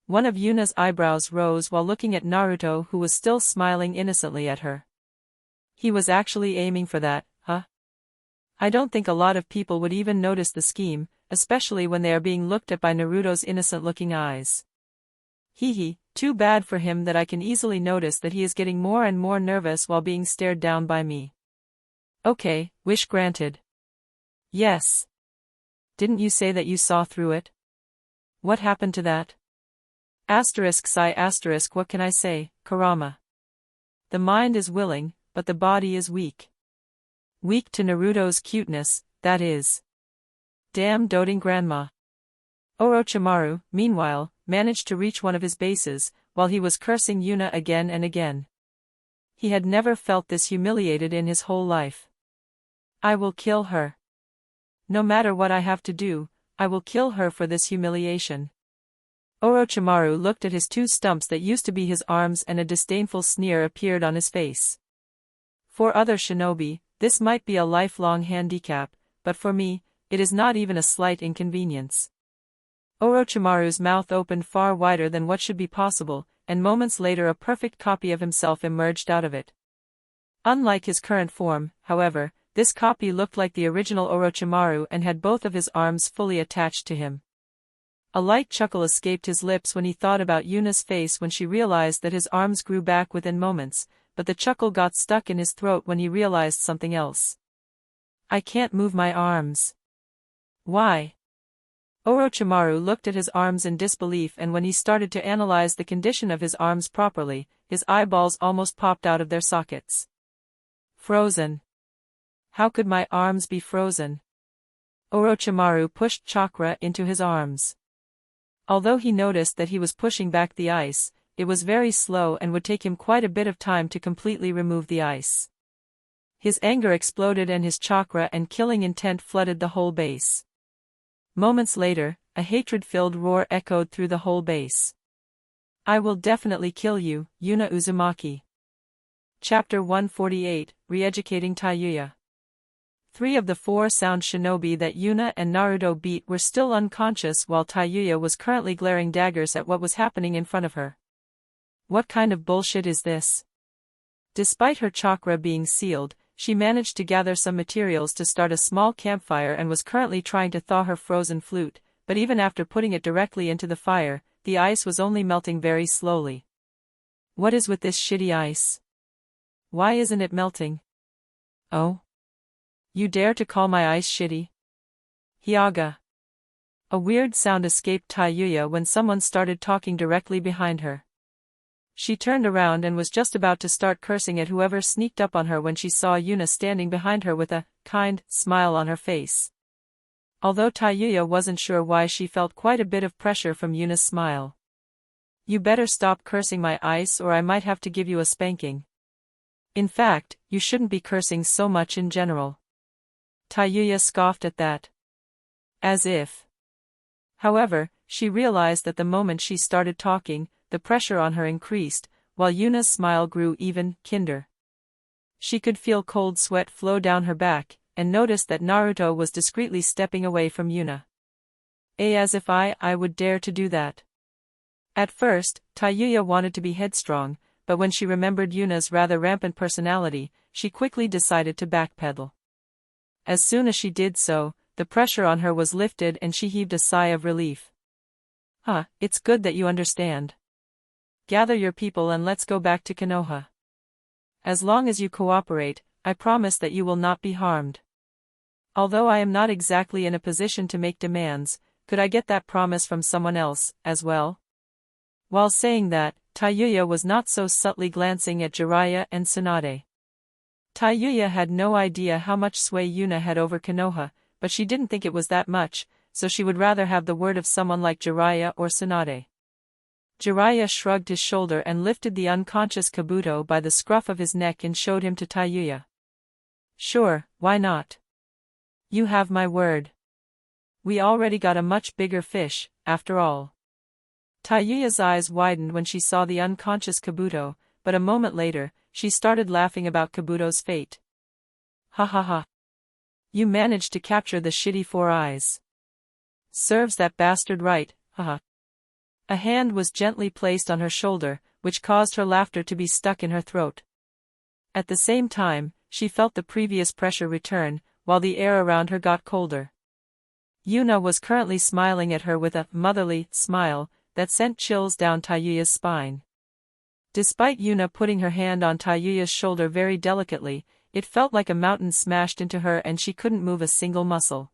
One of Yuna's eyebrows rose while looking at Naruto, who was still smiling innocently at her. He was actually aiming for that, huh? I don't think a lot of people would even notice the scheme, especially when they are being looked at by Naruto's innocent-looking eyes. Hee, too bad for him that I can easily notice that he is getting more and more nervous while being stared down by me. Okay, wish granted. Yes. Didn't you say that you saw through it? What happened to that? Asterisk sigh asterisk what can I say, Kurama? The mind is willing, but the body is weak. Weak to Naruto's cuteness, that is. Damn doting grandma. Orochimaru, meanwhile, managed to reach one of his bases, while he was cursing Yuna again and again. He had never felt this humiliated in his whole life. I will kill her. No matter what I have to do, I will kill her for this humiliation. Orochimaru looked at his 2 stumps that used to be his arms and a disdainful sneer appeared on his face. For other shinobi, this might be a lifelong handicap, but for me, it is not even a slight inconvenience. Orochimaru's mouth opened far wider than what should be possible, and moments later a perfect copy of himself emerged out of it. Unlike his current form, however, this copy looked like the original Orochimaru and had both of his arms fully attached to him. A light chuckle escaped his lips when he thought about Yuna's face when she realized that his arms grew back within moments, but the chuckle got stuck in his throat when he realized something else. I can't move my arms. Why? Orochimaru looked at his arms in disbelief, and when he started to analyze the condition of his arms properly, his eyeballs almost popped out of their sockets. Frozen. How could my arms be frozen? Orochimaru pushed chakra into his arms. Although he noticed that he was pushing back the ice, it was very slow and would take him quite a bit of time to completely remove the ice. His anger exploded and his chakra and killing intent flooded the whole base. Moments later, a hatred-filled roar echoed through the whole base. I will definitely kill you, Yuna Uzumaki. Chapter 148, Re-educating Taiyuya. 3 of the 4 sound shinobi that Yuna and Naruto beat were still unconscious while Taiyuya was currently glaring daggers at what was happening in front of her. What kind of bullshit is this? Despite her chakra being sealed, she managed to gather some materials to start a small campfire and was currently trying to thaw her frozen flute, but even after putting it directly into the fire, the ice was only melting very slowly. What is with this shitty ice? Why isn't it melting? Oh? You dare to call my ice shitty? Hyaga. A weird sound escaped Taiyuya when someone started talking directly behind her. She turned around and was just about to start cursing at whoever sneaked up on her when she saw Yuna standing behind her with a kind smile on her face. Although Taiyuya wasn't sure why, she felt quite a bit of pressure from Yuna's smile. You better stop cursing my ice or I might have to give you a spanking. In fact, you shouldn't be cursing so much in general. Taiyuya scoffed at that. As if. However, she realized that the moment she started talking, the pressure on her increased, while Yuna's smile grew even kinder. She could feel cold sweat flow down her back, and noticed that Naruto was discreetly stepping away from Yuna. As if I would dare to do that. At first, Taiyuya wanted to be headstrong, but when she remembered Yuna's rather rampant personality, she quickly decided to backpedal. As soon as she did so, the pressure on her was lifted and she heaved a sigh of relief. It's good that you understand. Gather your people and let's go back to Konoha. As long as you cooperate, I promise that you will not be harmed. Although I am not exactly in a position to make demands, could I get that promise from someone else, as well? While saying that, Taiyuya was not so subtly glancing at Jiraiya and Tsunade. Taiyuya had no idea how much sway Yuna had over Konoha, but she didn't think it was that much, so she would rather have the word of someone like Jiraiya or Tsunade. Jiraiya shrugged his shoulder and lifted the unconscious Kabuto by the scruff of his neck and showed him to Taiyuya. Sure, why not? You have my word. We already got a much bigger fish, after all. Taiyuya's eyes widened when she saw the unconscious Kabuto, but a moment later, she started laughing about Kabuto's fate. Ha ha ha. You managed to capture the shitty 4 eyes. Serves that bastard right, haha. A hand was gently placed on her shoulder, which caused her laughter to be stuck in her throat. At the same time, she felt the previous pressure return, while the air around her got colder. Yuna was currently smiling at her with a motherly smile that sent chills down Taiyuya's spine. Despite Yuna putting her hand on Taiyuya's shoulder very delicately, it felt like a mountain smashed into her and she couldn't move a single muscle.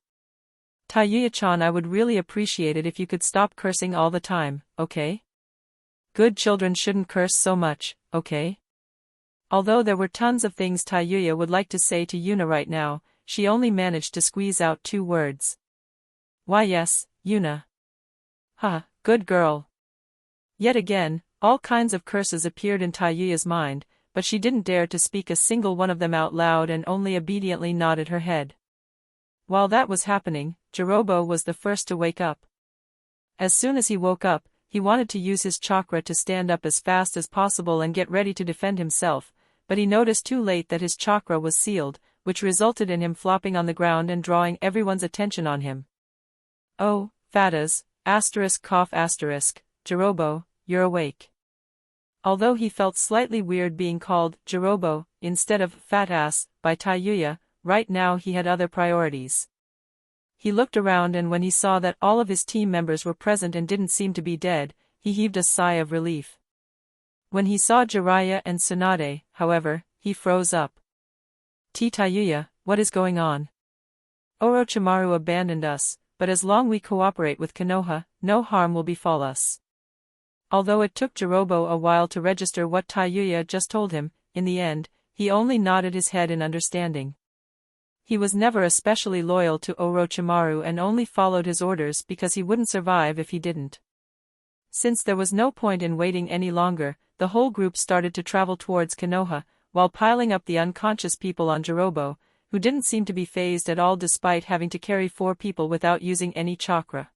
Taiyuya-chan, I would really appreciate it if you could stop cursing all the time, okay? Good children shouldn't curse so much, okay? Although there were tons of things Taiyuya would like to say to Yuna right now, she only managed to squeeze out 2 words. Why yes, Yuna. Good girl. Yet again, all kinds of curses appeared in Taiyuya's mind, but she didn't dare to speak a single one of them out loud and only obediently nodded her head. While that was happening, Jirobo was the first to wake up. As soon as he woke up, he wanted to use his chakra to stand up as fast as possible and get ready to defend himself, but he noticed too late that his chakra was sealed, which resulted in him flopping on the ground and drawing everyone's attention on him. Oh, Fatas, Jirobo, you're awake. Although he felt slightly weird being called Jirobo instead of fat ass by Taiyuya, right now he had other priorities. He looked around and when he saw that all of his team members were present and didn't seem to be dead, he heaved a sigh of relief. When he saw Jiraiya and Tsunade, however, he froze up. Taiyuya, what is going on? Orochimaru abandoned us, but as long we cooperate with Konoha, no harm will befall us. Although it took Jirobo a while to register what Taiyuya just told him, in the end, he only nodded his head in understanding. He was never especially loyal to Orochimaru and only followed his orders because he wouldn't survive if he didn't. Since there was no point in waiting any longer, the whole group started to travel towards Konoha, while piling up the unconscious people on Jirobo, who didn't seem to be fazed at all despite having to carry 4 people without using any chakra.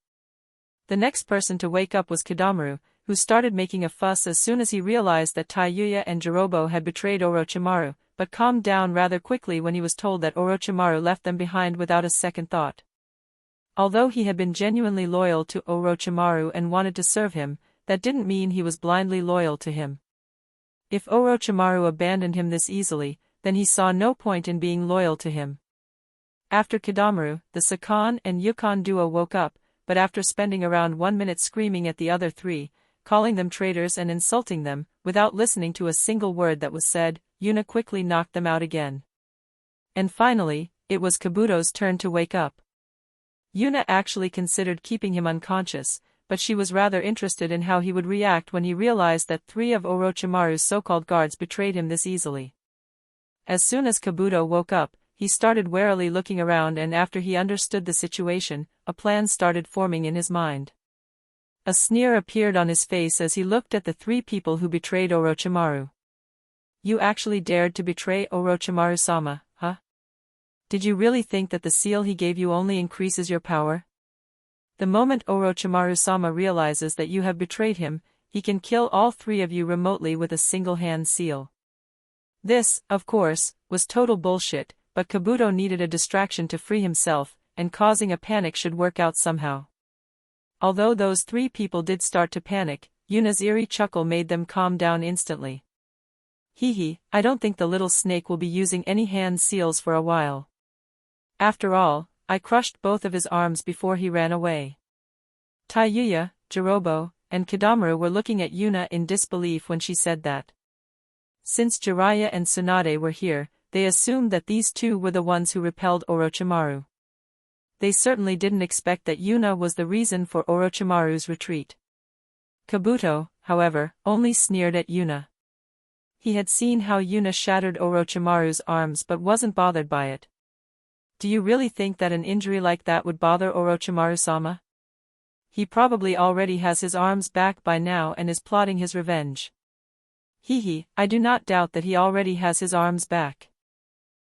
The next person to wake up was Kidamaru, who started making a fuss as soon as he realized that Taiyuya and Jirobo had betrayed Orochimaru, but calmed down rather quickly when he was told that Orochimaru left them behind without a second thought. Although he had been genuinely loyal to Orochimaru and wanted to serve him, that didn't mean he was blindly loyal to him. If Orochimaru abandoned him this easily, then he saw no point in being loyal to him. After Kidamaru, the Sakan and Yukon duo woke up, but after spending around 1 minute screaming at the other 3, calling them traitors and insulting them, without listening to a single word that was said, Yuna quickly knocked them out again. And finally, it was Kabuto's turn to wake up. Yuna actually considered keeping him unconscious, but she was rather interested in how he would react when he realized that 3 of Orochimaru's so-called guards betrayed him this easily. As soon as Kabuto woke up, he started warily looking around, and after he understood the situation, a plan started forming in his mind. A sneer appeared on his face as he looked at the 3 people who betrayed Orochimaru. You actually dared to betray Orochimaru-sama, huh? Did you really think that the seal he gave you only increases your power? The moment Orochimaru-sama realizes that you have betrayed him, he can kill all 3 of you remotely with a single-hand seal. This, of course, was total bullshit, but Kabuto needed a distraction to free himself, and causing a panic should work out somehow. Although those 3 people did start to panic, Yuna's eerie chuckle made them calm down instantly. Hee, I don't think the little snake will be using any hand seals for a while. After all, I crushed both of his arms before he ran away. Taiyuya, Jirobo, and Kidamaru were looking at Yuna in disbelief when she said that. Since Jiraiya and Tsunade were here, they assumed that these 2 were the ones who repelled Orochimaru. They certainly didn't expect that Yuna was the reason for Orochimaru's retreat. Kabuto, however, only sneered at Yuna. He had seen how Yuna shattered Orochimaru's arms but wasn't bothered by it. Do you really think that an injury like that would bother Orochimaru-sama? He probably already has his arms back by now and is plotting his revenge. I do not doubt that he already has his arms back.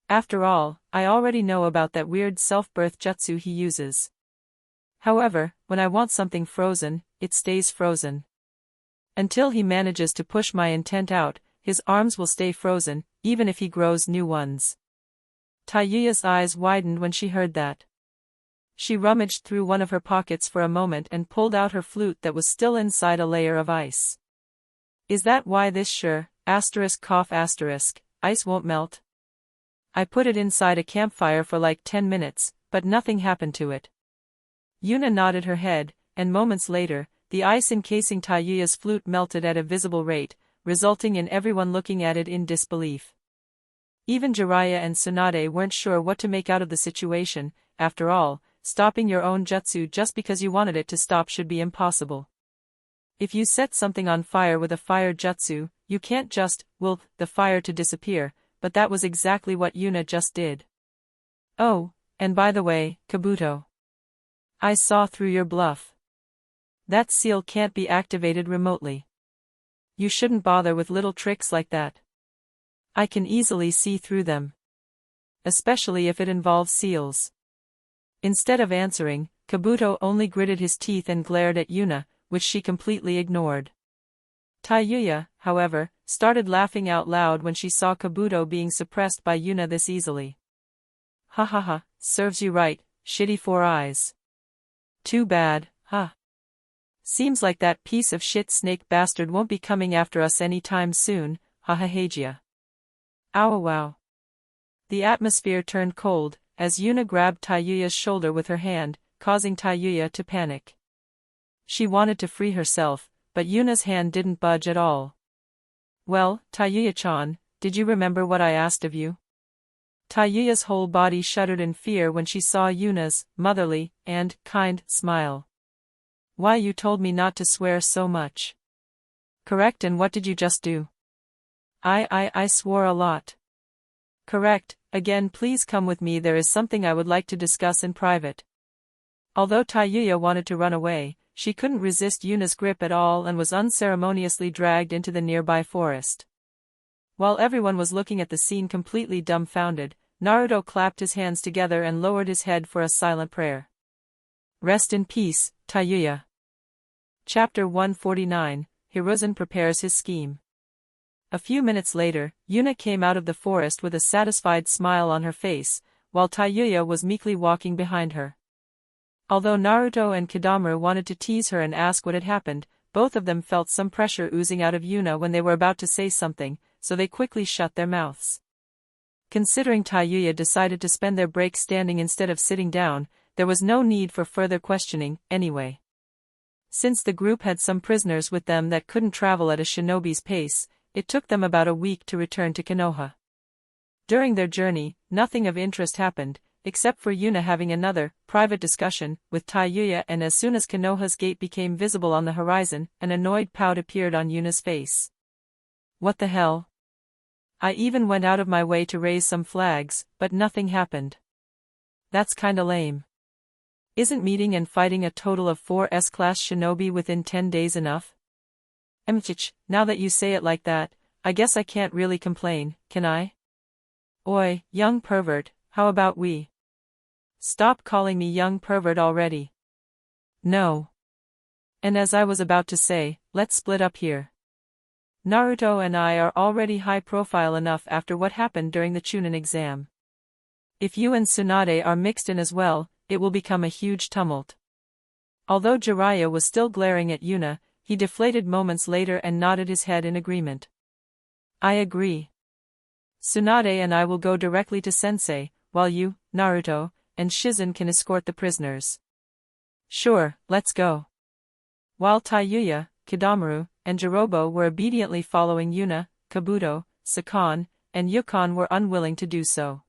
After all, I already know about that weird self-birth jutsu he uses. However, when I want something frozen, it stays frozen. Until he manages to push my intent out, his arms will stay frozen, even if he grows new ones. Taiyuya's eyes widened when she heard that. She rummaged through one of her pockets for a moment and pulled out her flute that was still inside a layer of ice. Is that why this ice won't melt? I put it inside a campfire for like 10 minutes, but nothing happened to it. Yuna nodded her head, and moments later, the ice encasing Taiyuya's flute melted at a visible rate, resulting in everyone looking at it in disbelief. Even Jiraiya and Tsunade weren't sure what to make out of the situation. After all, stopping your own jutsu just because you wanted it to stop should be impossible. If you set something on fire with a fire jutsu, you can't just will the fire to disappear, but that was exactly what Yuna just did. Oh, and by the way, Kabuto. I saw through your bluff. That seal can't be activated remotely. You shouldn't bother with little tricks like that. I can easily see through them. Especially if it involves seals. Instead of answering, Kabuto only gritted his teeth and glared at Yuna, which she completely ignored. Taiyuya, however, started laughing out loud when she saw Kabuto being suppressed by Yuna this easily. Ha ha ha, serves you right, shitty 4 eyes. Too bad, huh? Seems like that piece of shit snake bastard won't be coming after us anytime soon, hahahagia. Ow wow. The atmosphere turned cold, as Yuna grabbed Taiyuya's shoulder with her hand, causing Taiyuya to panic. She wanted to free herself, but Yuna's hand didn't budge at all. Well, Taiyuya-chan, did you remember what I asked of you? Taiyuya's whole body shuddered in fear when she saw Yuna's motherly and kind smile. Why, you told me not to swear so much. Correct, and what did you just do? I swore a lot. Correct, again, please come with me, there is something I would like to discuss in private. Although Taiyuya wanted to run away, she couldn't resist Yuna's grip at all and was unceremoniously dragged into the nearby forest. While everyone was looking at the scene completely dumbfounded, Naruto clapped his hands together and lowered his head for a silent prayer. Rest in peace, Tayuya. Chapter 149, Hiruzen prepares his scheme. A few minutes later, Yuna came out of the forest with a satisfied smile on her face, while Tayuya was meekly walking behind her. Although Naruto and Kidamaru wanted to tease her and ask what had happened, both of them felt some pressure oozing out of Yuna when they were about to say something, so they quickly shut their mouths. Considering Tayuya decided to spend their break standing instead of sitting down, there was no need for further questioning, anyway. Since the group had some prisoners with them that couldn't travel at a shinobi's pace, it took them about a week to return to Konoha. During their journey, nothing of interest happened, except for Yuna having another, private discussion, with Tayuya, and as soon as Konoha's gate became visible on the horizon, an annoyed pout appeared on Yuna's face. What the hell? I even went out of my way to raise some flags, but nothing happened. That's kinda lame. Isn't meeting and fighting a total of 4 S-class shinobi within 10 days enough? Now that you say it like that, I guess I can't really complain, can I? Oi, young pervert, how about we? Stop calling me young pervert already. No. And as I was about to say, let's split up here. Naruto and I are already high profile enough after what happened during the Chunin exam. If you and Tsunade are mixed in as well, it will become a huge tumult. Although Jiraiya was still glaring at Yuna, he deflated moments later and nodded his head in agreement. I agree. Tsunade and I will go directly to Sensei, while you, Naruto, and Shizen can escort the prisoners. Sure, let's go. While Tayuya, Kidamaru, and Jirobo were obediently following Yuna, Kabuto, Sakan, and Yukon were unwilling to do so.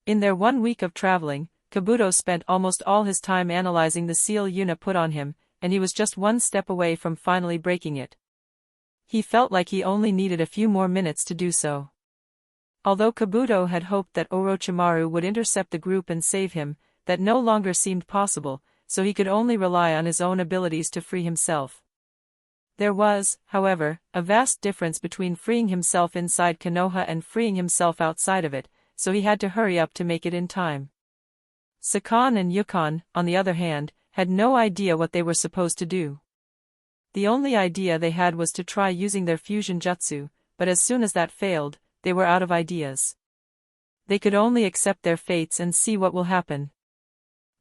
In their 1 week of traveling, Kabuto spent almost all his time analyzing the seal Yuna put on him, and he was just one step away from finally breaking it. He felt like he only needed a few more minutes to do so. Although Kabuto had hoped that Orochimaru would intercept the group and save him, that no longer seemed possible, so he could only rely on his own abilities to free himself. There was, however, a vast difference between freeing himself inside Konoha and freeing himself outside of it, so he had to hurry up to make it in time. Sakan and Yukon, on the other hand, had no idea what they were supposed to do. The only idea they had was to try using their fusion jutsu, but as soon as that failed, they were out of ideas. They could only accept their fates and see what will happen.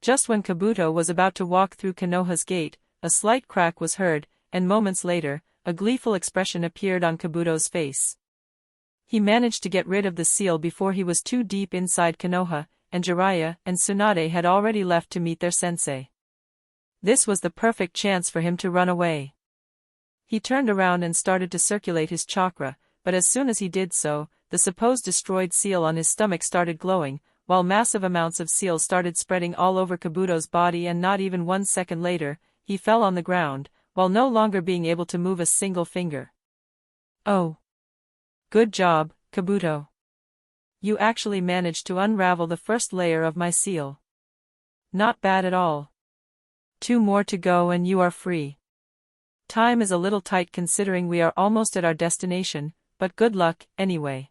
Just when Kabuto was about to walk through Konoha's gate, a slight crack was heard, and moments later, a gleeful expression appeared on Kabuto's face. He managed to get rid of the seal before he was too deep inside Konoha, and Jiraiya and Tsunade had already left to meet their sensei. This was the perfect chance for him to run away. He turned around and started to circulate his chakra, but as soon as he did so, the supposed destroyed seal on his stomach started glowing, while massive amounts of seal started spreading all over Kabuto's body, and not even 1 second later, he fell on the ground, while no longer being able to move a single finger. Oh. Good job, Kabuto. You actually managed to unravel the first layer of my seal. Not bad at all. 2 more to go and you are free. Time is a little tight considering we are almost at our destination, but good luck, anyway.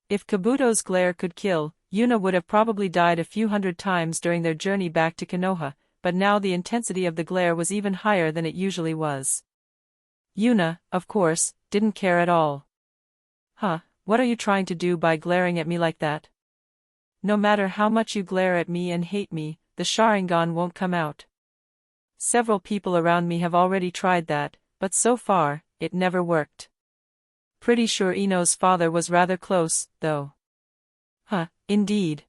If Kabuto's glare could kill, Yuna would have probably died a few hundred times during their journey back to Konoha, but now the intensity of the glare was even higher than it usually was. Yuna, of course, didn't care at all. Huh, what are you trying to do by glaring at me like that? No matter how much you glare at me and hate me, the Sharingan won't come out. Several people around me have already tried that, but so far, it never worked. Pretty sure Ino's father was rather close, though. Huh, indeed.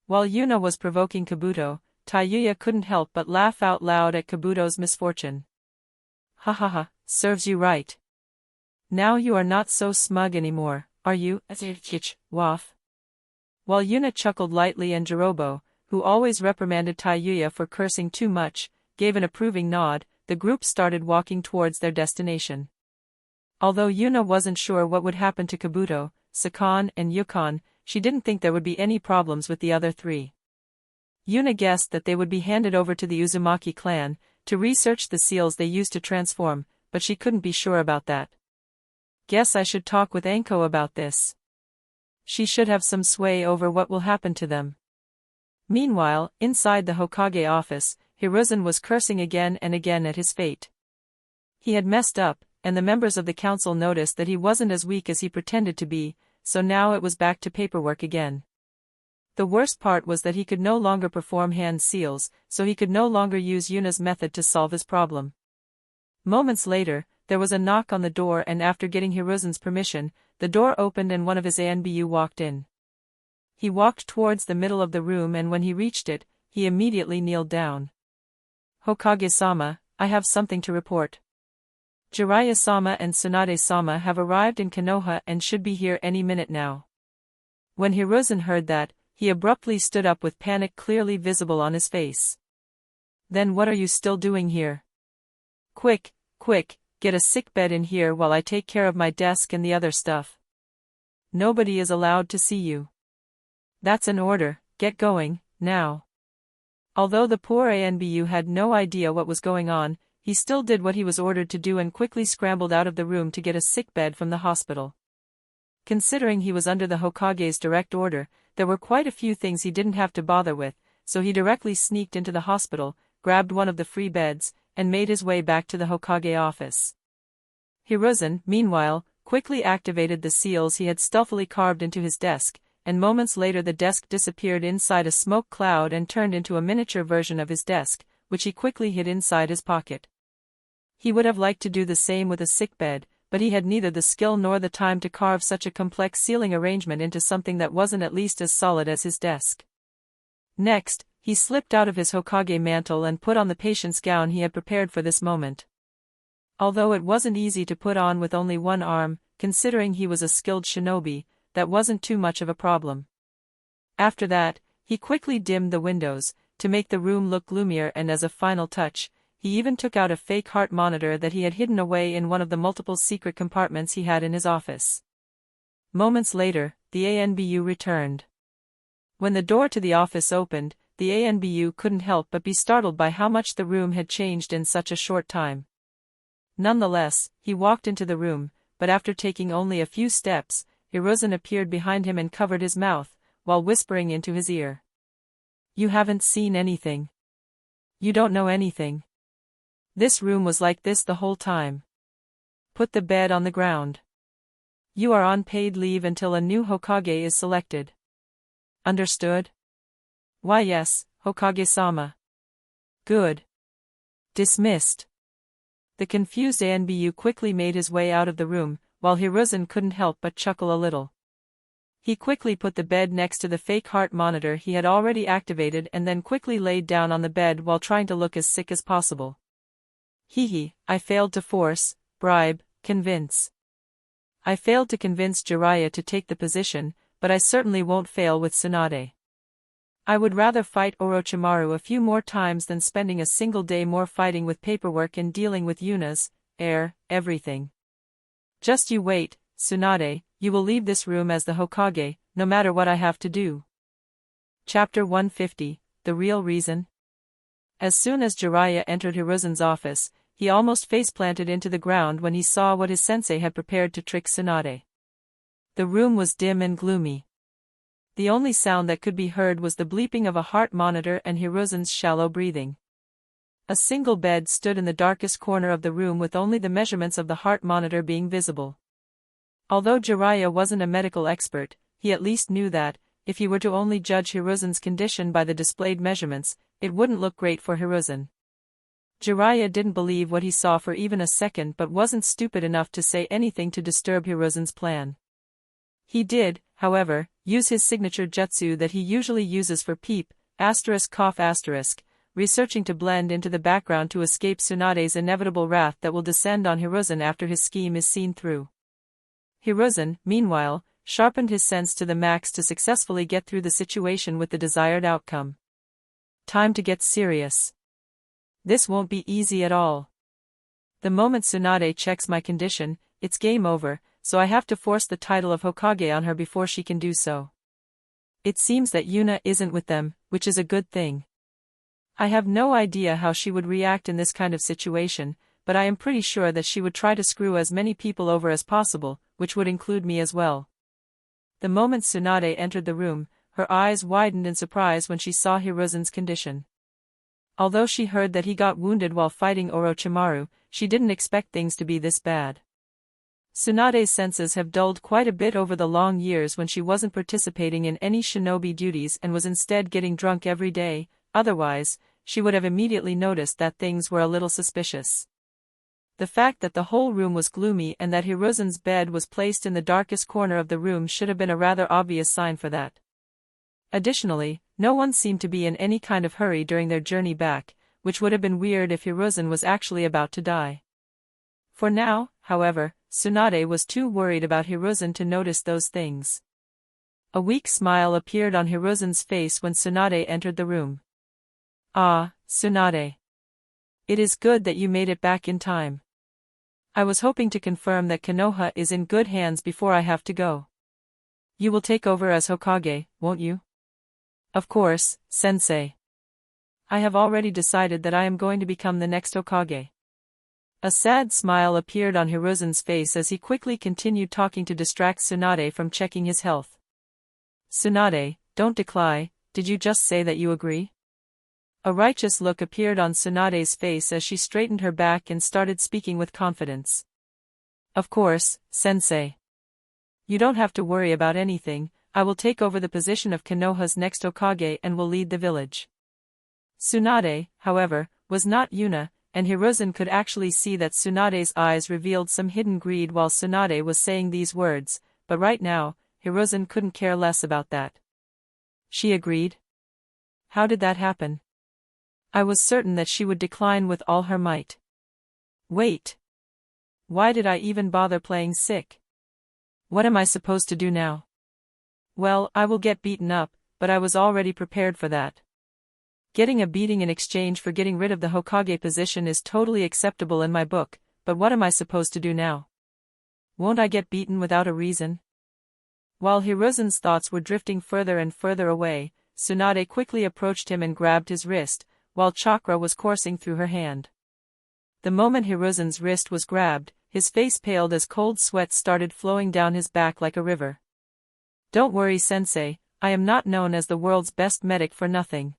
While Yuna was provoking Kabuto, Tayuya couldn't help but laugh out loud at Kabuto's misfortune. Ha ha ha, serves you right. Now you are not so smug anymore, are you, Waf? While Yuna chuckled lightly and Jirobo, who always reprimanded Tayuya for cursing too much, gave an approving nod, the group started walking towards their destination. Although Yuna wasn't sure what would happen to Kabuto, Sakan, and Yukon, she didn't think there would be any problems with the other 3. Yuna guessed that they would be handed over to the Uzumaki clan, to research the seals they used to transform, but she couldn't be sure about that. Guess I should talk with Anko about this. she should have some sway over what will happen to them. Meanwhile, inside the Hokage office, Hiruzen was cursing again and again at his fate. He had messed up, and the members of the council noticed that he wasn't as weak as he pretended to be, so now it was back to paperwork again. The worst part was that he could no longer perform hand seals, so he could no longer use Yuna's method to solve his problem. Moments later, there was a knock on the door, and after getting Hiruzen's permission, the door opened and one of his ANBU walked in. He walked towards the middle of the room, and when he reached it, he immediately kneeled down. "Hokage-sama, I have something to report. Jiraiya-sama and Tsunade-sama have arrived in Konoha and should be here any minute now." When Hiruzen heard that, he abruptly stood up with panic clearly visible on his face. "Then what are you still doing here? Quick, quick, get a sick bed in here while I take care of my desk and the other stuff. Nobody is allowed to see you. That's an order, get going, now." Although the poor ANBU had no idea what was going on, he still did what he was ordered to do and quickly scrambled out of the room to get a sick bed from the hospital. Considering he was under the Hokage's direct order, there were quite a few things he didn't have to bother with, so he directly sneaked into the hospital, grabbed one of the free beds, and made his way back to the Hokage office. Hiruzen, meanwhile, quickly activated the seals he had stealthily carved into his desk, and moments later the desk disappeared inside a smoke cloud and turned into a miniature version of his desk, which he quickly hid inside his pocket. He would have liked to do the same with a sick bed, but he had neither the skill nor the time to carve such a complex ceiling arrangement into something that wasn't at least as solid as his desk. Next, he slipped out of his Hokage mantle and put on the patient's gown he had prepared for this moment. Although it wasn't easy to put on with only one arm, considering he was a skilled shinobi, that wasn't too much of a problem. After that, he quickly dimmed the windows, to make the room look gloomier, and as a final touch, he even took out a fake heart monitor that he had hidden away in one of the multiple secret compartments he had in his office. Moments later, the ANBU returned. When the door to the office opened, the ANBU couldn't help but be startled by how much the room had changed in such a short time. Nonetheless, he walked into the room, but after taking only a few steps, Hiruzen appeared behind him and covered his mouth, while whispering into his ear. "You haven't seen anything. You don't know anything. This room was like this the whole time. Put the bed on the ground. You are on paid leave until a new Hokage is selected. Understood?" "Why yes, Hokage-sama." "Good. Dismissed." The confused ANBU quickly made his way out of the room, while Hiruzen couldn't help but chuckle a little. He quickly put the bed next to the fake heart monitor he had already activated and then quickly laid down on the bed while trying to look as sick as possible. "Hehe, I failed to force, bribe, convince. I failed to convince Jiraiya to take the position, but I certainly won't fail with Tsunade. I would rather fight Orochimaru a few more times than spending a single day more fighting with paperwork and dealing with Yuna's everything. Just you wait, Tsunade, you will leave this room as the Hokage, no matter what I have to do." Chapter 150, The Real Reason. As soon as Jiraiya entered Hiruzen's office, he almost face-planted into the ground when he saw what his sensei had prepared to trick Tsunade. The room was dim and gloomy. The only sound that could be heard was the bleeping of a heart monitor and Hiruzen's shallow breathing. A single bed stood in the darkest corner of the room with only the measurements of the heart monitor being visible. Although Jiraiya wasn't a medical expert, he at least knew that, if he were to only judge Hiruzen's condition by the displayed measurements, it wouldn't look great for Hiruzen. Jiraiya didn't believe what he saw for even a second but wasn't stupid enough to say anything to disturb Hiruzen's plan. He did, however, use his signature jutsu that he usually uses for peep, *cough*, researching to blend into the background to escape Tsunade's inevitable wrath that will descend on Hiruzen after his scheme is seen through. Hiruzen, meanwhile, sharpened his sense to the max to successfully get through the situation with the desired outcome. Time to get serious. This won't be easy at all. The moment Tsunade checks my condition, it's game over, so I have to force the title of Hokage on her before she can do so. It seems that Yuna isn't with them, which is a good thing. I have no idea how she would react in this kind of situation, but I am pretty sure that she would try to screw as many people over as possible, which would include me as well. The moment Tsunade entered the room, her eyes widened in surprise when she saw Hiruzen's condition. Although she heard that he got wounded while fighting Orochimaru, she didn't expect things to be this bad. Tsunade's senses have dulled quite a bit over the long years when she wasn't participating in any shinobi duties and was instead getting drunk every day. Otherwise, she would have immediately noticed that things were a little suspicious. The fact that the whole room was gloomy and that Hiruzen's bed was placed in the darkest corner of the room should have been a rather obvious sign for that. Additionally, no one seemed to be in any kind of hurry during their journey back, which would have been weird if Hiruzen was actually about to die. For now, however, Tsunade was too worried about Hiruzen to notice those things. A weak smile appeared on Hiruzen's face when Tsunade entered the room. "Ah, Tsunade. It is good that you made it back in time. I was hoping to confirm that Konoha is in good hands before I have to go. You will take over as Hokage, won't you?" "Of course, Sensei. I have already decided that I am going to become the next Hokage." A sad smile appeared on Hiruzen's face as he quickly continued talking to distract Tsunade from checking his health. "Tsunade, don't decline, did you just say that you agree?" A righteous look appeared on Tsunade's face as she straightened her back and started speaking with confidence. "Of course, Sensei. You don't have to worry about anything, I will take over the position of Konoha's next Hokage and will lead the village." Tsunade, however, was not Yuna, and Hiruzen could actually see that Tsunade's eyes revealed some hidden greed while Tsunade was saying these words, but right now, Hiruzen couldn't care less about that. She agreed? How did that happen? I was certain that she would decline with all her might. Wait. Why did I even bother playing sick? What am I supposed to do now? Well, I will get beaten up, but I was already prepared for that. Getting a beating in exchange for getting rid of the Hokage position is totally acceptable in my book, but what am I supposed to do now? Won't I get beaten without a reason? While Hiruzen's thoughts were drifting further and further away, Tsunade quickly approached him and grabbed his wrist, while chakra was coursing through her hand. The moment Hiruzen's wrist was grabbed, his face paled as cold sweat started flowing down his back like a river. "Don't worry, Sensei, I am not known as the world's best medic for nothing.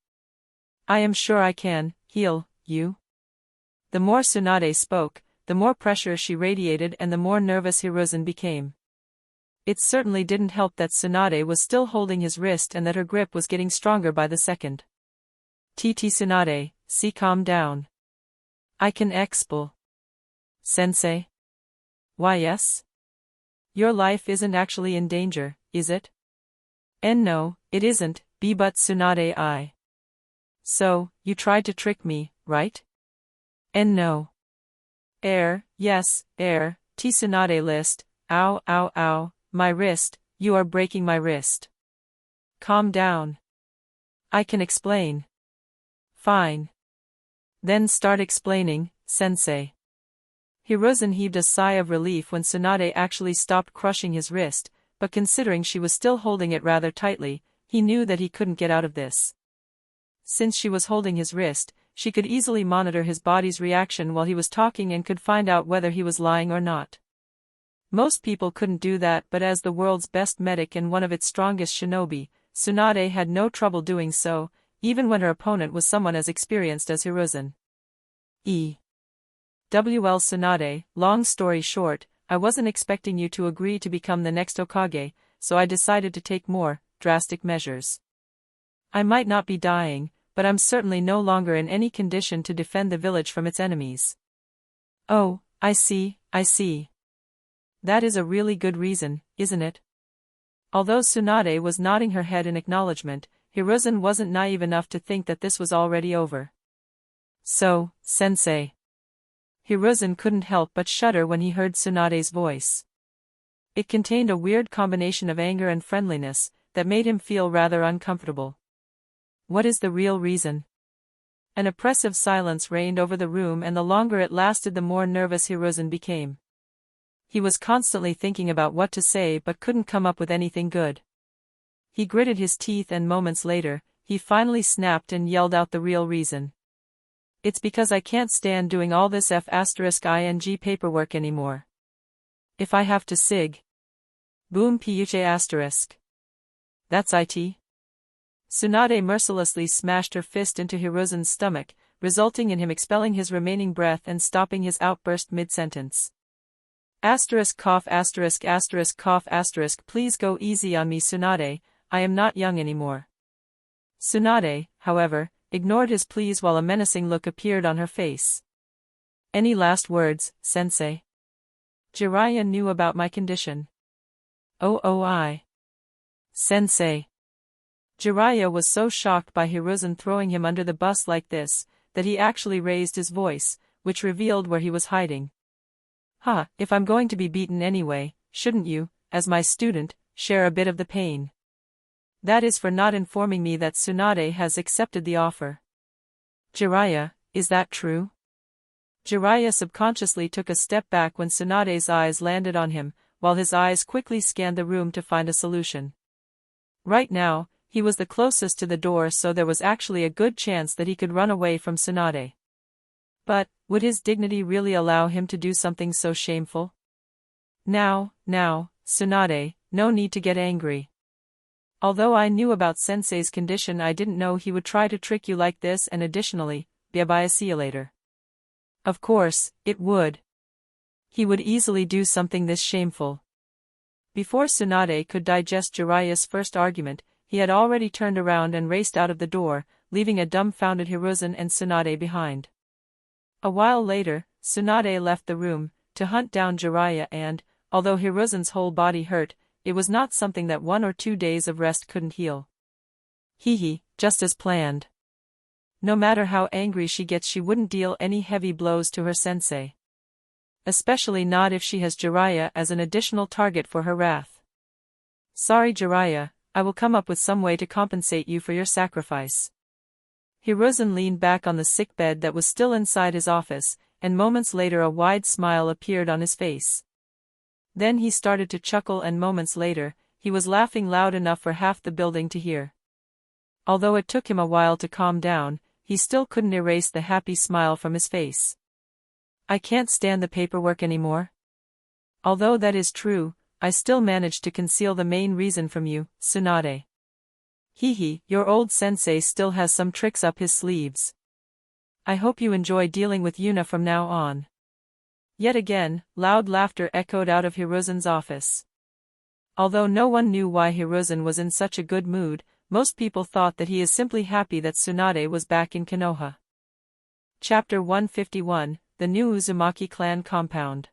I am sure I can heal you." The more Tsunade spoke, the more pressure she radiated and the more nervous Hiruzen became. It certainly didn't help that Tsunade was still holding his wrist and that her grip was getting stronger by the second. "TT Tsunade, see, calm down. I can expel." "Sensei?" "Why, yes? Your life isn't actually in danger, is it?" "And no, it isn't, but Tsunade I. So, you tried to trick me, right?" "And no." Yes, Tsunade list, ow ow ow, my wrist, you are breaking my wrist." "Calm down. I can explain." "Fine. Then start explaining, Sensei." Hiruzen heaved a sigh of relief when Tsunade actually stopped crushing his wrist, but considering she was still holding it rather tightly, he knew that he couldn't get out of this. Since she was holding his wrist, she could easily monitor his body's reaction while he was talking and could find out whether he was lying or not. Most people couldn't do that, but as the world's best medic and one of its strongest shinobi, Tsunade had no trouble doing so, even when her opponent was someone as experienced as Hiruzen. WL Tsunade, long story short, I wasn't expecting you to agree to become the next Hokage, so I decided to take more drastic measures. I might not be dying, but I'm certainly no longer in any condition to defend the village from its enemies. Oh, I see. That is a really good reason, isn't it? Although Tsunade was nodding her head in acknowledgement, Hiruzen wasn't naive enough to think that this was already over. "So, Sensei." Hiruzen couldn't help but shudder when he heard Tsunade's voice. It contained a weird combination of anger and friendliness that made him feel rather uncomfortable. What is the real reason? An oppressive silence reigned over the room, and the longer it lasted the more nervous Hiruzen became. He was constantly thinking about what to say but couldn't come up with anything good. He gritted his teeth and moments later, he finally snapped and yelled out the real reason. "It's because I can't stand doing all this F*ing paperwork anymore. If I have to sig, Boom puche asterisk. That's it. Tsunade mercilessly smashed her fist into Hiruzen's stomach, resulting in him expelling his remaining breath and stopping his outburst mid-sentence. Asterisk cough asterisk, please go easy on me Tsunade, I am not young anymore. Tsunade, however, ignored his pleas while a menacing look appeared on her face. Any last words, sensei? Jiraiya knew about my condition. I. Sensei. Jiraiya was so shocked by Hiruzen throwing him under the bus like this, that he actually raised his voice, which revealed where he was hiding. If I'm going to be beaten anyway, shouldn't you, as my student, share a bit of the pain? That is for not informing me that Tsunade has accepted the offer. Jiraiya, is that true? Jiraiya subconsciously took a step back when Tsunade's eyes landed on him, while his eyes quickly scanned the room to find a solution. Right now, he was the closest to the door, so there was actually a good chance that he could run away from Tsunade. But, would his dignity really allow him to do something so shameful? Now, Tsunade, no need to get angry. Although I knew about Sensei's condition, I didn't know he would try to trick you like this, and additionally, bye see you later. Of course, it would. He would easily do something this shameful. Before Tsunade could digest Jiraiya's first argument, he had already turned around and raced out of the door, leaving a dumbfounded Hiruzen and Tsunade behind. A while later, Tsunade left the room, to hunt down Jiraiya and, although Hiruzen's whole body hurt, it was not something that 1 or 2 days of rest couldn't heal. Just as planned. No matter how angry she gets, she wouldn't deal any heavy blows to her sensei. Especially not if she has Jiraiya as an additional target for her wrath. Sorry Jiraiya, I will come up with some way to compensate you for your sacrifice. Hiruzen leaned back on the sickbed that was still inside his office, and moments later a wide smile appeared on his face. Then he started to chuckle, and moments later, he was laughing loud enough for half the building to hear. Although it took him a while to calm down, he still couldn't erase the happy smile from his face. I can't stand the paperwork anymore. Although that is true, I still managed to conceal the main reason from you, Tsunade. Your old sensei still has some tricks up his sleeves. I hope you enjoy dealing with Yuna from now on. Yet again, loud laughter echoed out of Hiruzen's office. Although no one knew why Hiruzen was in such a good mood, most people thought that he is simply happy that Tsunade was back in Konoha. Chapter 151, The New Uzumaki Clan Compound.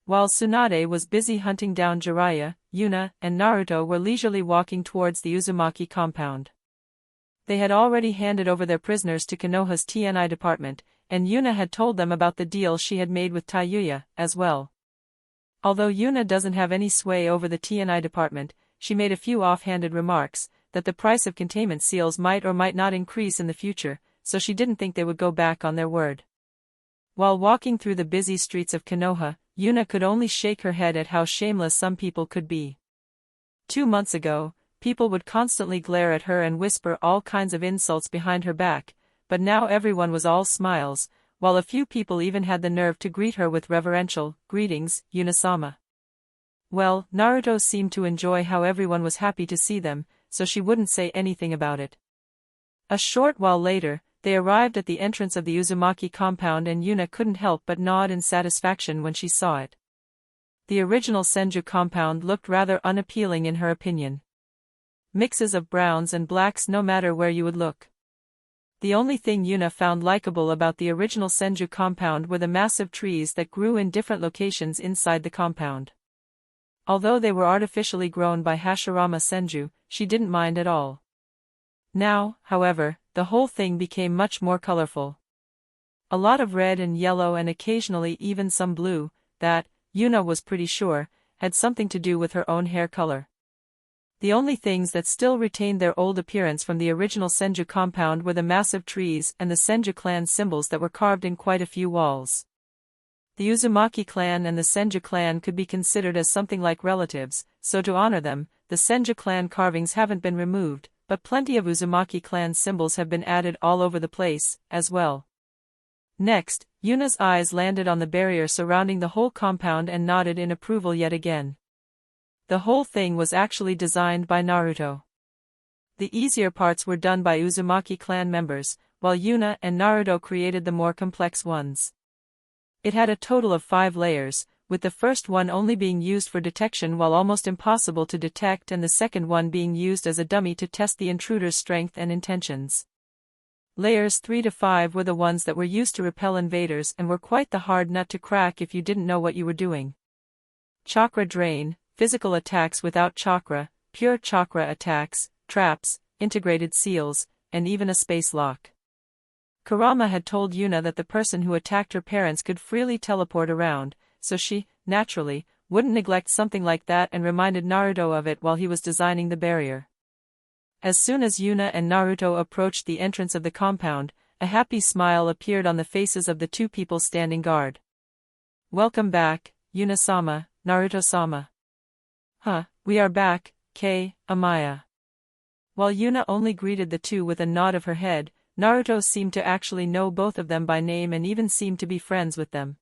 While Tsunade was busy hunting down Jiraiya, Yuna, and Naruto were leisurely walking towards the Uzumaki compound. They had already handed over their prisoners to Konoha's TNI department, and Yuna had told them about the deal she had made with Taiyuya, as well. Although Yuna doesn't have any sway over the TNI department, she made a few offhanded remarks, that the price of containment seals might or might not increase in the future, so she didn't think they would go back on their word. While walking through the busy streets of Konoha, Yuna could only shake her head at how shameless some people could be. 2 months ago, people would constantly glare at her and whisper all kinds of insults behind her back, but now everyone was all smiles, while a few people even had the nerve to greet her with reverential, "Greetings, Yuna-sama." Well, Naruto seemed to enjoy how everyone was happy to see them, so she wouldn't say anything about it. A short while later, they arrived at the entrance of the Uzumaki compound, and Yuna couldn't help but nod in satisfaction when she saw it. The original Senju compound looked rather unappealing in her opinion. Mixes of browns and blacks no matter where you would look. The only thing Yuna found likable about the original Senju compound were the massive trees that grew in different locations inside the compound. Although they were artificially grown by Hashirama Senju, she didn't mind at all. Now, however, the whole thing became much more colorful. A lot of red and yellow and occasionally even some blue, that, Yuna was pretty sure, had something to do with her own hair color. The only things that still retained their old appearance from the original Senju compound were the massive trees and the Senju clan symbols that were carved in quite a few walls. The Uzumaki clan and the Senju clan could be considered as something like relatives, so to honor them, the Senju clan carvings haven't been removed, but plenty of Uzumaki clan symbols have been added all over the place, as well. Next, Yuna's eyes landed on the barrier surrounding the whole compound and nodded in approval yet again. The whole thing was actually designed by Naruto. The easier parts were done by Uzumaki clan members, while Yuna and Naruto created the more complex ones. It had a total of 5 layers, with the first one only being used for detection while almost impossible to detect, and the second one being used as a dummy to test the intruder's strength and intentions. Layers 3 to 5 were the ones that were used to repel invaders and were quite the hard nut to crack if you didn't know what you were doing. Chakra drain, physical attacks without chakra, pure chakra attacks, traps, integrated seals, and even a space lock. Kurama had told Yuna that the person who attacked her parents could freely teleport around, so she, naturally, wouldn't neglect something like that and reminded Naruto of it while he was designing the barrier. As soon as Yuna and Naruto approached the entrance of the compound, a happy smile appeared on the faces of the 2 people standing guard. "Welcome back, Yuna-sama, Naruto-sama." "Huh, we are back, Amaya." While Yuna only greeted the 2 with a nod of her head, Naruto seemed to actually know both of them by name and even seemed to be friends with them.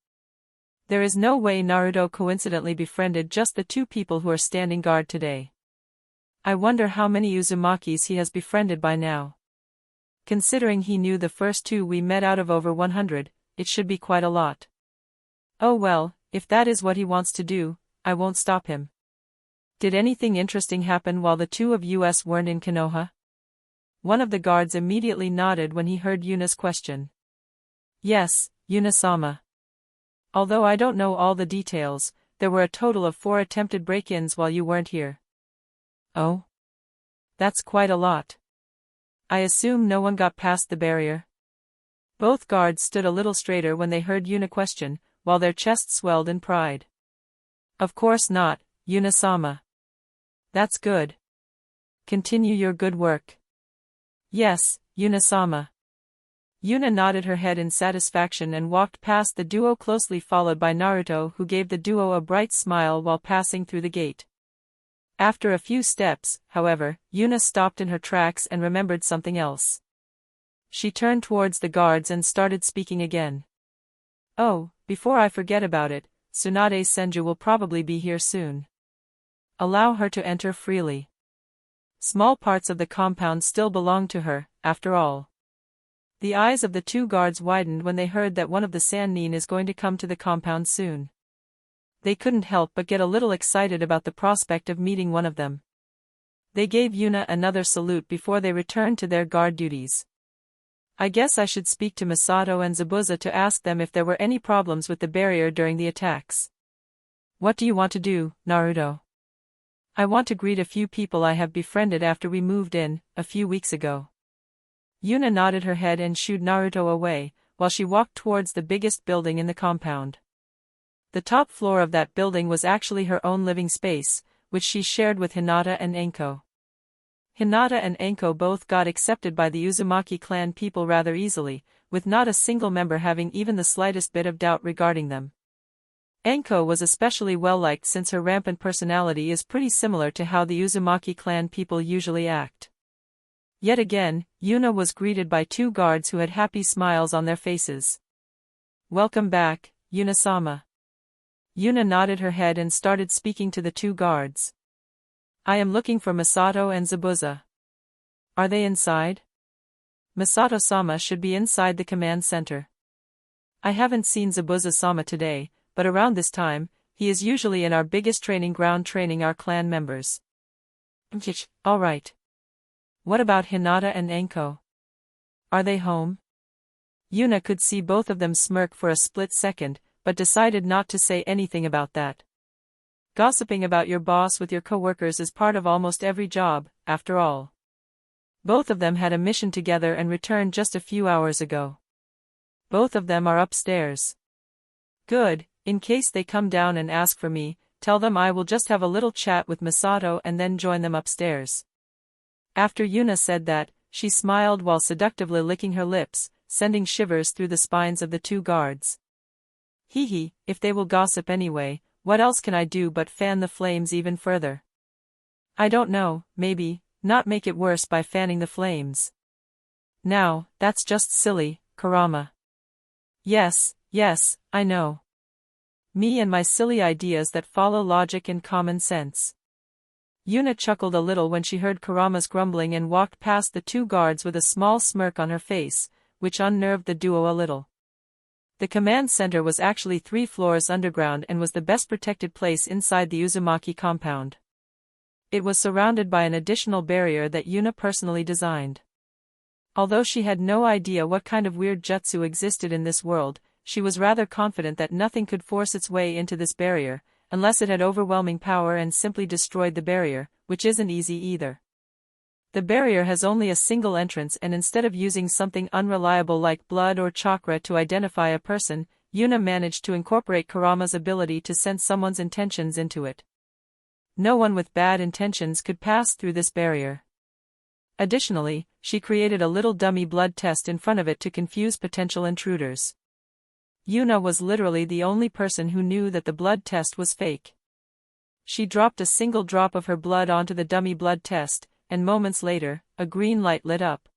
There is no way Naruto coincidentally befriended just the 2 people who are standing guard today. I wonder how many Uzumakis he has befriended by now. Considering he knew the first 2 we met out of over 100, it should be quite a lot. Oh well, if that is what he wants to do, I won't stop him. Did anything interesting happen while the 2 of us weren't in Konoha? One of the guards immediately nodded when he heard Yuna's question. "Yes, Yuna-sama. Although I don't know all the details, there were a total of 4 attempted break-ins while you weren't here." "Oh? That's quite a lot. I assume no one got past the barrier?" Both guards stood a little straighter when they heard Yuna question, while their chests swelled in pride. "Of course not, Yuna-sama. That's good. Continue your good work." "Yes, Yuna-sama." Yuna nodded her head in satisfaction and walked past the duo, closely followed by Naruto, who gave the duo a bright smile while passing through the gate. After a few steps, however, Yuna stopped in her tracks and remembered something else. She turned towards the guards and started speaking again. "Oh, before I forget about it, Tsunade Senju will probably be here soon. Allow her to enter freely. Small parts of the compound still belong to her, after all." The eyes of the 2 guards widened when they heard that one of the Sannin is going to come to the compound soon. They couldn't help but get a little excited about the prospect of meeting one of them. They gave Yuna another salute before they returned to their guard duties. "I guess I should speak to Misato and Zabuza to ask them if there were any problems with the barrier during the attacks." "What do you want to do, Naruto?" "I want to greet a few people I have befriended after we moved in, a few weeks ago." Yuna nodded her head and shooed Naruto away, while she walked towards the biggest building in the compound. The top floor of that building was actually her own living space, which she shared with Hinata and Enko. Hinata and Enko both got accepted by the Uzumaki clan people rather easily, with not a single member having even the slightest bit of doubt regarding them. Enko was especially well-liked since her rampant personality is pretty similar to how the Uzumaki clan people usually act. Yet again, Yuna was greeted by 2 guards who had happy smiles on their faces. "Welcome back, Yuna-sama." Yuna nodded her head and started speaking to the 2 guards. "I am looking for Misato and Zabuza. Are they inside?" "Misato-sama should be inside the command center. I haven't seen Zabuza-sama today, but around this time, he is usually in our biggest training ground training our clan members." "All right. What about Hinata and Enko? Are they home?" Yuna could see both of them smirk for a split second, but decided not to say anything about that. Gossiping about your boss with your coworkers is part of almost every job, after all. Both of them had a mission together and returned just a few hours ago. Both of them are upstairs. "Good, in case they come down and ask for me, tell them I will just have a little chat with Misato and then join them upstairs." After Yuna said that, she smiled while seductively licking her lips, sending shivers through the spines of the 2 guards. Hee, if they will gossip anyway, what else can I do but fan the flames even further? I don't know, maybe, not make it worse by fanning the flames. Now, that's just silly, Kurama. Yes, I know. Me and my silly ideas that follow logic and common sense. Yuna chuckled a little when she heard Kurama's grumbling and walked past the two guards with a small smirk on her face, which unnerved the duo a little. The command center was actually 3 floors underground and was the best protected place inside the Uzumaki compound. It was surrounded by an additional barrier that Yuna personally designed. Although she had no idea what kind of weird jutsu existed in this world, she was rather confident that nothing could force its way into this barrier, unless it had overwhelming power and simply destroyed the barrier, which isn't easy either. The barrier has only a single entrance, and instead of using something unreliable like blood or chakra to identify a person, Yuna managed to incorporate Kurama's ability to sense someone's intentions into it. No one with bad intentions could pass through this barrier. Additionally, she created a little dummy blood test in front of it to confuse potential intruders. Yuna was literally the only person who knew that the blood test was fake. She dropped a single drop of her blood onto the dummy blood test, and moments later, a green light lit up.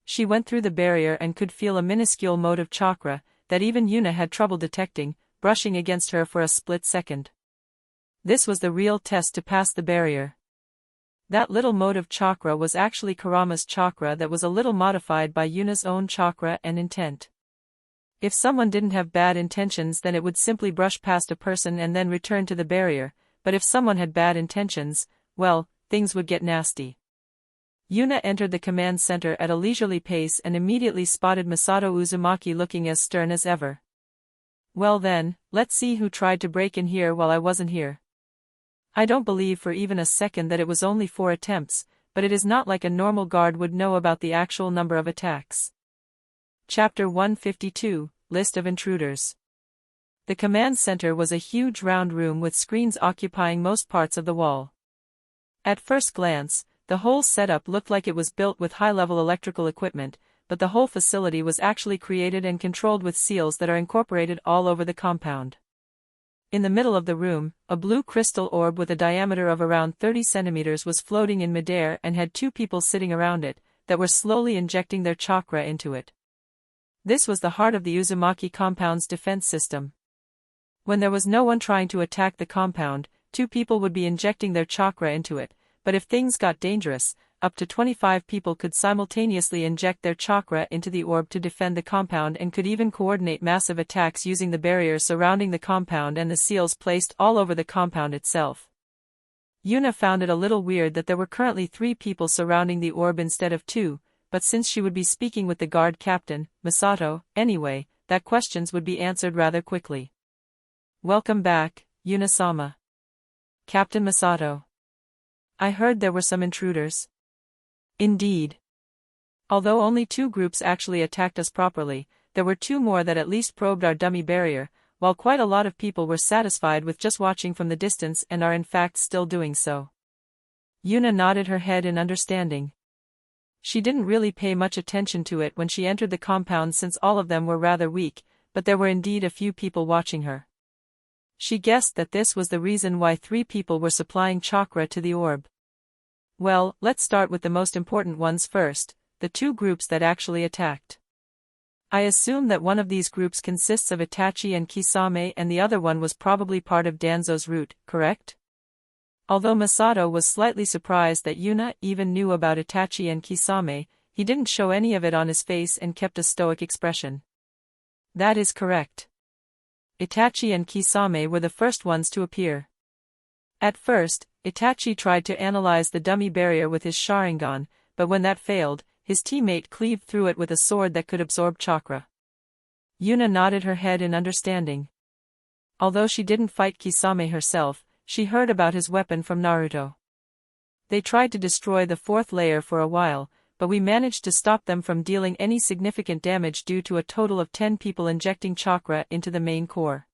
She went through the barrier and could feel a minuscule mote of chakra, that even Yuna had trouble detecting, brushing against her for a split second. This was the real test to pass the barrier. That little mote of chakra was actually Kurama's chakra that was a little modified by Yuna's own chakra and intent. If someone didn't have bad intentions, then it would simply brush past a person and then return to the barrier, but if someone had bad intentions, well, things would get nasty. Yuna entered the command center at a leisurely pace and immediately spotted Masato Uzumaki looking as stern as ever. Well then, let's see who tried to break in here while I wasn't here. I don't believe for even a second that it was only 4 attempts, but it is not like a normal guard would know about the actual number of attacks. Chapter 152, List of Intruders. The command center was a huge round room with screens occupying most parts of the wall. At first glance, the whole setup looked like it was built with high-level electrical equipment, but the whole facility was actually created and controlled with seals that are incorporated all over the compound. In the middle of the room, a blue crystal orb with a diameter of around 30 centimeters was floating in midair and had 2 people sitting around it, that were slowly injecting their chakra into it. This was the heart of the Uzumaki compound's defense system. When there was no one trying to attack the compound, 2 people would be injecting their chakra into it, but if things got dangerous, up to 25 people could simultaneously inject their chakra into the orb to defend the compound and could even coordinate massive attacks using the barriers surrounding the compound and the seals placed all over the compound itself. Yuna found it a little weird that there were currently 3 people surrounding the orb instead of 2, but since she would be speaking with the guard captain, Masato, anyway, that questions would be answered rather quickly. Welcome back, Yuna-sama. Captain Masato. I heard there were some intruders. Indeed. Although only 2 groups actually attacked us properly, there were 2 more that at least probed our dummy barrier, while quite a lot of people were satisfied with just watching from the distance and are in fact still doing so. Yuna nodded her head in understanding. She didn't really pay much attention to it when she entered the compound since all of them were rather weak, but there were indeed a few people watching her. She guessed that this was the reason why 3 people were supplying chakra to the orb. Well, let's start with the most important ones first, the 2 groups that actually attacked. I assume that one of these groups consists of Itachi and Kisame and the other one was probably part of Danzo's route, correct? Although Masato was slightly surprised that Yuna even knew about Itachi and Kisame, he didn't show any of it on his face and kept a stoic expression. That is correct. Itachi and Kisame were the first ones to appear. At first, Itachi tried to analyze the dummy barrier with his Sharingan, but when that failed, his teammate cleaved through it with a sword that could absorb chakra. Yuna nodded her head in understanding. Although she didn't fight Kisame herself, she heard about his weapon from Naruto. They tried to destroy the 4th layer for a while, but we managed to stop them from dealing any significant damage due to a total of 10 people injecting chakra into the main core.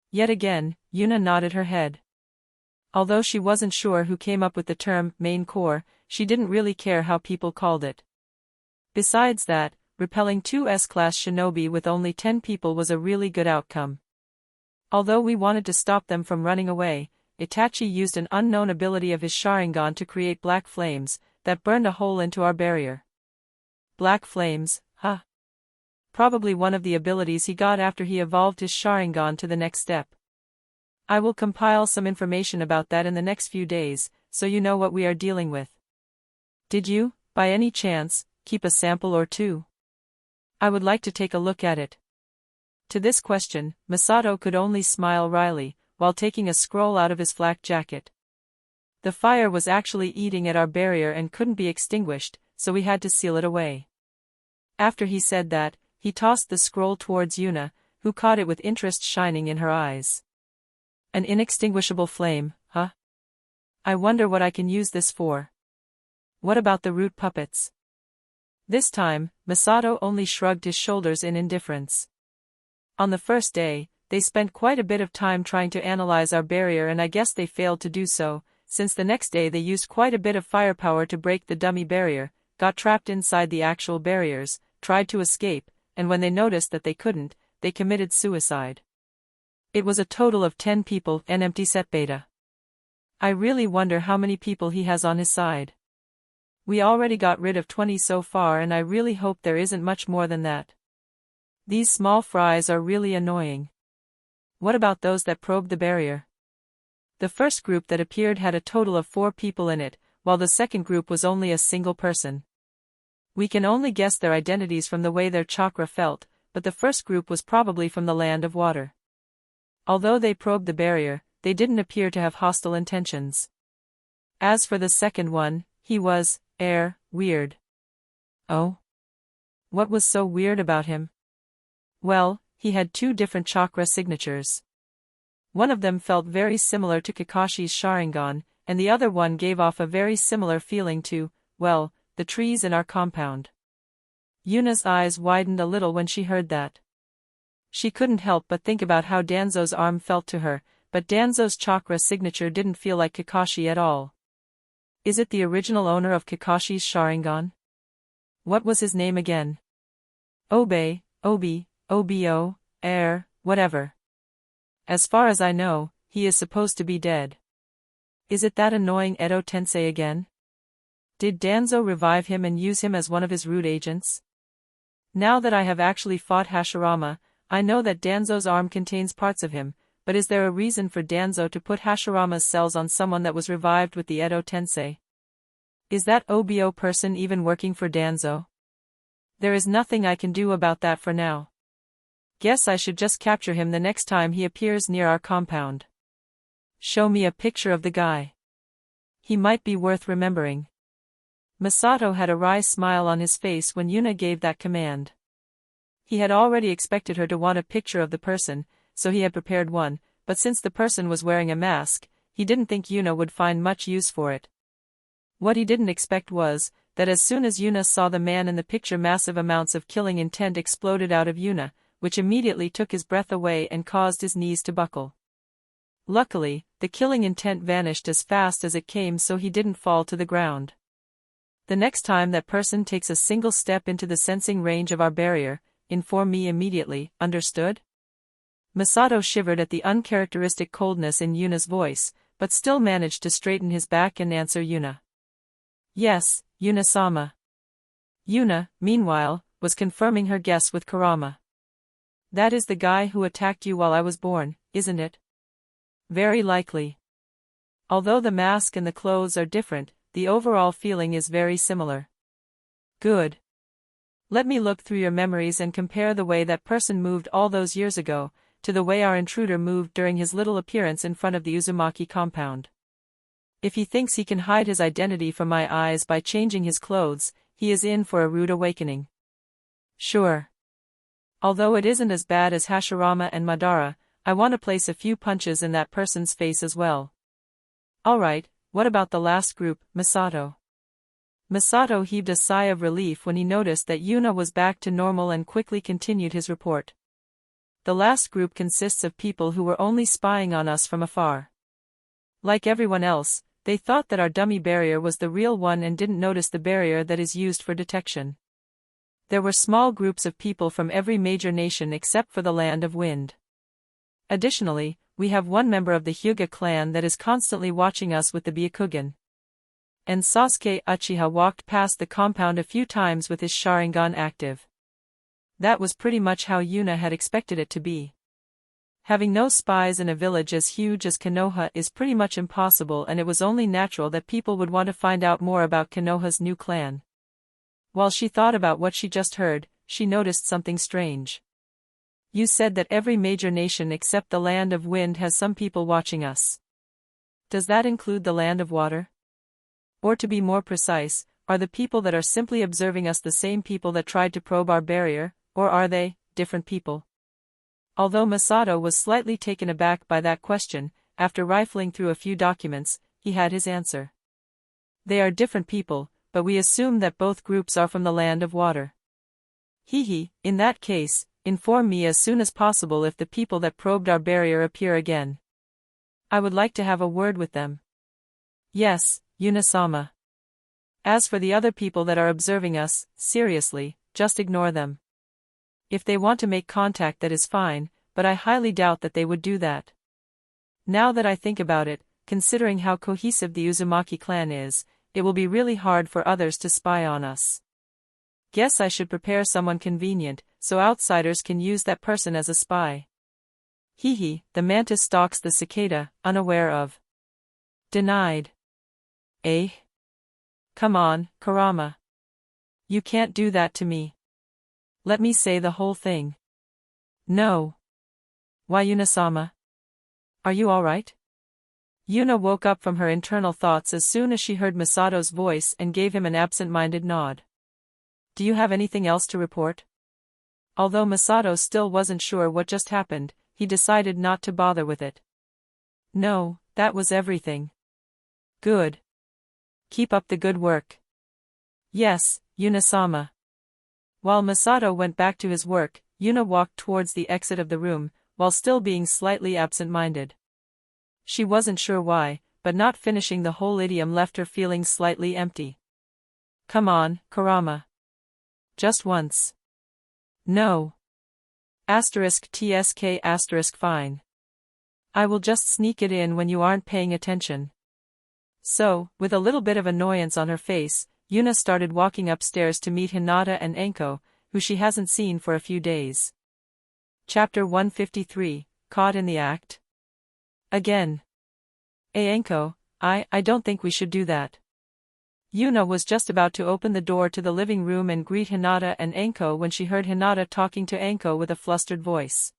Yet again, Yuna nodded her head. Although she wasn't sure who came up with the term main core, she didn't really care how people called it. Besides that, repelling 2 S-class shinobi with only 10 people was a really good outcome. Although we wanted to stop them from running away, Itachi used an unknown ability of his Sharingan to create black flames, that burned a hole into our barrier. Black flames, huh? Probably one of the abilities he got after he evolved his Sharingan to the next step. I will compile some information about that in the next few days, so you know what we are dealing with. Did you, by any chance, keep a sample or two? I would like to take a look at it. To this question, Masato could only smile wryly, while taking a scroll out of his flak jacket. The fire was actually eating at our barrier and couldn't be extinguished, so we had to seal it away. After he said that, he tossed the scroll towards Yuna, who caught it with interest shining in her eyes. An inextinguishable flame, huh? I wonder what I can use this for. What about the root puppets? This time, Masato only shrugged his shoulders in indifference. On the first day, they spent quite a bit of time trying to analyze our barrier, and I guess they failed to do so, since the next day they used quite a bit of firepower to break the dummy barrier, got trapped inside the actual barriers, tried to escape, and when they noticed that they couldn't, they committed suicide. It was a total of 10 people, an empty set beta. I really wonder how many people he has on his side. We already got rid of 20 so far, and I really hope there isn't much more than that. These small fries are really annoying. What about those that probed the barrier? The first group that appeared had a total of 4 people in it, while the second group was only a single person. We can only guess their identities from the way their chakra felt, but the first group was probably from the land of water. Although they probed the barrier, they didn't appear to have hostile intentions. As for the second one, he was, weird. Oh? What was so weird about him? Well, he had 2 different chakra signatures. One of them felt very similar to Kakashi's Sharingan, and the other one gave off a very similar feeling to, well, the trees in our compound. Yuna's eyes widened a little when she heard that. She couldn't help but think about how Danzo's arm felt to her, but Danzo's chakra signature didn't feel like Kakashi at all. Is it the original owner of Kakashi's Sharingan? What was his name again? Obi, Obo, whatever. As far as I know, he is supposed to be dead. Is it that annoying Edo Tensei again? Did Danzo revive him and use him as one of his root agents? Now that I have actually fought Hashirama, I know that Danzo's arm contains parts of him, but is there a reason for Danzo to put Hashirama's cells on someone that was revived with the Edo Tensei? Is that Obo person even working for Danzo? There is nothing I can do about that for now. Guess I should just capture him the next time he appears near our compound. Show me a picture of the guy. He might be worth remembering. Masato had a wry smile on his face when Yuna gave that command. He had already expected her to want a picture of the person, so he had prepared one, but since the person was wearing a mask, he didn't think Yuna would find much use for it. What he didn't expect was, that as soon as Yuna saw the man in the picture, massive amounts of killing intent exploded out of Yuna, which immediately took his breath away and caused his knees to buckle. Luckily, the killing intent vanished as fast as it came, so he didn't fall to the ground. The next time that person takes a single step into the sensing range of our barrier, inform me immediately, understood? Masato shivered at the uncharacteristic coldness in Yuna's voice, but still managed to straighten his back and answer Yuna. Yes, Yuna-sama. Yuna, meanwhile, was confirming her guess with Kurama. That is the guy who attacked you while I was born, isn't it? Very likely. Although the mask and the clothes are different, the overall feeling is very similar. Good. Let me look through your memories and compare the way that person moved all those years ago, to the way our intruder moved during his little appearance in front of the Uzumaki compound. If he thinks he can hide his identity from my eyes by changing his clothes, he is in for a rude awakening. Sure. Although it isn't as bad as Hashirama and Madara, I want to place a few punches in that person's face as well. Alright, what about the last group, Masato? Masato heaved a sigh of relief when he noticed that Yuna was back to normal and quickly continued his report. The last group consists of people who were only spying on us from afar. Like everyone else, they thought that our dummy barrier was the real one and didn't notice the barrier that is used for detection. There were small groups of people from every major nation except for the Land of Wind. Additionally, we have one member of the Hyuga clan that is constantly watching us with the Byakugan. And Sasuke Uchiha walked past the compound a few times with his Sharingan active. That was pretty much how Yuna had expected it to be. Having no spies in a village as huge as Konoha is pretty much impossible, and it was only natural that people would want to find out more about Konoha's new clan. While she thought about what she just heard, she noticed something strange. You said that every major nation except the Land of Wind has some people watching us. Does that include the Land of Water? Or to be more precise, are the people that are simply observing us the same people that tried to probe our barrier, or are they different people? Although Masato was slightly taken aback by that question, after rifling through a few documents, he had his answer. They are different people, but we assume that both groups are from the Land of Water. In that case, inform me as soon as possible if the people that probed our barrier appear again. I would like to have a word with them. Yes, Yuna-sama. As for the other people that are observing us, seriously, just ignore them. If they want to make contact, that is fine, but I highly doubt that they would do that. Now that I think about it, considering how cohesive the Uzumaki clan is, it will be really hard for others to spy on us. Guess I should prepare someone convenient, so outsiders can use that person as a spy. The mantis stalks the cicada, unaware of. Denied. Eh? Come on, Kurama. You can't do that to me. Let me say the whole thing. No. Why, Yuna-sama? Are you alright? Yuna woke up from her internal thoughts as soon as she heard Masato's voice and gave him an absent-minded nod. Do you have anything else to report? Although Masato still wasn't sure what just happened, he decided not to bother with it. No, that was everything. Good. Keep up the good work. Yes, Yuna-sama. While Masato went back to his work, Yuna walked towards the exit of the room, while still being slightly absent-minded. She wasn't sure why, but not finishing the whole idiom left her feeling slightly empty. Come on, Kurama. Just once. No. *TSK*. Fine. I will just sneak it in when you aren't paying attention. So, with a little bit of annoyance on her face, Yuna started walking upstairs to meet Hinata and Enko, who she hasn't seen for a few days. Chapter 153, Caught in the Act. Again. Enko, I don't think we should do that. Yuna was just about to open the door to the living room and greet Hinata and Enko when she heard Hinata talking to Enko with a flustered voice.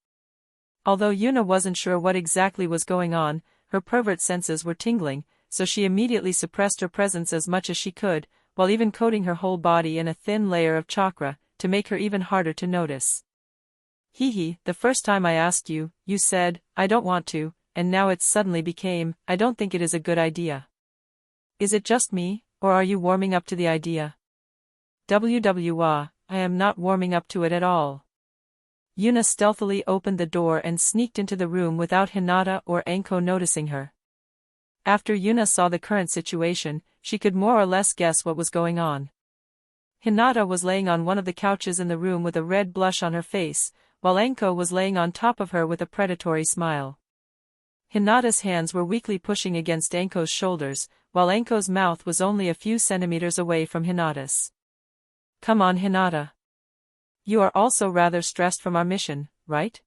Although Yuna wasn't sure what exactly was going on, her pervert senses were tingling, so she immediately suppressed her presence as much as she could, while even coating her whole body in a thin layer of chakra, to make her even harder to notice. The first time I asked you, you said, I don't want to, and now it suddenly became, I don't think it is a good idea. Is it just me, or are you warming up to the idea? I am not warming up to it at all. Yuna stealthily opened the door and sneaked into the room without Hinata or Enko noticing her. After Yuna saw the current situation, she could more or less guess what was going on. Hinata was laying on one of the couches in the room with a red blush on her face, while Enko was laying on top of her with a predatory smile. Hinata's hands were weakly pushing against Enko's shoulders, while Enko's mouth was only a few centimeters away from Hinata's. Come on, Hinata. You are also rather stressed from our mission, right?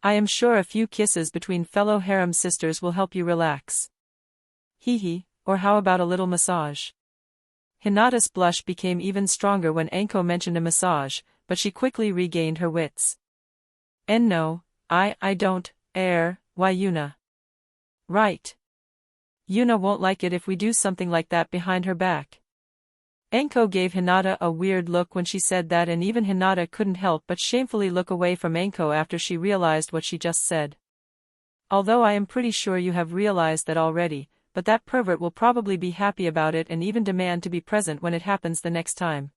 I am sure a few kisses between fellow harem sisters will help you relax. Or how about a little massage? Hinata's blush became even stronger when Enko mentioned a massage, but she quickly regained her wits. And no, I don't, why Yuna? Right. Yuna won't like it if we do something like that behind her back. Enko gave Hinata a weird look when she said that, and even Hinata couldn't help but shamefully look away from Enko after she realized what she just said. Although I am pretty sure you have realized that already, but that pervert will probably be happy about it and even demand to be present when it happens the next time.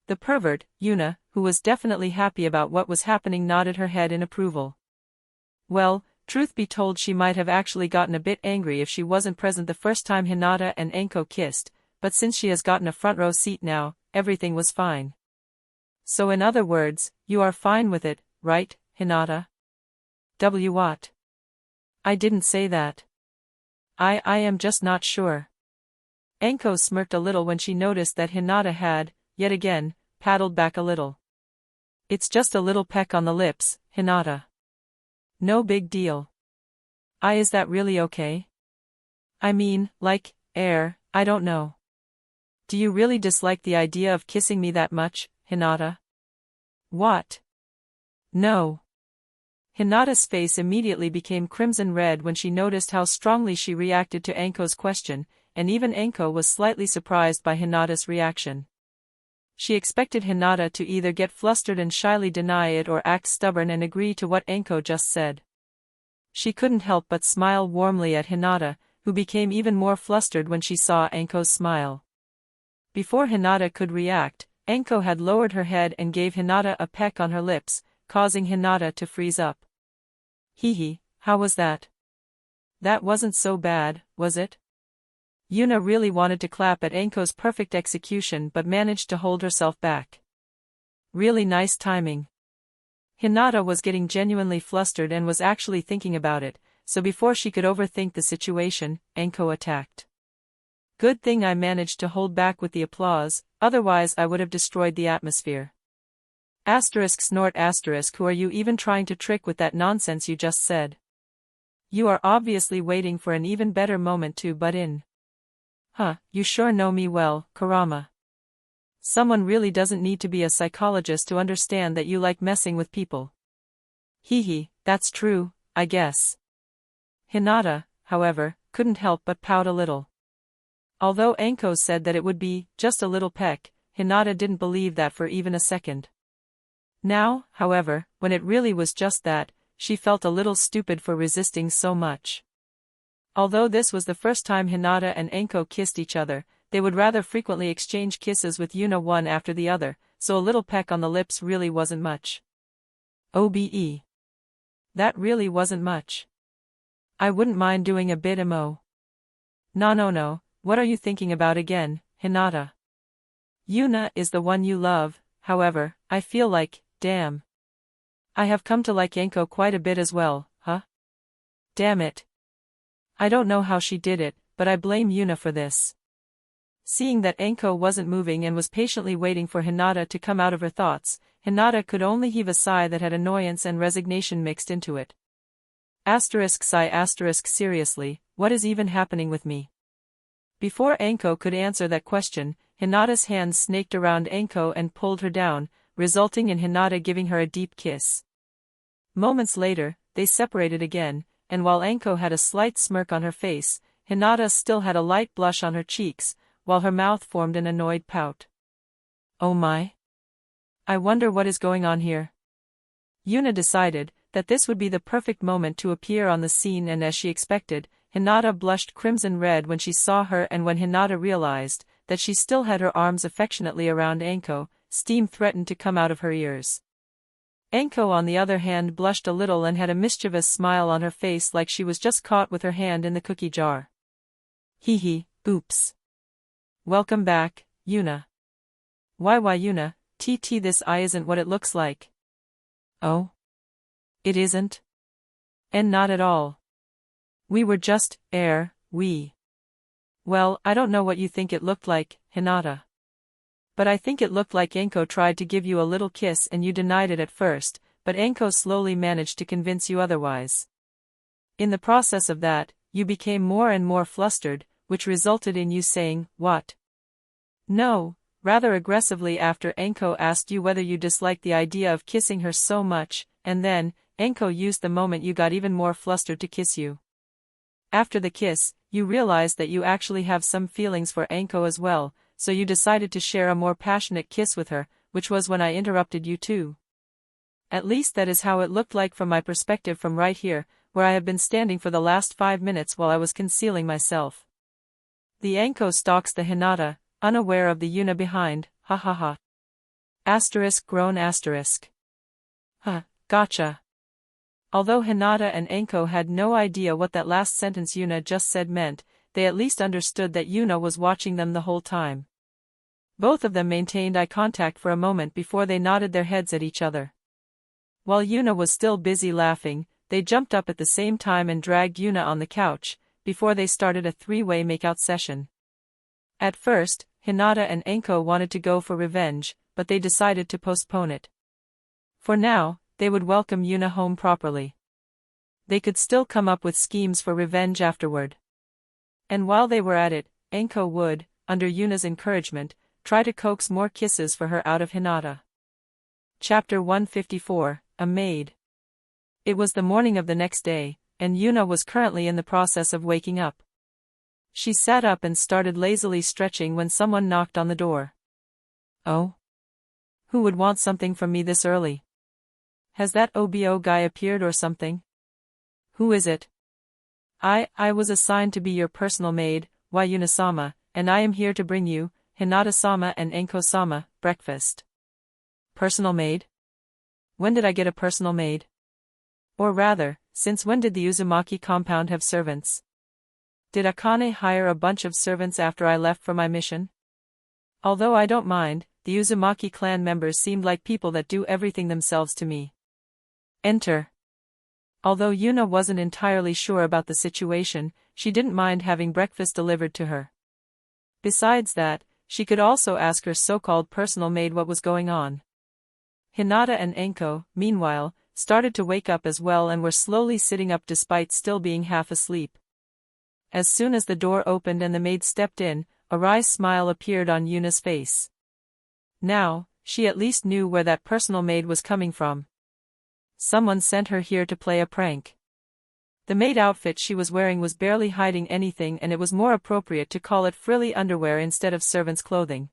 The pervert, Yuna, who was definitely happy about what was happening, nodded her head in approval. Well, truth be told, she might have actually gotten a bit angry if she wasn't present the first time Hinata and Enko kissed, but since she has gotten a front row seat now, everything was fine. So in other words, you are fine with it, right, Hinata? What? I didn't say that. I am just not sure. Enko smirked a little when she noticed that Hinata had, yet again, paddled back a little. It's just a little peck on the lips, Hinata. No big deal. Is that really okay? I mean, like, I don't know. Do you really dislike the idea of kissing me that much, Hinata? What? No. Hinata's face immediately became crimson red when she noticed how strongly she reacted to Anko's question, and even Anko was slightly surprised by Hinata's reaction. She expected Hinata to either get flustered and shyly deny it or act stubborn and agree to what Anko just said. She couldn't help but smile warmly at Hinata, who became even more flustered when she saw Anko's smile. Before Hinata could react, Anko had lowered her head and gave Hinata a peck on her lips, causing Hinata to freeze up. Hee, how was that? That wasn't so bad, was it? Yuna really wanted to clap at Anko's perfect execution but managed to hold herself back. Really nice timing. Hinata was getting genuinely flustered and was actually thinking about it, so before she could overthink the situation, Anko attacked. Good thing I managed to hold back with the applause, otherwise I would have destroyed the atmosphere. Snort who are you even trying to trick with that nonsense you just said? You are obviously waiting for an even better moment to butt in. You sure know me well, Kurama. Someone really doesn't need to be a psychologist to understand that you like messing with people. That's true, I guess. Hinata, however, couldn't help but pout a little. Although Anko said that it would be just a little peck, Hinata didn't believe that for even a second. Now, however, when it really was just that, she felt a little stupid for resisting so much. Although this was the first time Hinata and Anko kissed each other, they would rather frequently exchange kisses with Yuna one after the other, so a little peck on the lips really wasn't much. OBE. That really wasn't much. I wouldn't mind doing a bit more. No, what are you thinking about again, Hinata? Yuna is the one you love, however, I feel like, damn. I have come to like Anko quite a bit as well, Damn it. I don't know how she did it, but I blame Yuna for this. Seeing that Anko wasn't moving and was patiently waiting for Hinata to come out of her thoughts, Hinata could only heave a sigh that had annoyance and resignation mixed into it. Sigh seriously, what is even happening with me? Before Anko could answer that question, Hinata's hand snaked around Anko and pulled her down, resulting in Hinata giving her a deep kiss. Moments later, they separated again, and while Anko had a slight smirk on her face, Hinata still had a light blush on her cheeks, while her mouth formed an annoyed pout. Oh my! I wonder what is going on here. Yuna decided that this would be the perfect moment to appear on the scene, and as she expected, Hinata blushed crimson red when she saw her, and when Hinata realized that she still had her arms affectionately around Anko, steam threatened to come out of her ears. Anko on the other hand blushed a little and had a mischievous smile on her face like she was just caught with her hand in the cookie jar. Oops. Welcome back, Yuna. Why Yuna, this isn't what it looks like. Oh? It isn't? And not at all. We were just, Well, I don't know what you think it looked like, Hinata. But I think it looked like Anko tried to give you a little kiss and you denied it at first, but Anko slowly managed to convince you otherwise. In the process of that, you became more and more flustered, which resulted in you saying, what? No, rather aggressively after Anko asked you whether you disliked the idea of kissing her so much, and then, Anko used the moment you got even more flustered to kiss you. After the kiss, you realized that you actually have some feelings for Anko as well, so you decided to share a more passionate kiss with her, which was when I interrupted you too. At least that is how it looked like from my perspective from right here, where I have been standing for the last 5 minutes while I was concealing myself. The Anko stalks the Hinata, unaware of the Yuna behind, Groan asterisk. Gotcha. Although Hinata and Anko had no idea what that last sentence Yuna just said meant, they at least understood that Yuna was watching them the whole time. Both of them maintained eye contact for a moment before they nodded their heads at each other. While Yuna was still busy laughing, they jumped up at the same time and dragged Yuna on the couch, before they started a 3-way makeout session. At first, Hinata and Anko wanted to go for revenge, but they decided to postpone it. For now, they would welcome Yuna home properly. They could still come up with schemes for revenge afterward. And while they were at it, Anko would, under Yuna's encouragement, try to coax more kisses for her out of Hinata. Chapter 154, A Maid. It was the morning of the next day, and Yuna was currently in the process of waking up. She sat up and started lazily stretching when someone knocked on the door. Oh? Who would want something from me this early? Has that OBO guy appeared or something? Who is it? I was assigned to be your personal maid, Yuna-sama, and I am here to bring you, Hinata-sama and Anko-sama, breakfast. Personal maid? When did I get a personal maid? Or rather, since when did the Uzumaki compound have servants? Did Akane hire a bunch of servants after I left for my mission? Although I don't mind, the Uzumaki clan members seemed like people that do everything themselves to me. Enter. Although Yuna wasn't entirely sure about the situation, she didn't mind having breakfast delivered to her. Besides that, she could also ask her so-called personal maid what was going on. Hinata and Anko, meanwhile, started to wake up as well and were slowly sitting up despite still being half asleep. As soon as the door opened and the maid stepped in, a wry smile appeared on Yuna's face. Now, she at least knew where that personal maid was coming from. Someone sent her here to play a prank. The maid outfit she was wearing was barely hiding anything, and it was more appropriate to call it frilly underwear instead of servant's clothing.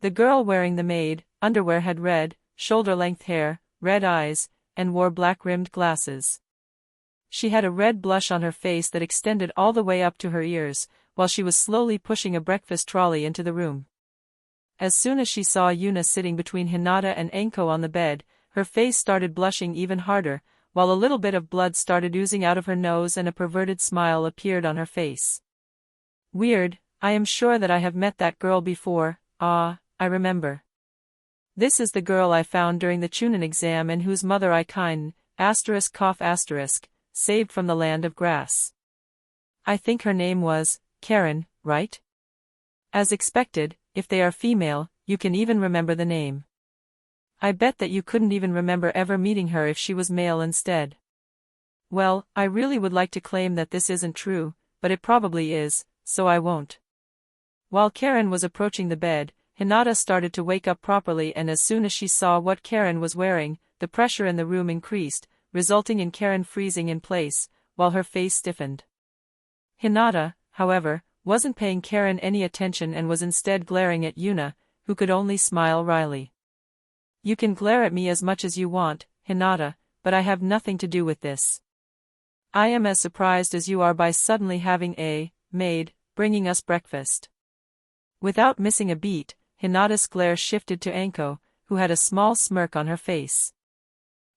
The girl wearing the maid underwear had red, shoulder-length hair, red eyes, and wore black-rimmed glasses. She had a red blush on her face that extended all the way up to her ears, while she was slowly pushing a breakfast trolley into the room. As soon as she saw Yuna sitting between Hinata and Anko on the bed, her face started blushing even harder, while a little bit of blood started oozing out of her nose and a perverted smile appeared on her face. Weird, I am sure that I have met that girl before. I remember. This is the girl I found during the Chunin exam and whose mother I saved from the land of grass. I think her name was Karen, right? As expected, if they are female, you can even remember the name. I bet that you couldn't even remember ever meeting her if she was male instead. Well, I really would like to claim that this isn't true, but it probably is, so I won't. While Karen was approaching the bed, Hinata started to wake up properly, and as soon as she saw what Karen was wearing, the pressure in the room increased, resulting in Karen freezing in place, while her face stiffened. Hinata, however, wasn't paying Karen any attention and was instead glaring at Yuna, who could only smile wryly. You can glare at me as much as you want, Hinata, but I have nothing to do with this. I am as surprised as you are by suddenly having a maid bringing us breakfast. Without missing a beat, Hinata's glare shifted to Anko, who had a small smirk on her face.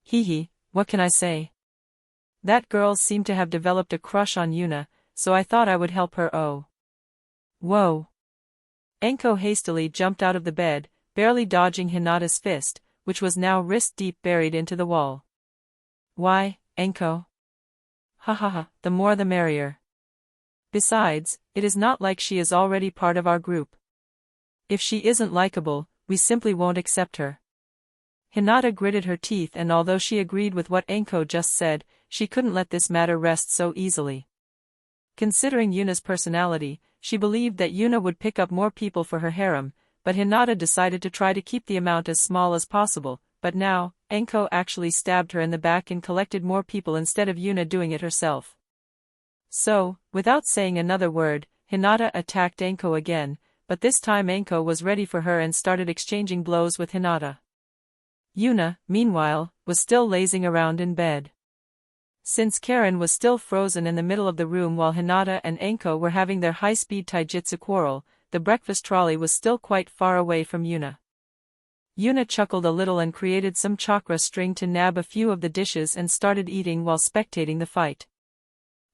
Hee, what can I say? That girl seemed to have developed a crush on Yuna, so I thought I would help her. Oh. Whoa. Anko hastily jumped out of the bed, barely dodging Hinata's fist, which was now wrist-deep buried into the wall. Why, Anko? Ha, the more the merrier. Besides, it is not like she is already part of our group. If she isn't likable, we simply won't accept her. Hinata gritted her teeth, and although she agreed with what Anko just said, she couldn't let this matter rest so easily. Considering Yuna's personality, she believed that Yuna would pick up more people for her harem, but Hinata decided to try to keep the amount as small as possible. But now, Anko actually stabbed her in the back and collected more people instead of Yuna doing it herself. So, without saying another word, Hinata attacked Anko again, but this time Anko was ready for her and started exchanging blows with Hinata. Yuna, meanwhile, was still lazing around in bed. Since Karen was still frozen in the middle of the room while Hinata and Anko were having their high-speed taijutsu quarrel, the breakfast trolley was still quite far away from Yuna. Yuna chuckled a little and created some chakra string to nab a few of the dishes and started eating while spectating the fight.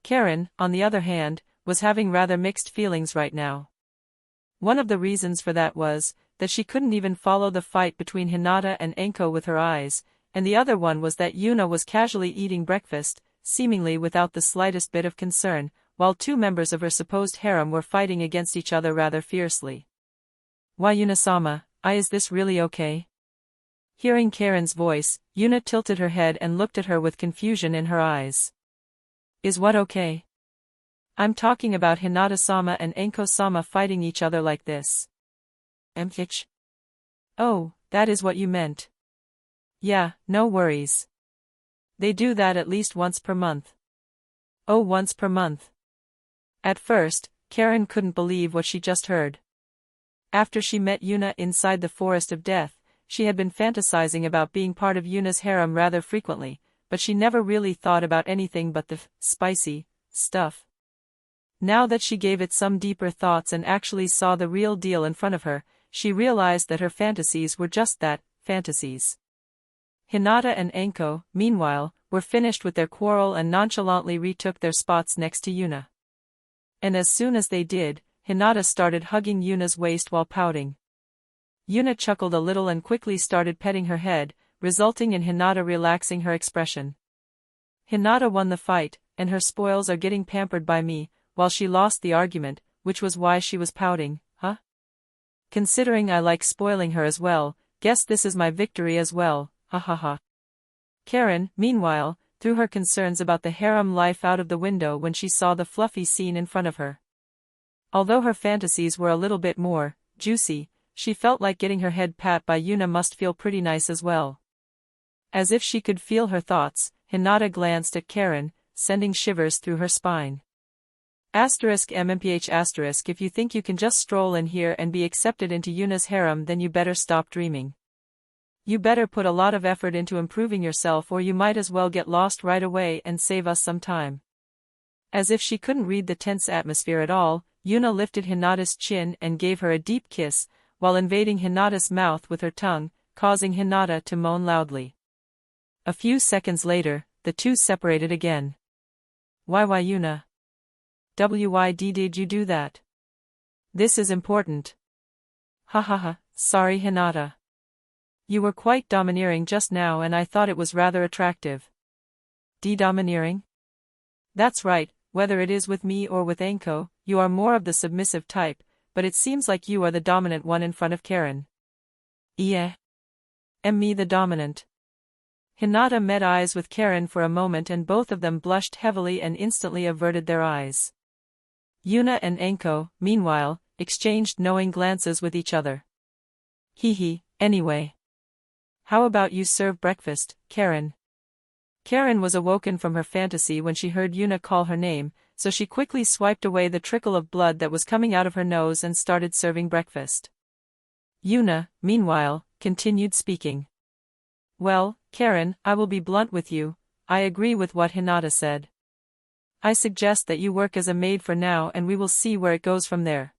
Karen, on the other hand, was having rather mixed feelings right now. One of the reasons for that was that she couldn't even follow the fight between Hinata and Anko with her eyes, and the other one was that Yuna was casually eating breakfast, seemingly without the slightest bit of concern, while two members of her supposed harem were fighting against each other rather fiercely. Why, Yuna-sama, is this really okay? Hearing Karen's voice, Yuna tilted her head and looked at her with confusion in her eyes. Is what okay? I'm talking about Hinata-sama and Enko-sama fighting each other like this. Mh. Oh, that is what you meant. Yeah, no worries. They do that at least once per month. Oh, once per month. At first, Karen couldn't believe what she just heard. After she met Yuna inside the Forest of Death, she had been fantasizing about being part of Yuna's harem rather frequently, but she never really thought about anything but the spicy stuff. Now that she gave it some deeper thoughts and actually saw the real deal in front of her, she realized that her fantasies were just that, fantasies. Hinata and Enko, meanwhile, were finished with their quarrel and nonchalantly retook their spots next to Yuna. And as soon as they did, Hinata started hugging Yuna's waist while pouting. Yuna chuckled a little and quickly started petting her head, resulting in Hinata relaxing her expression. Hinata won the fight, and her spoils are getting pampered by me, while she lost the argument, which was why she was pouting, huh? Considering I like spoiling her as well, guess this is my victory as well, ha ha ha. Karen, meanwhile, threw her concerns about the harem life out of the window when she saw the fluffy scene in front of her. Although her fantasies were a little bit more juicy, she felt like getting her head pat by Yuna must feel pretty nice as well. As if she could feel her thoughts, Hinata glanced at Karen, sending shivers through her spine. *MMPH*. If you think you can just stroll in here and be accepted into Yuna's harem, then you better stop dreaming. You better put a lot of effort into improving yourself, or you might as well get lost right away and save us some time. As if she couldn't read the tense atmosphere at all, Yuna lifted Hinata's chin and gave her a deep kiss, while invading Hinata's mouth with her tongue, causing Hinata to moan loudly. A few seconds later, the two separated again. Why Yuna? Why did you do that? This is important. Ha ha ha, sorry Hinata. You were quite domineering just now and I thought it was rather attractive. Domineering? That's right, whether it is with me or with Enko, you are more of the submissive type, but it seems like you are the dominant one in front of Karen. Yeah. Am me the dominant? Hinata met eyes with Karen for a moment and both of them blushed heavily and instantly averted their eyes. Yuna and Enko, meanwhile, exchanged knowing glances with each other. Anyway. How about you serve breakfast, Karen? Karen was awoken from her fantasy when she heard Yuna call her name, so she quickly swiped away the trickle of blood that was coming out of her nose and started serving breakfast. Yuna, meanwhile, continued speaking. Well, Karen, I will be blunt with you, I agree with what Hinata said. I suggest that you work as a maid for now and we will see where it goes from there.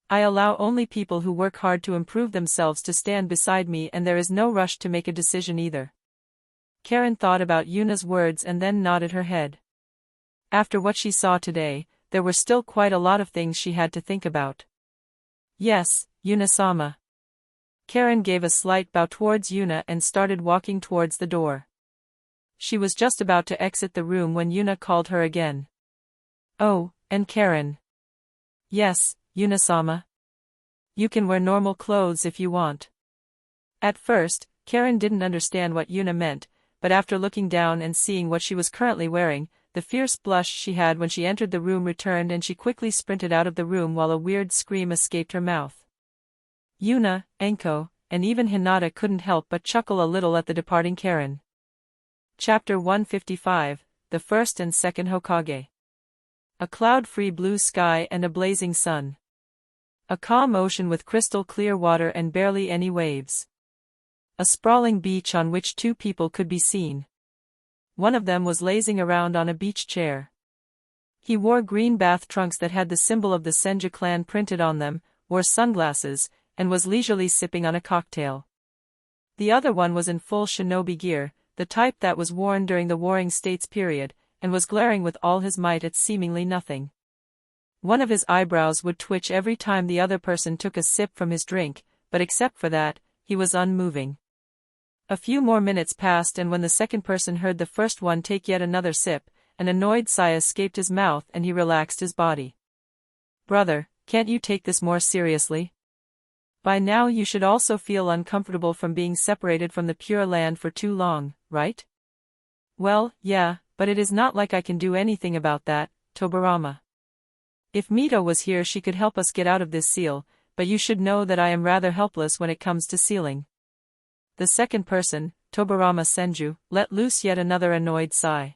I allow only people who work hard to improve themselves to stand beside me and there is no rush to make a decision either. Karen thought about Yuna's words and then nodded her head. After what she saw today, there were still quite a lot of things she had to think about. Yes, Yuna-sama. Karen gave a slight bow towards Yuna and started walking towards the door. She was just about to exit the room when Yuna called her again. Oh, and Karen. Yes, Yuna-sama. You can wear normal clothes if you want. At first, Karen didn't understand what Yuna meant, but after looking down and seeing what she was currently wearing, the fierce blush she had when she entered the room returned and she quickly sprinted out of the room while a weird scream escaped her mouth. Yuna, Enko, and even Hinata couldn't help but chuckle a little at the departing Karen. Chapter 155, The First and Second Hokage. A cloud-free blue sky and a blazing sun. A calm ocean with crystal clear water and barely any waves. A sprawling beach on which two people could be seen. One of them was lazing around on a beach chair. He wore green bath trunks that had the symbol of the Senju clan printed on them, wore sunglasses, and was leisurely sipping on a cocktail. The other one was in full shinobi gear, the type that was worn during the Warring States period, and was glaring with all his might at seemingly nothing. One of his eyebrows would twitch every time the other person took a sip from his drink, but except for that, he was unmoving. A few more minutes passed and when the second person heard the first one take yet another sip, an annoyed sigh escaped his mouth and he relaxed his body. Brother, can't you take this more seriously? By now you should also feel uncomfortable from being separated from the Pure Land for too long, right? Well, yeah, But it is not like I can do anything about that, Tobarama. If Mito was here she could help us get out of this seal, but you should know that I am rather helpless when it comes to sealing. The second person, Tobarama Senju, let loose yet another annoyed sigh.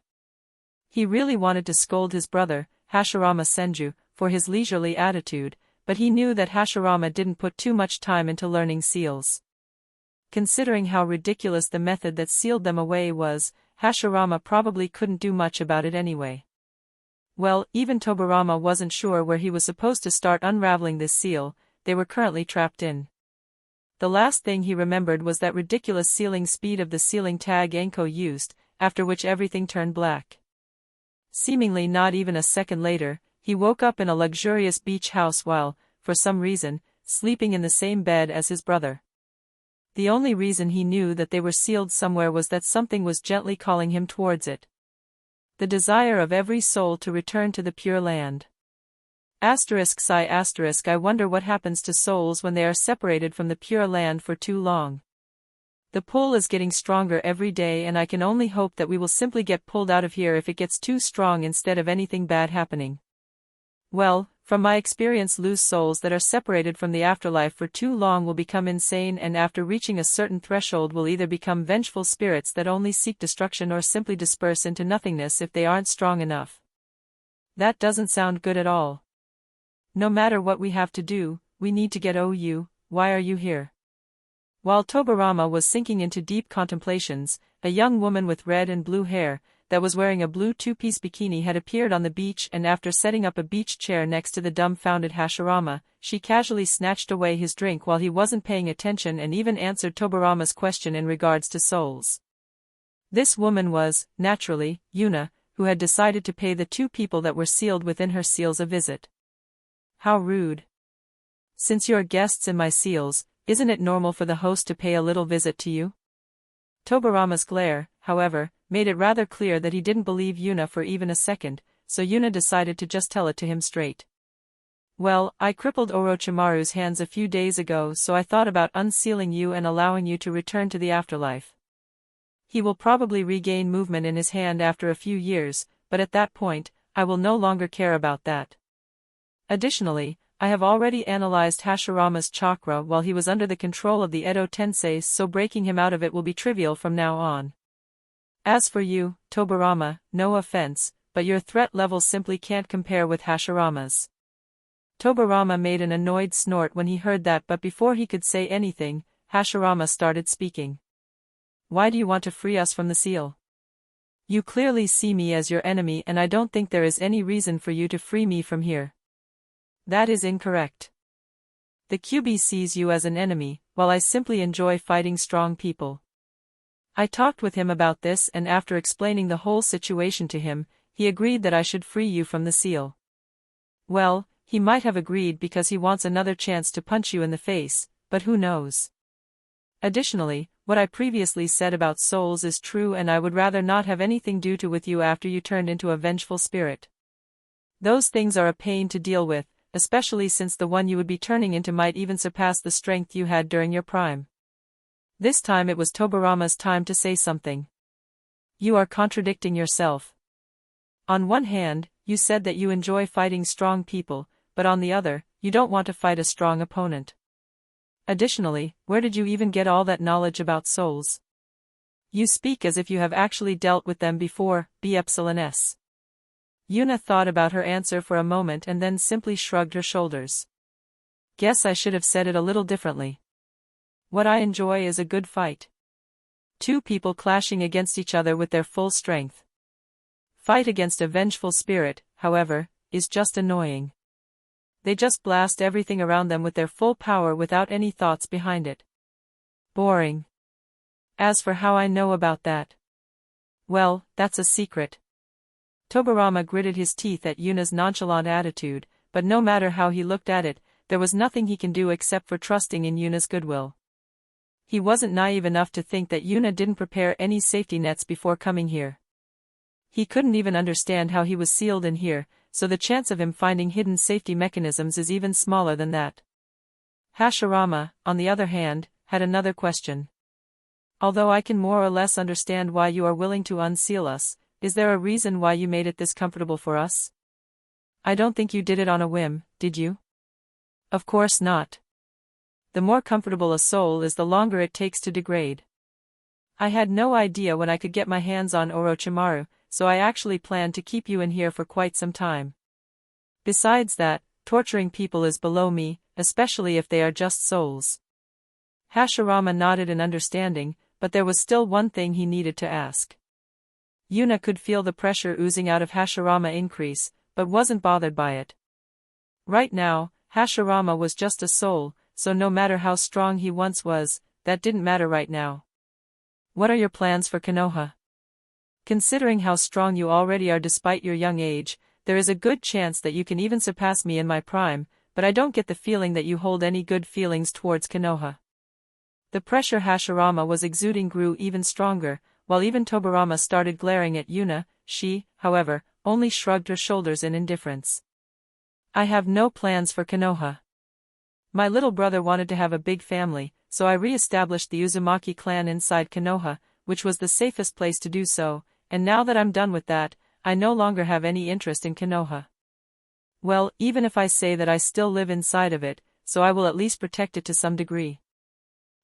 He really wanted to scold his brother, Hashirama Senju, for his leisurely attitude, but he knew that Hashirama didn't put too much time into learning seals. Considering how ridiculous the method that sealed them away was, Hashirama probably couldn't do much about it anyway. Well, even Tobarama wasn't sure where he was supposed to start unraveling this seal they were currently trapped in. The last thing he remembered was that ridiculous sealing speed of the sealing tag Enko used, after which everything turned black. Seemingly not even a second later, he woke up in a luxurious beach house while, for some reason, sleeping in the same bed as his brother. The only reason he knew that they were sealed somewhere was that something was gently calling him towards it. The desire of every soul to return to the Pure Land. I wonder what happens to souls when they are separated from the Pure Land for too long. The pull is getting stronger every day and I can only hope that we will simply get pulled out of here if it gets too strong instead of anything bad happening. Well, from my experience loose souls that are separated from the afterlife for too long will become insane and after reaching a certain threshold will either become vengeful spirits that only seek destruction or simply disperse into nothingness if they aren't strong enough. That doesn't sound good at all. No matter what we have to do, we need to get OU, why are you here? While Tobarama was sinking into deep contemplations, a young woman with red and blue hair, that was wearing a blue two-piece bikini had appeared on the beach and after setting up a beach chair next to the dumbfounded Hashirama, she casually snatched away his drink while he wasn't paying attention and even answered Tobarama's question in regards to souls. This woman was, naturally, Yuna, who had decided to pay the two people that were sealed within her seals a visit. How rude. Since you're guests in my seals, isn't it normal for the host to pay a little visit to you? Tobarama's glare, however, made it rather clear that he didn't believe Yuna for even a second, so Yuna decided to just tell it to him straight. Well, I crippled Orochimaru's hands a few days ago so I thought about unsealing you and allowing you to return to the afterlife. He will probably regain movement in his hand after a few years, but at that point, I will no longer care about that. Additionally, I have already analyzed Hashirama's chakra while he was under the control of the Edo Tensei, so breaking him out of it will be trivial from now on. As for you, Tobarama, no offense, but your threat level simply can't compare with Hashirama's. Tobarama made an annoyed snort when he heard that, but before he could say anything, Hashirama started speaking. Why do you want to free us from the seal? You clearly see me as your enemy and I don't think there is any reason for you to free me from here. That is incorrect. The QB sees you as an enemy, while I simply enjoy fighting strong people. I talked with him about this and after explaining the whole situation to him, he agreed that I should free you from the seal. Well, he might have agreed because he wants another chance to punch you in the face, but who knows? Additionally, what I previously said about souls is true and I would rather not have anything to do with you after you turned into a vengeful spirit. Those things are a pain to deal with, especially since the one you would be turning into might even surpass the strength you had during your prime. This time it was Tobarama's time to say something. You are contradicting yourself. On one hand, you said that you enjoy fighting strong people, but on the other, you don't want to fight a strong opponent. Additionally, where did you even get all that knowledge about souls? You speak as if you have actually dealt with them before, B's. Yuna thought about her answer for a moment and then simply shrugged her shoulders. Guess I should have said it a little differently. What I enjoy is a good fight. Two people clashing against each other with their full strength. Fight against a vengeful spirit, however, is just annoying. They just blast everything around them with their full power without any thoughts behind it. Boring. As for how I know about that, well, that's a secret. Tobarama gritted his teeth at Yuna's nonchalant attitude, but no matter how he looked at it, there was nothing he can do except for trusting in Yuna's goodwill. He wasn't naive enough to think that Yuna didn't prepare any safety nets before coming here. He couldn't even understand how he was sealed in here, so the chance of him finding hidden safety mechanisms is even smaller than that. Hashirama, on the other hand, had another question. Although I can more or less understand why you are willing to unseal us, is there a reason why you made it this comfortable for us? I don't think you did it on a whim, did you? Of course not. The more comfortable a soul is, the longer it takes to degrade. I had no idea when I could get my hands on Orochimaru, so I actually planned to keep you in here for quite some time. Besides that, torturing people is below me, especially if they are just souls. Hashirama nodded in understanding, but there was still one thing he needed to ask. Yuna could feel the pressure oozing out of Hashirama increase, but wasn't bothered by it. Right now, Hashirama was just a soul, so no matter how strong he once was, that didn't matter right now. What are your plans for Konoha? Considering how strong you already are despite your young age, there is a good chance that you can even surpass me in my prime, but I don't get the feeling that you hold any good feelings towards Konoha. The pressure Hashirama was exuding grew even stronger, while even Tobirama started glaring at Yuna. She, however, only shrugged her shoulders in indifference. I have no plans for Konoha. My little brother wanted to have a big family, so I re-established the Uzumaki clan inside Konoha, which was the safest place to do so, and now that I'm done with that, I no longer have any interest in Konoha. Well, even if I say that I still live inside of it, so I will at least protect it to some degree.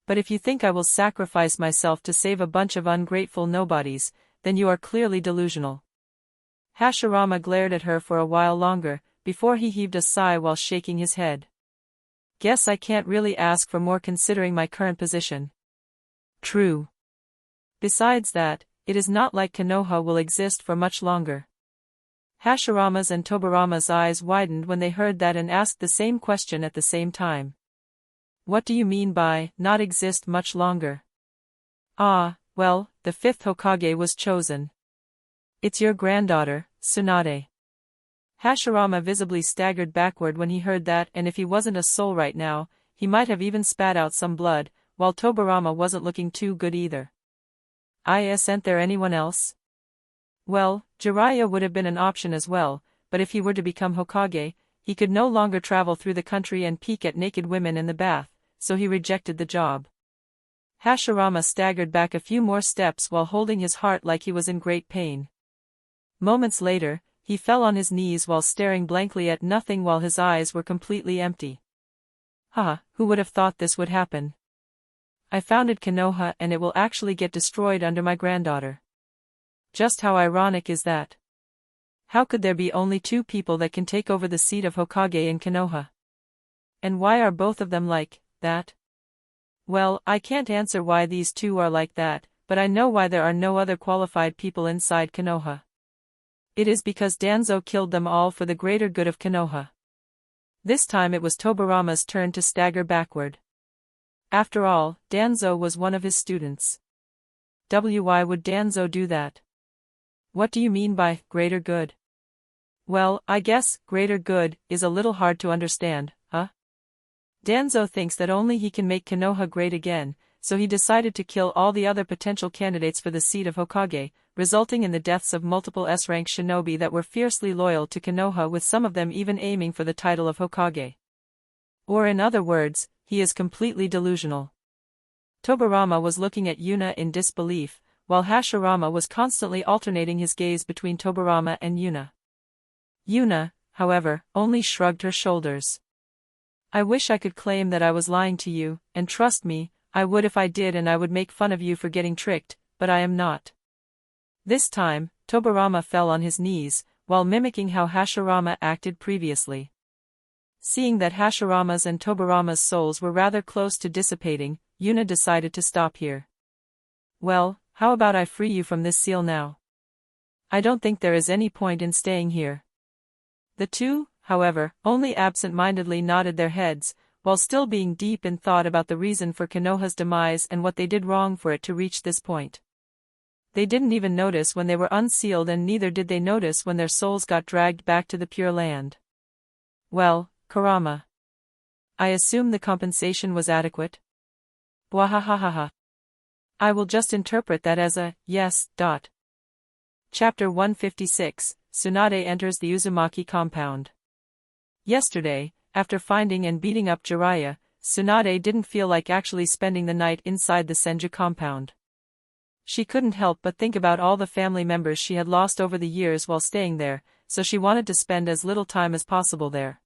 But if you think I will sacrifice myself to save a bunch of ungrateful nobodies, then you are clearly delusional. Hashirama glared at her for a while longer, before he heaved a sigh while shaking his head. Guess I can't really ask for more considering my current position. True. Besides that, it is not like Konoha will exist for much longer. Hashirama's and Tobirama's eyes widened when they heard that and asked the same question at the same time. What do you mean by, not exist much longer? Ah, well, the fifth Hokage was chosen. It's your granddaughter, Tsunade. Hashirama visibly staggered backward when he heard that, and if he wasn't a soul right now, he might have even spat out some blood, while Tobirama wasn't looking too good either. Isn't there anyone else? Well, Jiraiya would have been an option as well, but if he were to become Hokage, he could no longer travel through the country and peek at naked women in the bath, so he rejected the job. Hashirama staggered back a few more steps while holding his heart like he was in great pain. Moments later, he fell on his knees while staring blankly at nothing while his eyes were completely empty. Who would have thought this would happen? I founded Konoha and it will actually get destroyed under my granddaughter. Just how ironic is that? How could there be only two people that can take over the seat of Hokage in Konoha? And why are both of them like that? Well, I can't answer why these two are like that, but I know why there are no other qualified people inside Konoha. It is because Danzo killed them all for the greater good of Konoha. This time it was Tobirama's turn to stagger backward. After all, Danzo was one of his students. Why would Danzo do that? What do you mean by greater good? Well, I guess greater good is a little hard to understand, huh? Danzo thinks that only he can make Konoha great again, so he decided to kill all the other potential candidates for the seat of Hokage, resulting in the deaths of multiple S-rank shinobi that were fiercely loyal to Konoha, with some of them even aiming for the title of Hokage. Or in other words, he is completely delusional. Tobirama was looking at Yuna in disbelief, while Hashirama was constantly alternating his gaze between Tobirama and Yuna. Yuna, however, only shrugged her shoulders. I wish I could claim that I was lying to you, and trust me, I would if I did, and I would make fun of you for getting tricked, but I am not. This time, Tobirama fell on his knees, while mimicking how Hashirama acted previously. Seeing that Hashirama's and Tobirama's souls were rather close to dissipating, Yuna decided to stop here. Well, how about I free you from this seal now? I don't think there is any point in staying here. The two, however, only absent-mindedly nodded their heads, while still being deep in thought about the reason for Konoha's demise and what they did wrong for it to reach this point. They didn't even notice when they were unsealed, and neither did they notice when their souls got dragged back to the Pure Land. Well, Kurama. I assume the compensation was adequate? Bwahahaha. I will just interpret that as a yes. Chapter 156, Tsunade enters the Uzumaki compound. Yesterday, after finding and beating up Jiraiya, Tsunade didn't feel like actually spending the night inside the Senju compound. She couldn't help but think about all the family members she had lost over the years while staying there, so she wanted to spend as little time as possible there.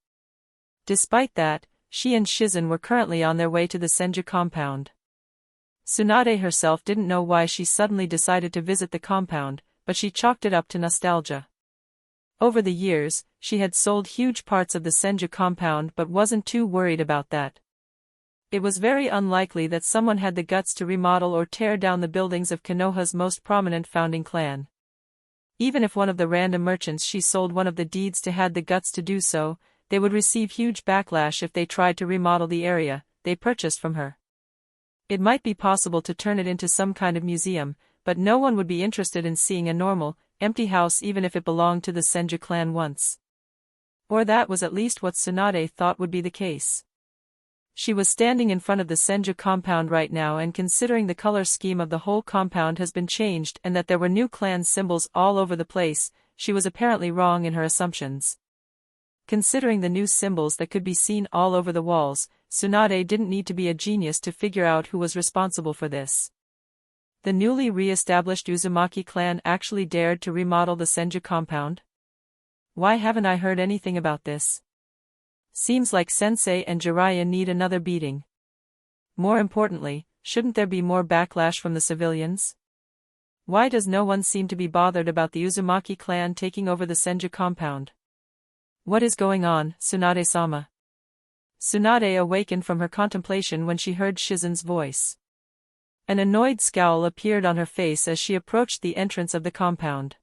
Despite that, she and Shizen were currently on their way to the Senju compound. Tsunade herself didn't know why she suddenly decided to visit the compound, but she chalked it up to nostalgia. Over the years, she had sold huge parts of the Senju compound but wasn't too worried about that. It was very unlikely that someone had the guts to remodel or tear down the buildings of Konoha's most prominent founding clan. Even if one of the random merchants she sold one of the deeds to had the guts to do so, they would receive huge backlash if they tried to remodel the area they purchased from her. It might be possible to turn it into some kind of museum, but no one would be interested in seeing a normal, empty house even if it belonged to the Senju clan once. Or that was at least what Tsunade thought would be the case. She was standing in front of the Senju compound right now, and considering the color scheme of the whole compound has been changed and that there were new clan symbols all over the place, she was apparently wrong in her assumptions. Considering the new symbols that could be seen all over the walls, Tsunade didn't need to be a genius to figure out who was responsible for this. The newly re-established Uzumaki clan actually dared to remodel the Senju compound? Why haven't I heard anything about this? Seems like Sensei and Jiraiya need another beating. More importantly, shouldn't there be more backlash from the civilians? Why does no one seem to be bothered about the Uzumaki clan taking over the Senju compound? What is going on, Tsunade-sama? Tsunade awakened from her contemplation when she heard Shizen's voice. An annoyed scowl appeared on her face as she approached the entrance of the compound.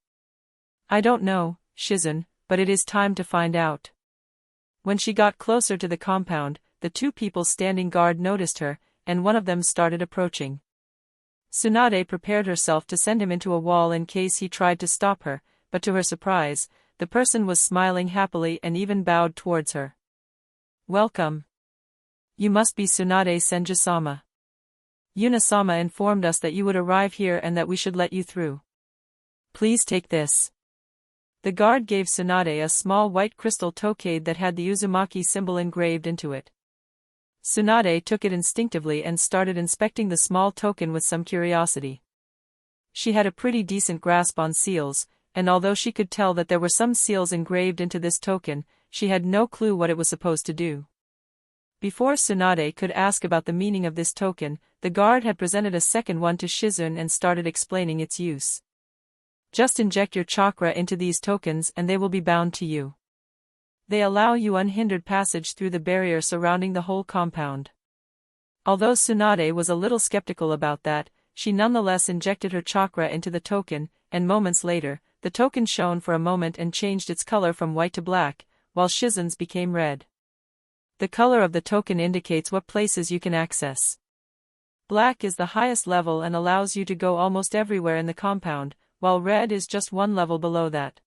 I don't know, Shizen, but it is time to find out. When she got closer to the compound, the two people standing guard noticed her, and one of them started approaching. Tsunade prepared herself to send him into a wall in case he tried to stop her, but to her surprise, the person was smiling happily and even bowed towards her. Welcome. You must be Tsunade Senju-sama. Yuna-sama informed us that you would arrive here and that we should let you through. Please take this. The guard gave Tsunade a small white crystal tokade that had the Uzumaki symbol engraved into it. Tsunade took it instinctively and started inspecting the small token with some curiosity. She had a pretty decent grasp on seals, and although she could tell that there were some seals engraved into this token, she had no clue what it was supposed to do. Before Tsunade could ask about the meaning of this token, the guard had presented a second one to Shizen and started explaining its use. Just inject your chakra into these tokens and they will be bound to you. They allow you unhindered passage through the barrier surrounding the whole compound. Although Tsunade was a little skeptical about that, she nonetheless injected her chakra into the token, and moments later, the token shone for a moment and changed its color from white to black, while Shizen's became red. The color of the token indicates what places you can access. Black is the highest level and allows you to go almost everywhere in the compound, while red is just one level below that.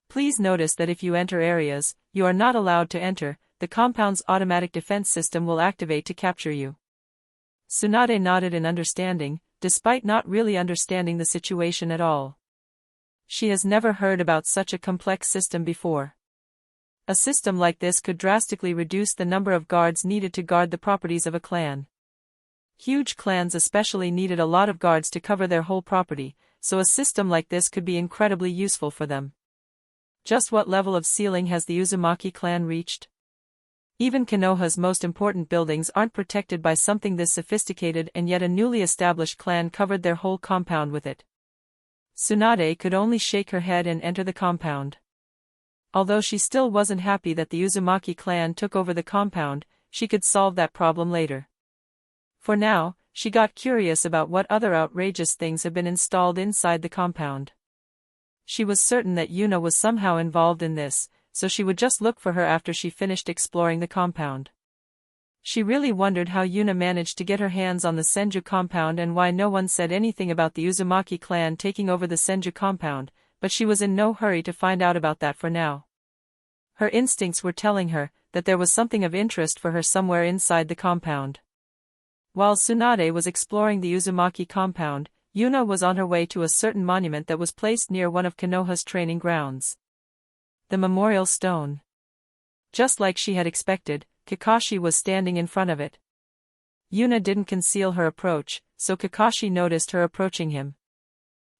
Please notice that if you enter areas you are not allowed to enter, the compound's automatic defense system will activate to capture you. Tsunade nodded in understanding, despite not really understanding the situation at all. She has never heard about such a complex system before. A system like this could drastically reduce the number of guards needed to guard the properties of a clan. Huge clans especially needed a lot of guards to cover their whole property, so a system like this could be incredibly useful for them. Just what level of ceiling has the Uzumaki clan reached? Even Konoha's most important buildings aren't protected by something this sophisticated, and yet a newly established clan covered their whole compound with it. Tsunade could only shake her head and enter the compound. Although she still wasn't happy that the Uzumaki clan took over the compound, she could solve that problem later. For now, she got curious about what other outrageous things have been installed inside the compound. She was certain that Yuna was somehow involved in this, so she would just look for her after she finished exploring the compound. She really wondered how Yuna managed to get her hands on the Senju compound and why no one said anything about the Uzumaki clan taking over the Senju compound, but she was in no hurry to find out about that for now. Her instincts were telling her that there was something of interest for her somewhere inside the compound. While Tsunade was exploring the Uzumaki compound, Yuna was on her way to a certain monument that was placed near one of Konoha's training grounds. The memorial stone. Just like she had expected, Kakashi was standing in front of it. Yuna didn't conceal her approach, so Kakashi noticed her approaching him.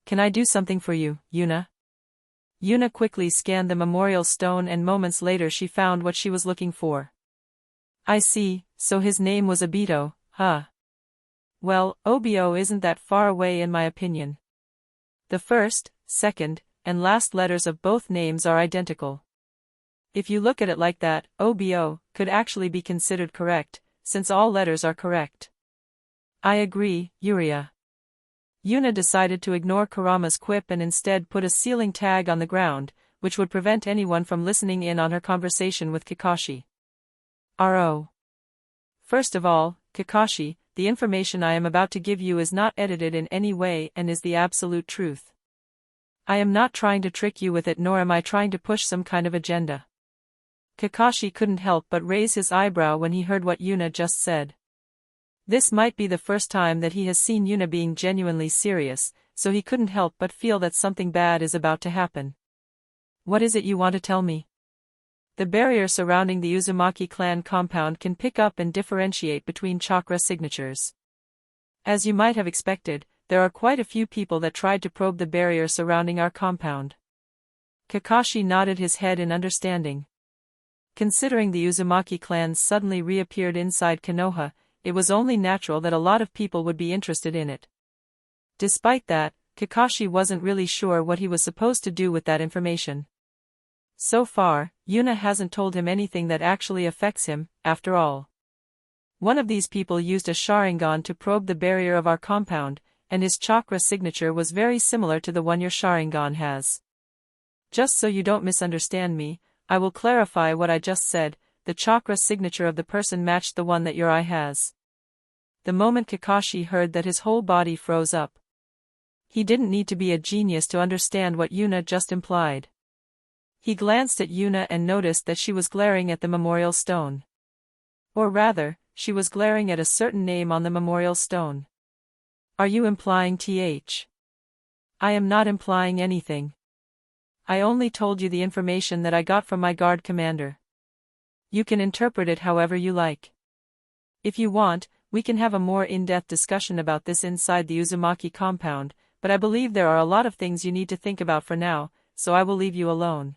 "Can I do something for you, Yuna?" Yuna quickly scanned the memorial stone and moments later she found what she was looking for. "I see, so his name was Obito, huh? Well, Obio isn't that far away in my opinion. The first, second, and last letters of both names are identical. If you look at it like that, Obio could actually be considered correct, since all letters are correct." "I agree, Yuria." Yuna decided to ignore Kurama's quip and instead put a sealing tag on the ground, which would prevent anyone from listening in on her conversation with Kakashi. "RO. First of all, Kakashi, the information I am about to give you is not edited in any way and is the absolute truth. I am not trying to trick you with it nor am I trying to push some kind of agenda." Kakashi couldn't help but raise his eyebrow when he heard what Yuna just said. This might be the first time that he has seen Yuna being genuinely serious, so he couldn't help but feel that something bad is about to happen. "What is it you want to tell me?" The barrier surrounding the Uzumaki clan compound can pick up and differentiate between chakra signatures. As you might have expected, there are quite a few people that tried to probe the barrier surrounding our compound. Kakashi nodded his head in understanding. Considering the Uzumaki clans suddenly reappeared inside Konoha, it was only natural that a lot of people would be interested in it. Despite that, Kakashi wasn't really sure what he was supposed to do with that information. So far, Yuna hasn't told him anything that actually affects him, after all. One of these people used a Sharingan to probe the barrier of our compound, and his chakra signature was very similar to the one your Sharingan has. Just so you don't misunderstand me, I will clarify what I just said. The chakra signature of the person matched the one that your eye has. The moment Kakashi heard that, his whole body froze up. He didn't need to be a genius to understand what Yuna just implied. He glanced at Yuna and noticed that she was glaring at the memorial stone. Or rather, she was glaring at a certain name on the memorial stone. "Are you implying th?" "I am not implying anything. I only told you the information that I got from my guard commander. You can interpret it however you like. If you want, we can have a more in-depth discussion about this inside the Uzumaki compound, but I believe there are a lot of things you need to think about for now, so I will leave you alone."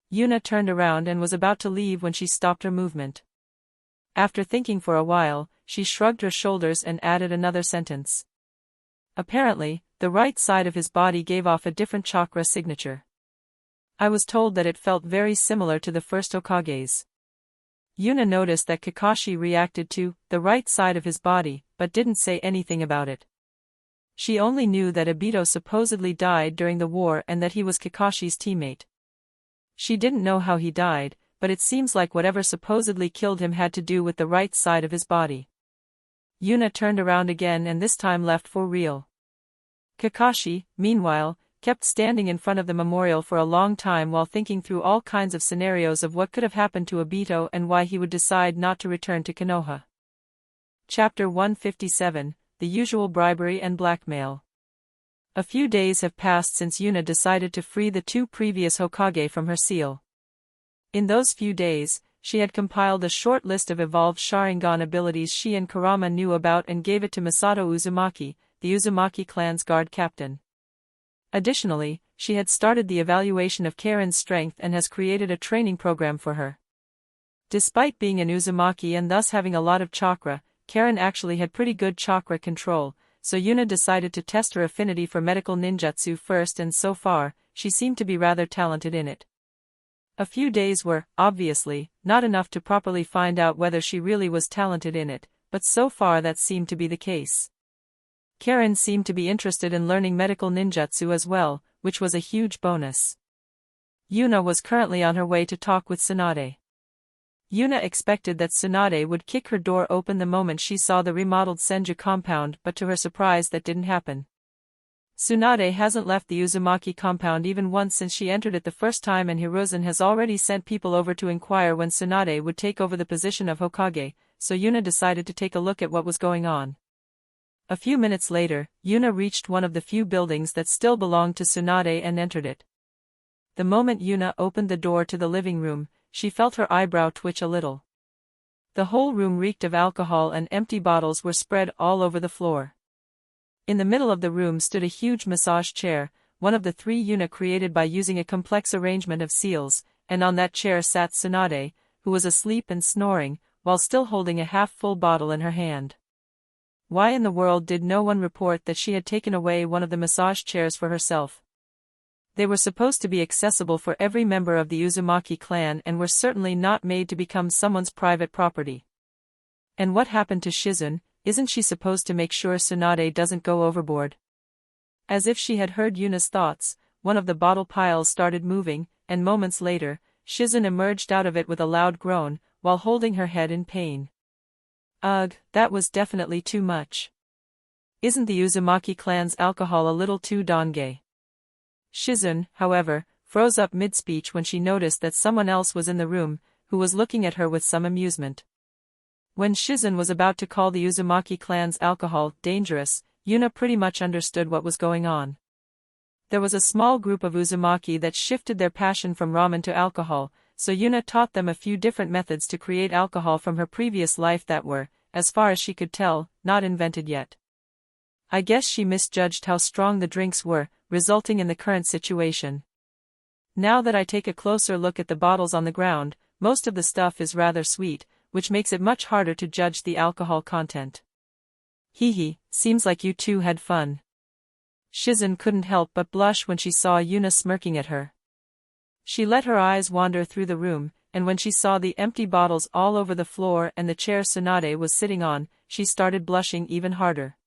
Yuna turned around and was about to leave when she stopped her movement. After thinking for a while, she shrugged her shoulders and added another sentence. "Apparently, the right side of his body gave off a different chakra signature. I was told that it felt very similar to the first Hokage's." Yuna noticed that Kakashi reacted to the right side of his body, but didn't say anything about it. She only knew that Obito supposedly died during the war and that he was Kakashi's teammate. She didn't know how he died, but it seems like whatever supposedly killed him had to do with the right side of his body. Yuna turned around again and this time left for real. Kakashi, meanwhile, kept standing in front of the memorial for a long time while thinking through all kinds of scenarios of what could have happened to Obito and why he would decide not to return to Konoha. Chapter 157, The Usual Bribery and Blackmail. A few days have passed since Yuna decided to free the two previous Hokage from her seal. In those few days, she had compiled a short list of evolved Sharingan abilities she and Kurama knew about and gave it to Masato Uzumaki, the Uzumaki clan's guard captain. Additionally, she had started the evaluation of Karen's strength and has created a training program for her. Despite being an Uzumaki and thus having a lot of chakra, Karen actually had pretty good chakra control, so Yuna decided to test her affinity for medical ninjutsu first, and so far, she seemed to be rather talented in it. A few days were, obviously, not enough to properly find out whether she really was talented in it, but so far that seemed to be the case. Karen seemed to be interested in learning medical ninjutsu as well, which was a huge bonus. Yuna was currently on her way to talk with Tsunade. Yuna expected that Tsunade would kick her door open the moment she saw the remodeled Senju compound, but to her surprise that didn't happen. Tsunade hasn't left the Uzumaki compound even once since she entered it the first time, and Hiruzen has already sent people over to inquire when Tsunade would take over the position of Hokage, so Yuna decided to take a look at what was going on. A few minutes later, Yuna reached one of the few buildings that still belonged to Tsunade and entered it. The moment Yuna opened the door to the living room, she felt her eyebrow twitch a little. The whole room reeked of alcohol and empty bottles were spread all over the floor. In the middle of the room stood a huge massage chair, one of the 3 Yuna created by using a complex arrangement of seals, and on that chair sat Tsunade, who was asleep and snoring, while still holding a half-full bottle in her hand. Why in the world did no one report that she had taken away one of the massage chairs for herself? They were supposed to be accessible for every member of the Uzumaki clan and were certainly not made to become someone's private property. And what happened to Shizun? Isn't she supposed to make sure Tsunade doesn't go overboard? As if she had heard Yuna's thoughts, one of the bottle piles started moving, and moments later, Shizun emerged out of it with a loud groan, while holding her head in pain. Ugh, that was definitely too much. Isn't the Uzumaki clan's alcohol a little too dange? Shizun, however, froze up mid-speech when she noticed that someone else was in the room, who was looking at her with some amusement. When Shizun was about to call the Uzumaki clan's alcohol dangerous, Yuna pretty much understood what was going on. There was a small group of Uzumaki that shifted their passion from ramen to alcohol, so Yuna taught them a few different methods to create alcohol from her previous life that were, as far as she could tell, not invented yet. I guess she misjudged how strong the drinks were, resulting in the current situation. Now that I take a closer look at the bottles on the ground, most of the stuff is rather sweet, which makes it much harder to judge the alcohol content. Hee, seems like you two had fun. Shizun couldn't help but blush when she saw Yuna smirking at her. She let her eyes wander through the room, and when she saw the empty bottles all over the floor and the chair Tsunade was sitting on, she started blushing even harder.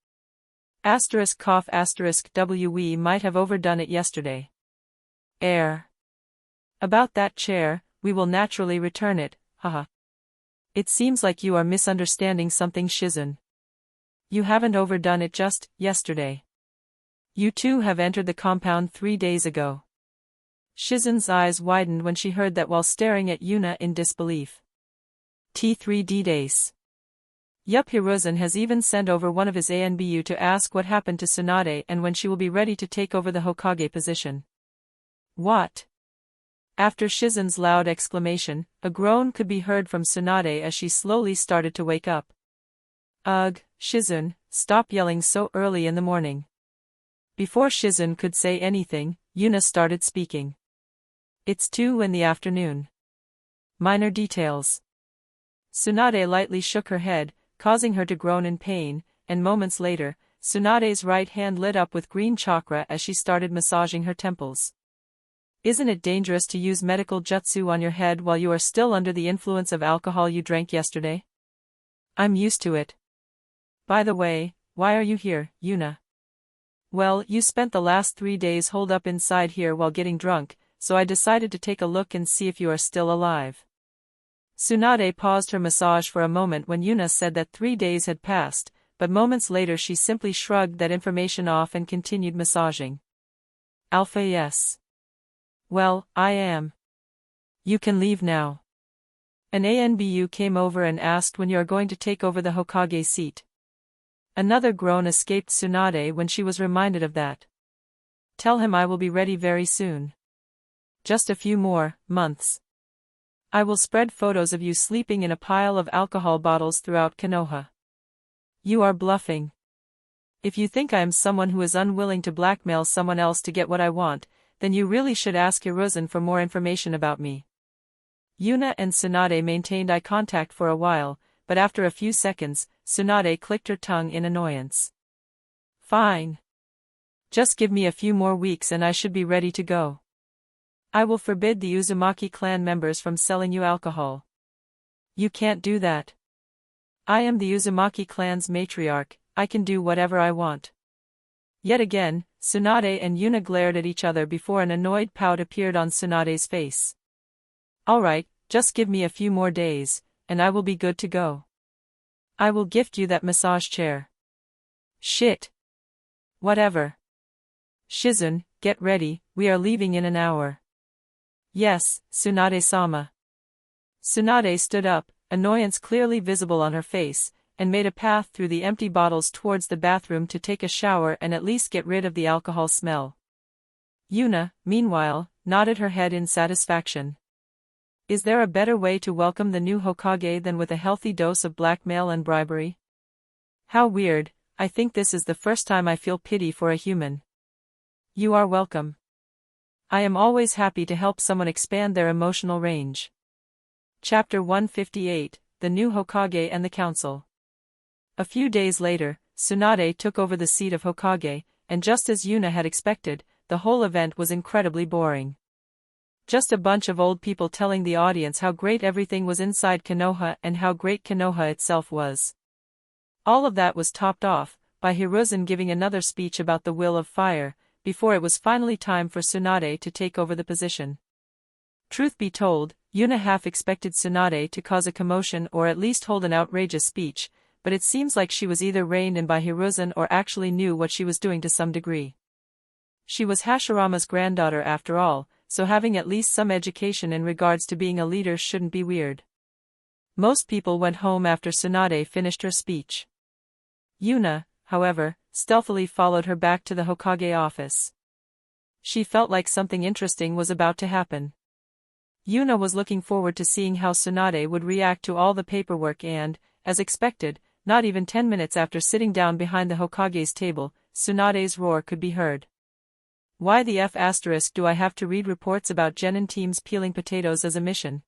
*We might have overdone it yesterday. About that chair, we will naturally return it, haha. It seems like you are misunderstanding something, Shizun. You haven't overdone it just yesterday. You two have entered the compound 3 days ago. Shizun's eyes widened when she heard that while staring at Yuna in disbelief. T3D days. Yup, Hiruzen has even sent over one of his ANBU to ask what happened to Tsunade and when she will be ready to take over the Hokage position. What? After Shizun's loud exclamation, a groan could be heard from Tsunade as she slowly started to wake up. Ugh, Shizun, stop yelling so early in the morning. Before Shizun could say anything, Yuna started speaking. It's 2 in the afternoon. Minor details. Tsunade lightly shook her head, causing her to groan in pain, and moments later, Tsunade's right hand lit up with green chakra as she started massaging her temples. Isn't it dangerous to use medical jutsu on your head while you are still under the influence of alcohol you drank yesterday? I'm used to it. By the way, why are you here, Yuna? Well, you spent the last 3 days holed up inside here while getting drunk, so I decided to take a look and see if you are still alive. Tsunade paused her massage for a moment when Yuna said that 3 days had passed, but moments later she simply shrugged that information off and continued massaging. Alpha, yes. Well, I am. You can leave now. An ANBU came over and asked when you are going to take over the Hokage seat. Another groan escaped Tsunade when she was reminded of that. Tell him I will be ready very soon. Just a few more months. I will spread photos of you sleeping in a pile of alcohol bottles throughout Konoha. You are bluffing. If you think I am someone who is unwilling to blackmail someone else to get what I want, then you really should ask Hiruzen for more information about me. Yuna and Tsunade maintained eye contact for a while, but after a few seconds, Tsunade clicked her tongue in annoyance. Fine. Just give me a few more weeks and I should be ready to go. I will forbid the Uzumaki clan members from selling you alcohol. You can't do that. I am the Uzumaki clan's matriarch, I can do whatever I want. Yet again, Tsunade and Yuna glared at each other before an annoyed pout appeared on Tsunade's face. Alright, just give me a few more days, and I will be good to go. I will gift you that massage chair. Shit. Whatever. Shizun, get ready, we are leaving in an hour. Yes, Tsunade-sama. Tsunade stood up, annoyance clearly visible on her face, and made a path through the empty bottles towards the bathroom to take a shower and at least get rid of the alcohol smell. Yuna, meanwhile, nodded her head in satisfaction. Is there a better way to welcome the new Hokage than with a healthy dose of blackmail and bribery? How weird, I think this is the first time I feel pity for a human. You are welcome. I am always happy to help someone expand their emotional range. Chapter 158, The New Hokage and the Council. A few days later, Tsunade took over the seat of Hokage, and just as Yuna had expected, the whole event was incredibly boring. Just a bunch of old people telling the audience how great everything was inside Konoha and how great Konoha itself was. All of that was topped off by Hiruzen giving another speech about the will of fire, before it was finally time for Tsunade to take over the position. Truth be told, Yuna half expected Tsunade to cause a commotion or at least hold an outrageous speech, but it seems like she was either reined in by Hiruzen or actually knew what she was doing to some degree. She was Hashirama's granddaughter after all, so having at least some education in regards to being a leader shouldn't be weird. Most people went home after Tsunade finished her speech. Yuna, however, stealthily followed her back to the Hokage office. She felt like something interesting was about to happen. Yuna was looking forward to seeing how Tsunade would react to all the paperwork and, as expected, not even 10 minutes after sitting down behind the Hokage's table, Tsunade's roar could be heard. Why the F** do I have to read reports about Genin teams peeling potatoes as a mission?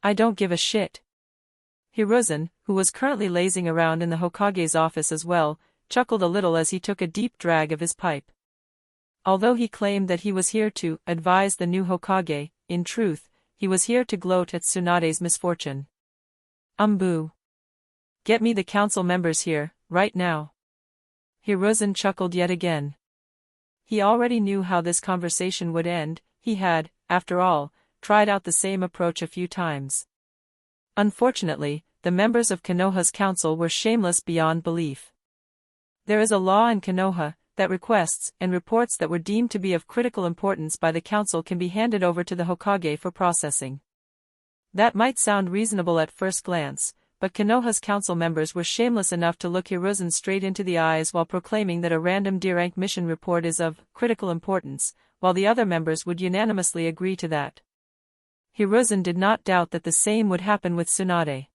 I don't give a shit. Hiruzen, who was currently lazing around in the Hokage's office as well, chuckled a little as he took a deep drag of his pipe. Although he claimed that he was here to advise the new Hokage, in truth, he was here to gloat at Tsunade's misfortune. Boo. Get me the council members here, right now. Hiruzen chuckled yet again. He already knew how this conversation would end. He had, after all, tried out the same approach a few times. Unfortunately, the members of Konoha's council were shameless beyond belief. There is a law in Konoha that requests and reports that were deemed to be of critical importance by the council can be handed over to the Hokage for processing. That might sound reasonable at first glance, but Konoha's council members were shameless enough to look Hiruzen straight into the eyes while proclaiming that a random D-rank mission report is of critical importance, while the other members would unanimously agree to that. Hiruzen did not doubt that the same would happen with Tsunade.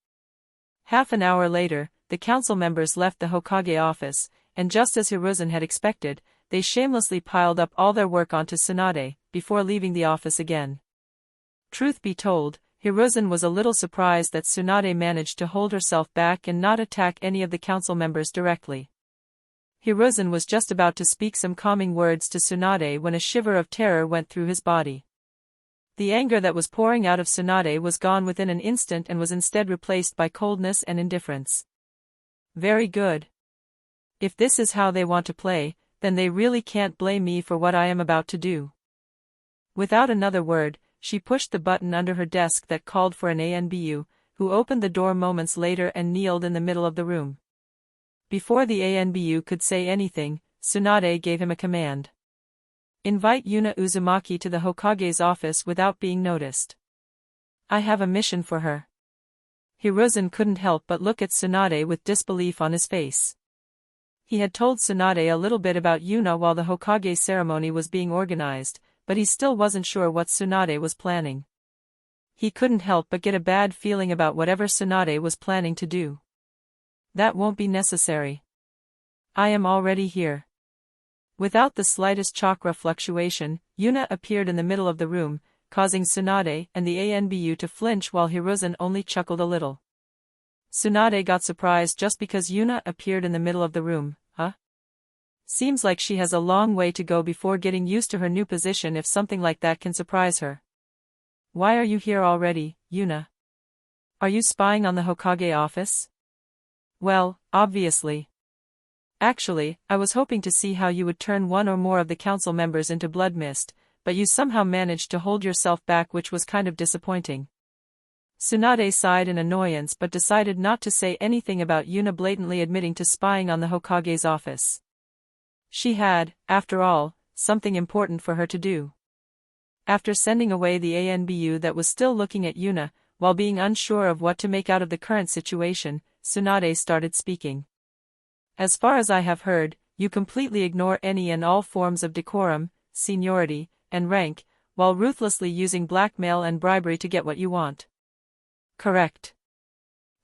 Half an hour later, the council members left the Hokage office, and just as Hiruzen had expected, they shamelessly piled up all their work onto Tsunade, before leaving the office again. Truth be told, Hiruzen was a little surprised that Tsunade managed to hold herself back and not attack any of the council members directly. Hiruzen was just about to speak some calming words to Tsunade when a shiver of terror went through his body. The anger that was pouring out of Tsunade was gone within an instant and was instead replaced by coldness and indifference. Very good. If this is how they want to play, then they really can't blame me for what I am about to do. Without another word, she pushed the button under her desk that called for an ANBU, who opened the door moments later and kneeled in the middle of the room. Before the ANBU could say anything, Tsunade gave him a command. Invite Yuna Uzumaki to the Hokage's office without being noticed. I have a mission for her. Hiruzen couldn't help but look at Tsunade with disbelief on his face. He had told Tsunade a little bit about Yuna while the Hokage ceremony was being organized, but he still wasn't sure what Tsunade was planning. He couldn't help but get a bad feeling about whatever Tsunade was planning to do. That won't be necessary. I am already here. Without the slightest chakra fluctuation, Yuna appeared in the middle of the room, causing Tsunade and the ANBU to flinch while Hiruzen only chuckled a little. Tsunade got surprised just because Yuna appeared in the middle of the room. Huh? Seems like she has a long way to go before getting used to her new position if something like that can surprise her. Why are you here already, Yuna? Are you spying on the Hokage office? Well, obviously. Actually, I was hoping to see how you would turn one or more of the council members into blood mist, but you somehow managed to hold yourself back, which was kind of disappointing. Tsunade sighed in annoyance but decided not to say anything about Yuna blatantly admitting to spying on the Hokage's office. She had, after all, something important for her to do. After sending away the ANBU that was still looking at Yuna, while being unsure of what to make out of the current situation, Tsunade started speaking. As far as I have heard, you completely ignore any and all forms of decorum, seniority, and rank, while ruthlessly using blackmail and bribery to get what you want. Correct.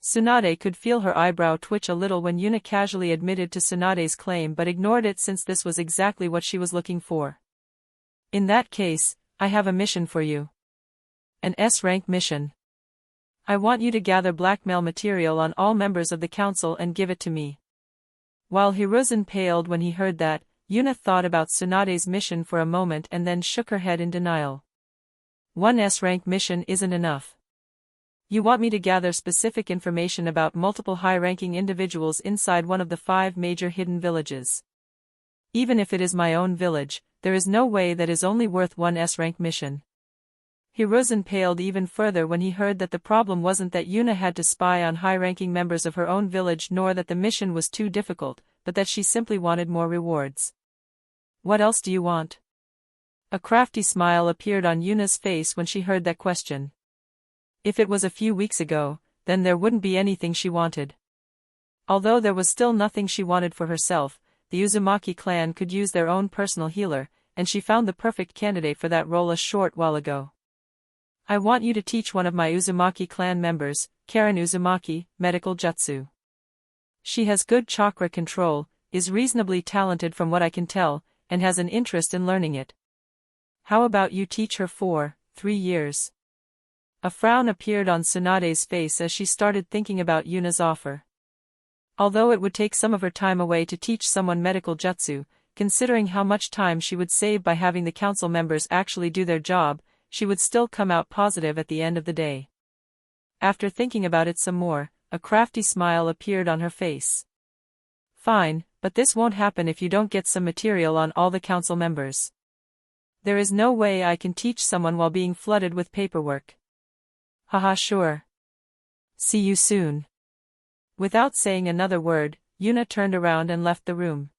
Tsunade could feel her eyebrow twitch a little when Yuna casually admitted to Tsunade's claim but ignored it since this was exactly what she was looking for. In that case, I have a mission for you. An S-rank mission. I want you to gather blackmail material on all members of the council and give it to me. While Hiruzen paled when he heard that, Yuna thought about Tsunade's mission for a moment and then shook her head in denial. One S-rank mission isn't enough. You want me to gather specific information about multiple high-ranking individuals inside one of the 5 major hidden villages. Even if it is my own village, there is no way that is only worth one S-rank mission. Hiruzen paled even further when he heard that the problem wasn't that Yuna had to spy on high-ranking members of her own village nor that the mission was too difficult, but that she simply wanted more rewards. What else do you want? A crafty smile appeared on Yuna's face when she heard that question. If it was a few weeks ago, then there wouldn't be anything she wanted. Although there was still nothing she wanted for herself, the Uzumaki clan could use their own personal healer, and she found the perfect candidate for that role a short while ago. I want you to teach one of my Uzumaki clan members, Karen Uzumaki, medical jutsu. She has good chakra control, is reasonably talented from what I can tell, and has an interest in learning it. How about you teach her for 3 years? A frown appeared on Tsunade's face as she started thinking about Yuna's offer. Although it would take some of her time away to teach someone medical jutsu, considering how much time she would save by having the council members actually do their job, she would still come out positive at the end of the day. After thinking about it some more, a crafty smile appeared on her face. Fine, but this won't happen if you don't get some material on all the council members. There is no way I can teach someone while being flooded with paperwork. Haha, sure. See you soon. Without saying another word, Yuna turned around and left the room.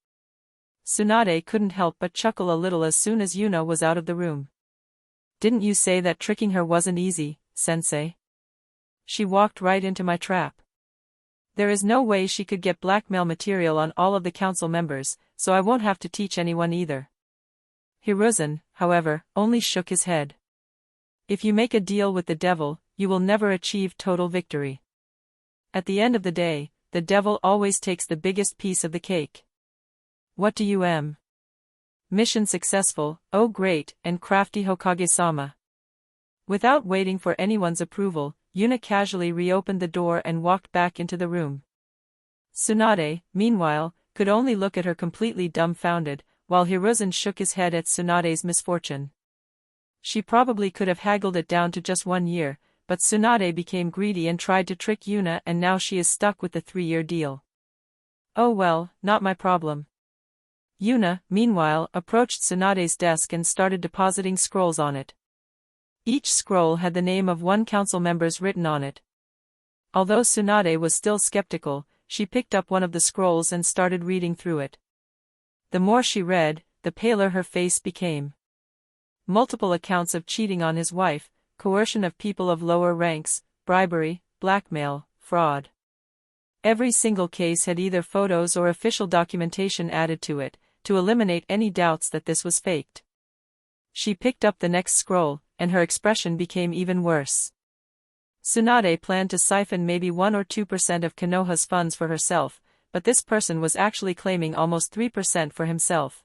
Tsunade couldn't help but chuckle a little as soon as Yuna was out of the room. Didn't you say that tricking her wasn't easy, sensei? She walked right into my trap. There is no way she could get blackmail material on all of the council members, so I won't have to teach anyone either. Hiruzen, however, only shook his head. If you make a deal with the devil, you will never achieve total victory. At the end of the day, the devil always takes the biggest piece of the cake. What do you Mission successful, oh great and crafty Hokage-sama. Without waiting for anyone's approval, Yuna casually reopened the door and walked back into the room. Tsunade, meanwhile, could only look at her completely dumbfounded, while Hiruzen shook his head at Tsunade's misfortune. She probably could have haggled it down to just 1 year, but Tsunade became greedy and tried to trick Yuna and now she is stuck with the 3-year deal. Oh well, not my problem. Yuna, meanwhile, approached Tsunade's desk and started depositing scrolls on it. Each scroll had the name of one council member's written on it. Although Tsunade was still skeptical, she picked up one of the scrolls and started reading through it. The more she read, the paler her face became. Multiple accounts of cheating on his wife, coercion of people of lower ranks, bribery, blackmail, fraud. Every single case had either photos or official documentation added to it, to eliminate any doubts that this was faked. She picked up the next scroll, and her expression became even worse. Tsunade planned to siphon maybe 1 or 2% of Konoha's funds for herself, but this person was actually claiming almost 3% for himself.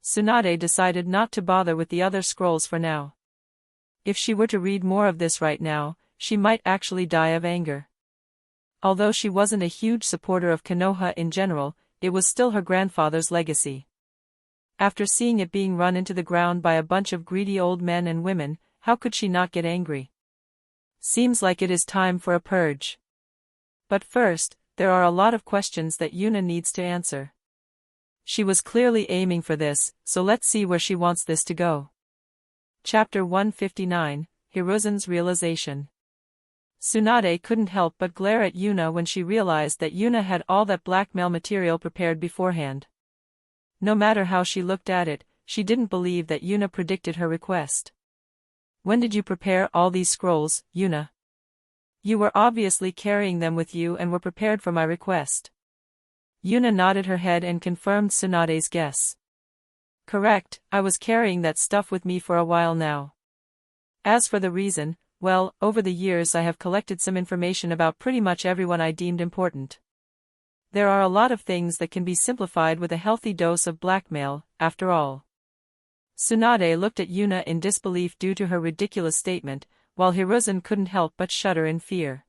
Tsunade decided not to bother with the other scrolls for now. If she were to read more of this right now, she might actually die of anger. Although she wasn't a huge supporter of Konoha in general, it was still her grandfather's legacy. After seeing it being run into the ground by a bunch of greedy old men and women, how could she not get angry? Seems like it is time for a purge. But first, there are a lot of questions that Yuna needs to answer. She was clearly aiming for this, so let's see where she wants this to go. Chapter 159, Hiruzen's Realization. Tsunade couldn't help but glare at Yuna when she realized that Yuna had all that blackmail material prepared beforehand. No matter how she looked at it, she didn't believe that Yuna predicted her request. When did you prepare all these scrolls, Yuna? You were obviously carrying them with you and were prepared for my request. Yuna nodded her head and confirmed Tsunade's guess. Correct, I was carrying that stuff with me for a while now. As for the reason, Well, over the years I have collected some information about pretty much everyone I deemed important. There are a lot of things that can be simplified with a healthy dose of blackmail, after all. Tsunade looked at Yuna in disbelief due to her ridiculous statement, while Hiruzen couldn't help but shudder in fear.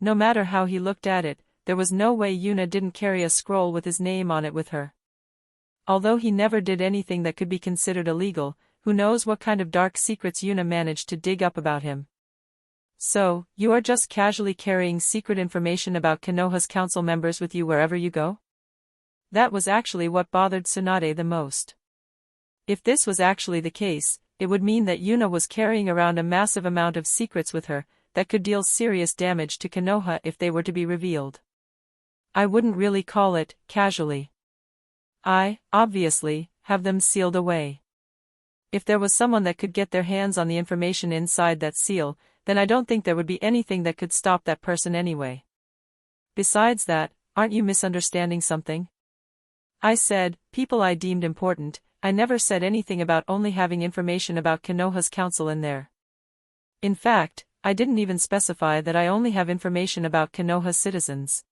No matter how he looked at it, there was no way Yuna didn't carry a scroll with his name on it with her. Although he never did anything that could be considered illegal, who knows what kind of dark secrets Yuna managed to dig up about him. So, you are just casually carrying secret information about Konoha's council members with you wherever you go? That was actually what bothered Tsunade the most. If this was actually the case, it would mean that Yuna was carrying around a massive amount of secrets with her, that could deal serious damage to Konoha if they were to be revealed. I wouldn't really call it casually. I, obviously, have them sealed away. If there was someone that could get their hands on the information inside that seal, then I don't think there would be anything that could stop that person anyway. Besides that, aren't you misunderstanding something? I said, people I deemed important. I never said anything about only having information about Konoha's council in there. In fact, I didn't even specify that I only have information about Konoha's citizens.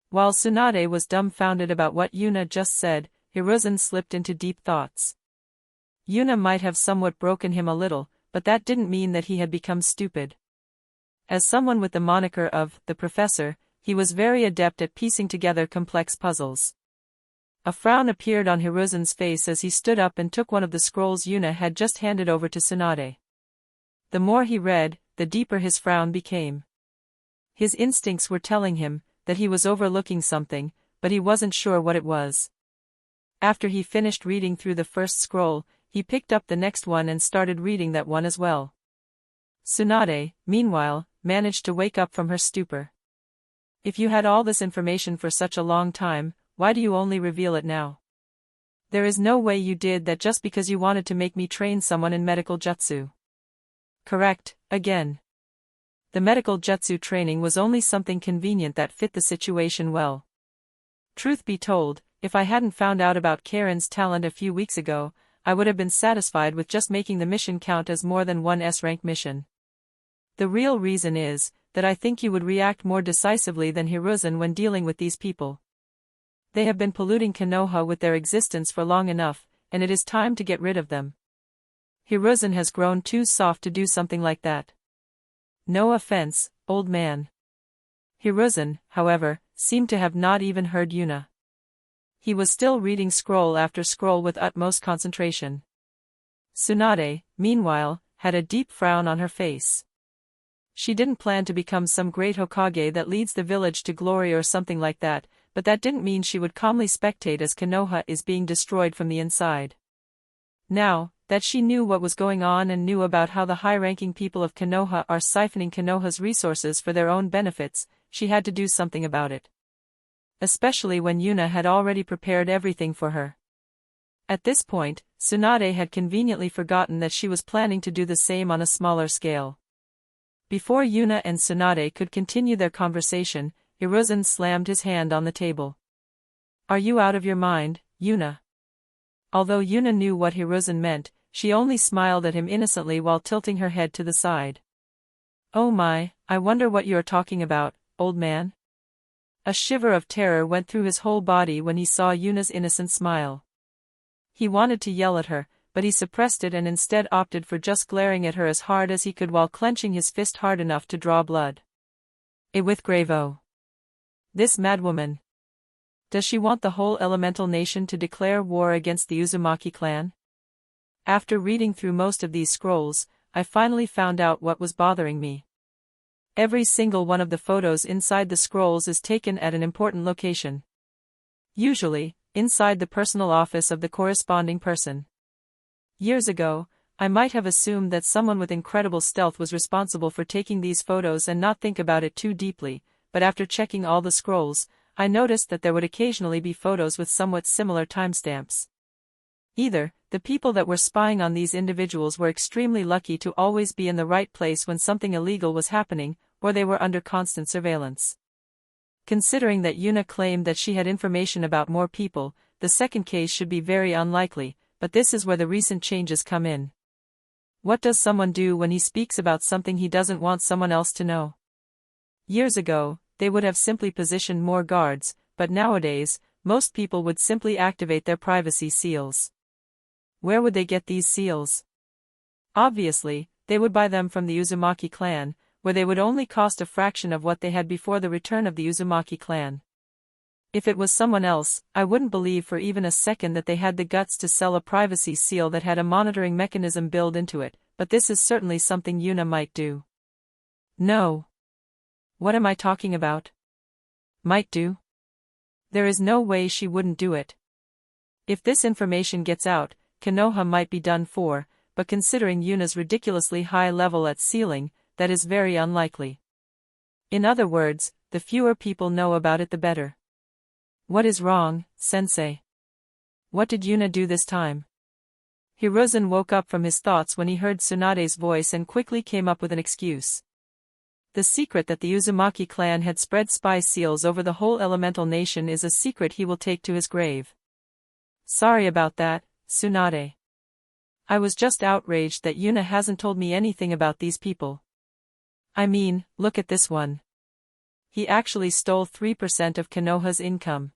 While Tsunade was dumbfounded about what Yuna just said, Hiruzen slipped into deep thoughts. Yuna might have somewhat broken him a little, but that didn't mean that he had become stupid. As someone with the moniker of the Professor, he was very adept at piecing together complex puzzles. A frown appeared on Hiruzen's face as he stood up and took one of the scrolls Yuna had just handed over to Tsunade. The more he read, the deeper his frown became. His instincts were telling him that he was overlooking something, but he wasn't sure what it was. After he finished reading through the first scroll, he picked up the next one and started reading that one as well. Tsunade, meanwhile, managed to wake up from her stupor. If you had all this information for such a long time, why do you only reveal it now? There is no way you did that just because you wanted to make me train someone in medical jutsu. Correct, again. The medical jutsu training was only something convenient that fit the situation well. Truth be told, if I hadn't found out about Karen's talent a few weeks ago, I would have been satisfied with just making the mission count as more than one S-rank mission. The real reason is that I think you would react more decisively than Hiruzen when dealing with these people. They have been polluting Konoha with their existence for long enough, and it is time to get rid of them. Hiruzen has grown too soft to do something like that. No offense, old man. Hiruzen, however, seemed to have not even heard Yuna. He was still reading scroll after scroll with utmost concentration. Tsunade, meanwhile, had a deep frown on her face. She didn't plan to become some great Hokage that leads the village to glory or something like that, but that didn't mean she would calmly spectate as Konoha is being destroyed from the inside. Now that she knew what was going on and knew about how the high-ranking people of Konoha are siphoning Konoha's resources for their own benefits, she had to do something about it. Especially when Yuna had already prepared everything for her. At this point, Tsunade had conveniently forgotten that she was planning to do the same on a smaller scale. Before Yuna and Tsunade could continue their conversation, Hiruzen slammed his hand on the table. Are you out of your mind, Yuna? Although Yuna knew what Hiruzen meant, she only smiled at him innocently while tilting her head to the side. Oh my, I wonder what you're talking about, old man? A shiver of terror went through his whole body when he saw Yuna's innocent smile. He wanted to yell at her, but he suppressed it and instead opted for just glaring at her as hard as he could while clenching his fist hard enough to draw blood. With grave O. This madwoman. Does she want the whole elemental nation to declare war against the Uzumaki clan? After reading through most of these scrolls, I finally found out what was bothering me. Every single one of the photos inside the scrolls is taken at an important location. Usually, inside the personal office of the corresponding person. Years ago, I might have assumed that someone with incredible stealth was responsible for taking these photos and not think about it too deeply, but after checking all the scrolls, I noticed that there would occasionally be photos with somewhat similar timestamps. Either, the people that were spying on these individuals were extremely lucky to always be in the right place when something illegal was happening, or they were under constant surveillance. Considering that Yuna claimed that she had information about more people, the second case should be very unlikely, but this is where the recent changes come in. What does someone do when he speaks about something he doesn't want someone else to know? Years ago, they would have simply positioned more guards, but nowadays, most people would simply activate their privacy seals. Where would they get these seals? Obviously, they would buy them from the Uzumaki clan, where they would only cost a fraction of what they had before the return of the Uzumaki clan. If it was someone else, I wouldn't believe for even a second that they had the guts to sell a privacy seal that had a monitoring mechanism built into it, but this is certainly something Yuna might do. No. What am I talking about? Might do? There is no way she wouldn't do it. If this information gets out, Konoha might be done for, but considering Yuna's ridiculously high level at sealing, that is very unlikely. In other words, the fewer people know about it the better. What is wrong, sensei? What did Yuna do this time? Hiruzen woke up from his thoughts when he heard Tsunade's voice and quickly came up with an excuse. The secret that the Uzumaki clan had spread spy seals over the whole elemental nation is a secret he will take to his grave. Sorry about that, Tsunade. I was just outraged that Yuna hasn't told me anything about these people. I mean, look at this one. He actually stole 3% of Konoha's income.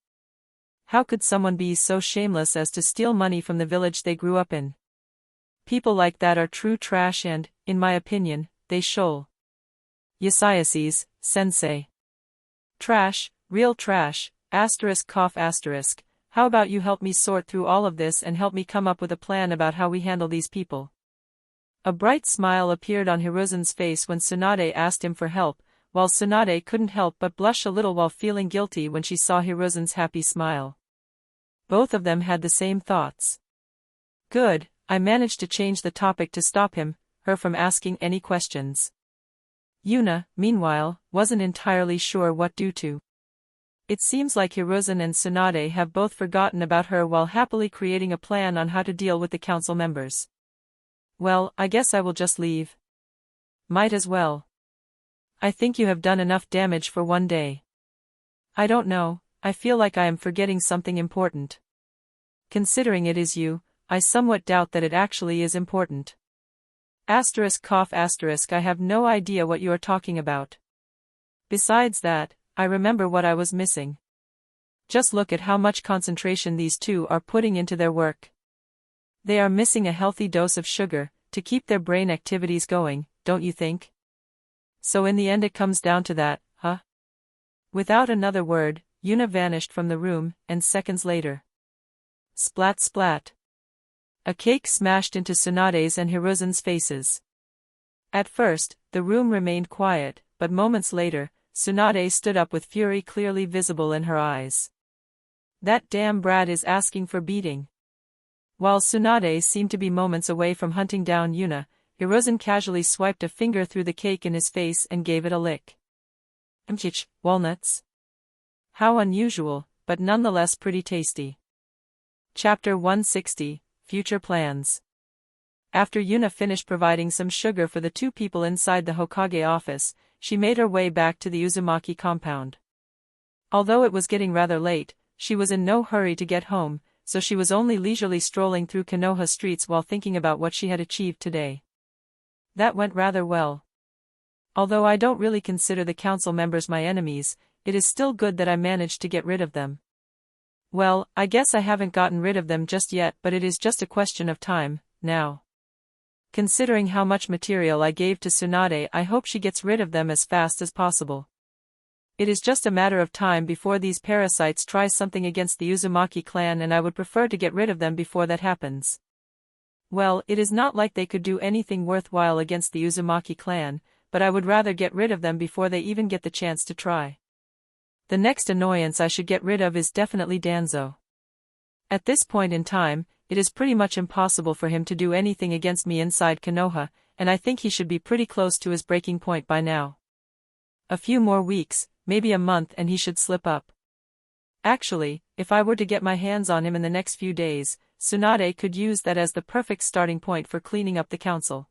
How could someone be so shameless as to steal money from the village they grew up in? People like that are true trash and, in my opinion, they shoal. Yasiases, sensei. Trash, real trash, ****. How about you help me sort through all of this and help me come up with a plan about how we handle these people? A bright smile appeared on Hiruzen's face when Tsunade asked him for help, while Tsunade couldn't help but blush a little while feeling guilty when she saw Hiruzen's happy smile. Both of them had the same thoughts. Good, I managed to change the topic to stop her from asking any questions. Yuna, meanwhile, wasn't entirely sure what to do. It seems like Hiruzen and Tsunade have both forgotten about her while happily creating a plan on how to deal with the council members. Well, I guess I will just leave. Might as well. I think you have done enough damage for one day. I don't know, I feel like I am forgetting something important. Considering it is you, I somewhat doubt that it actually is important. ****, I have no idea what you are talking about. Besides that, I remember what I was missing. Just look at how much concentration these two are putting into their work. They are missing a healthy dose of sugar, to keep their brain activities going, don't you think? So in the end it comes down to that, huh? Without another word, Yuna vanished from the room, and seconds later. Splat splat. A cake smashed into Tsunade's and Hiruzen's faces. At first, the room remained quiet, but moments later, Tsunade stood up with fury clearly visible in her eyes. That damn brat is asking for beating. While Tsunade seemed to be moments away from hunting down Yuna, Hiruzen casually swiped a finger through the cake in his face and gave it a lick. Walnuts? How unusual, but nonetheless pretty tasty. Chapter 160, Future Plans. After Yuna finished providing some sugar for the two people inside the Hokage office, she made her way back to the Uzumaki compound. Although it was getting rather late, she was in no hurry to get home, so she was only leisurely strolling through Konoha streets while thinking about what she had achieved today. That went rather well. Although I don't really consider the council members my enemies, it is still good that I managed to get rid of them. Well, I guess I haven't gotten rid of them just yet, but it is just a question of time, now. Considering how much material I gave to Tsunade, I hope she gets rid of them as fast as possible. It is just a matter of time before these parasites try something against the Uzumaki clan, and I would prefer to get rid of them before that happens. Well, it is not like they could do anything worthwhile against the Uzumaki clan, but I would rather get rid of them before they even get the chance to try. The next annoyance I should get rid of is definitely Danzo. At this point in time, it is pretty much impossible for him to do anything against me inside Konoha, and I think he should be pretty close to his breaking point by now. A few more weeks, maybe a month, and he should slip up. Actually, if I were to get my hands on him in the next few days, Tsunade could use that as the perfect starting point for cleaning up the council.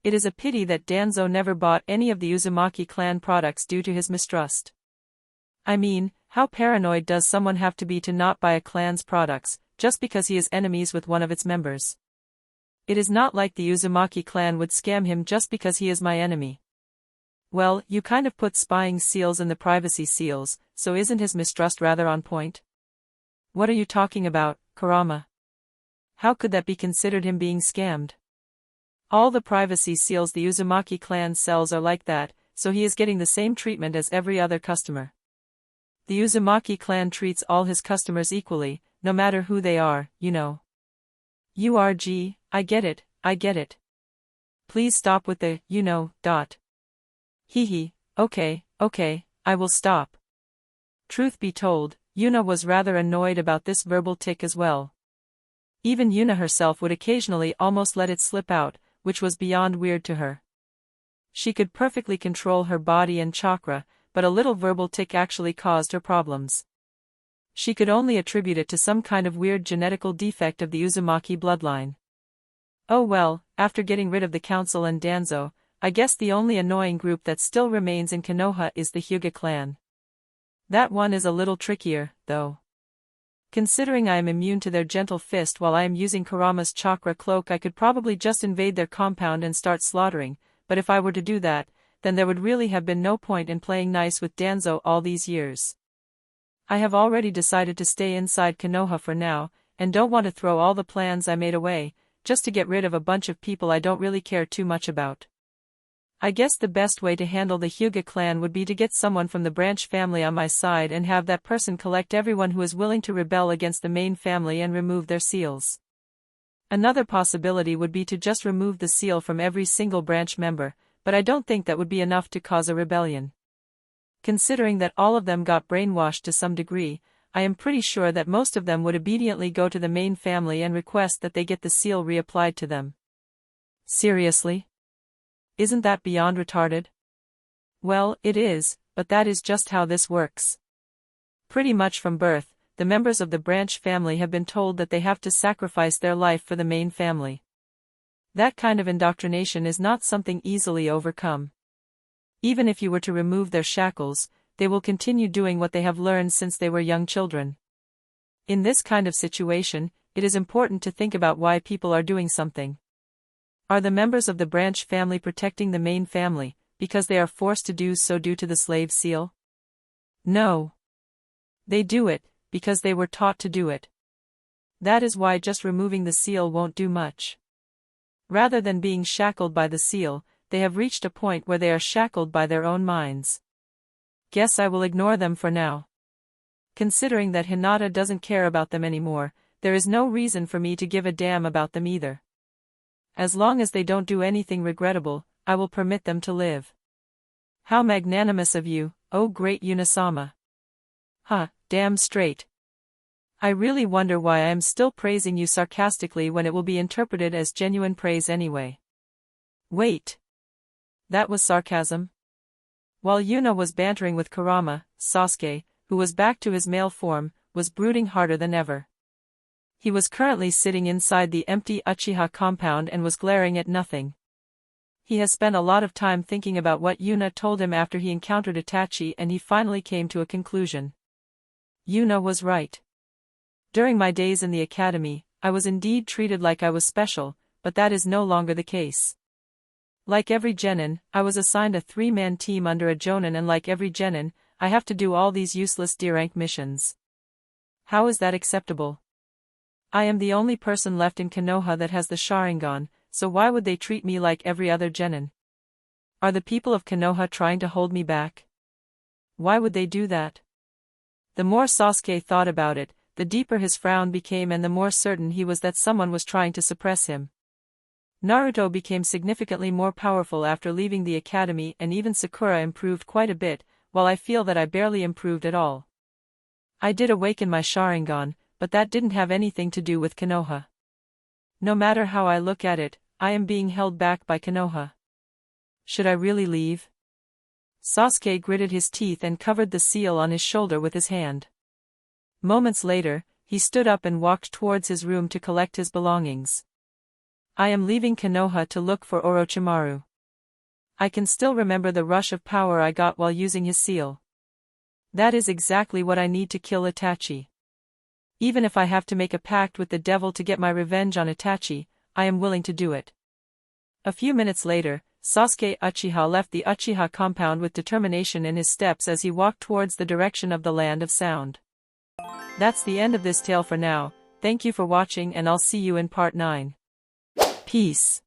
It is a pity that Danzo never bought any of the Uzumaki clan products due to his mistrust. I mean, how paranoid does someone have to be to not buy a clan's products, just because he is enemies with one of its members? It is not like the Uzumaki clan would scam him just because he is my enemy. Well, you kind of put spying seals in the privacy seals, so isn't his mistrust rather on point? What are you talking about, Kurama? How could that be considered him being scammed? All the privacy seals the Uzumaki clan sells are like that, so he is getting the same treatment as every other customer. The Uzumaki clan treats all his customers equally, no matter who they are, you know. URG, I get it, I get it. Please stop with the, you know, dot. Hehe, okay, I will stop. Truth be told, Yuna was rather annoyed about this verbal tick as well. Even Yuna herself would occasionally almost let it slip out, which was beyond weird to her. She could perfectly control her body and chakra, but a little verbal tick actually caused her problems. She could only attribute it to some kind of weird genetical defect of the Uzumaki bloodline. Oh well, after getting rid of the council and Danzo, I guess the only annoying group that still remains in Konoha is the Hyuga clan. That one is a little trickier, though. Considering I am immune to their gentle fist while I am using Kurama's chakra cloak, I could probably just invade their compound and start slaughtering, but if I were to do that, then there would really have been no point in playing nice with Danzo all these years. I have already decided to stay inside Konoha for now, and don't want to throw all the plans I made away, just to get rid of a bunch of people I don't really care too much about. I guess the best way to handle the Hyuga clan would be to get someone from the branch family on my side and have that person collect everyone who is willing to rebel against the main family and remove their seals. Another possibility would be to just remove the seal from every single branch member, but I don't think that would be enough to cause a rebellion. Considering that all of them got brainwashed to some degree, I am pretty sure that most of them would obediently go to the main family and request that they get the seal reapplied to them. Seriously? Isn't that beyond retarded? Well, it is, but that is just how this works. Pretty much from birth, the members of the branch family have been told that they have to sacrifice their life for the main family. That kind of indoctrination is not something easily overcome. Even if you were to remove their shackles, they will continue doing what they have learned since they were young children. In this kind of situation, it is important to think about why people are doing something. Are the members of the branch family protecting the main family, because they are forced to do so due to the slave seal? No. They do it, because they were taught to do it. That is why just removing the seal won't do much. Rather than being shackled by the seal, they have reached a point where they are shackled by their own minds. Guess I will ignore them for now. Considering that Hinata doesn't care about them anymore, there is no reason for me to give a damn about them either. As long as they don't do anything regrettable, I will permit them to live. How magnanimous of you, oh great Yuna-sama. Damn straight. I really wonder why I am still praising you sarcastically when it will be interpreted as genuine praise anyway. Wait. That was sarcasm? While Yuna was bantering with Kurama, Sasuke, who was back to his male form, was brooding harder than ever. He was currently sitting inside the empty Uchiha compound and was glaring at nothing. He has spent a lot of time thinking about what Yuna told him after he encountered Itachi, and he finally came to a conclusion. Yuna was right. During my days in the academy, I was indeed treated like I was special, but that is no longer the case. Like every genin, I was assigned a 3-man team under a jonin, and like every genin, I have to do all these useless D-rank missions. How is that acceptable? I am the only person left in Konoha that has the Sharingan, so why would they treat me like every other genin? Are the people of Konoha trying to hold me back? Why would they do that? The more Sasuke thought about it, the deeper his frown became and the more certain he was that someone was trying to suppress him. Naruto became significantly more powerful after leaving the academy, and even Sakura improved quite a bit, while I feel that I barely improved at all. I did awaken my Sharingan, but that didn't have anything to do with Konoha. No matter how I look at it, I am being held back by Konoha. Should I really leave? Sasuke gritted his teeth and covered the seal on his shoulder with his hand. Moments later, he stood up and walked towards his room to collect his belongings. I am leaving Konoha to look for Orochimaru. I can still remember the rush of power I got while using his seal. That is exactly what I need to kill Itachi. Even if I have to make a pact with the devil to get my revenge on Itachi, I am willing to do it. A few minutes later, Sasuke Uchiha left the Uchiha compound with determination in his steps as he walked towards the direction of the Land of Sound. That's the end of this tale for now. Thank you for watching and I'll see you in part 9. Peace.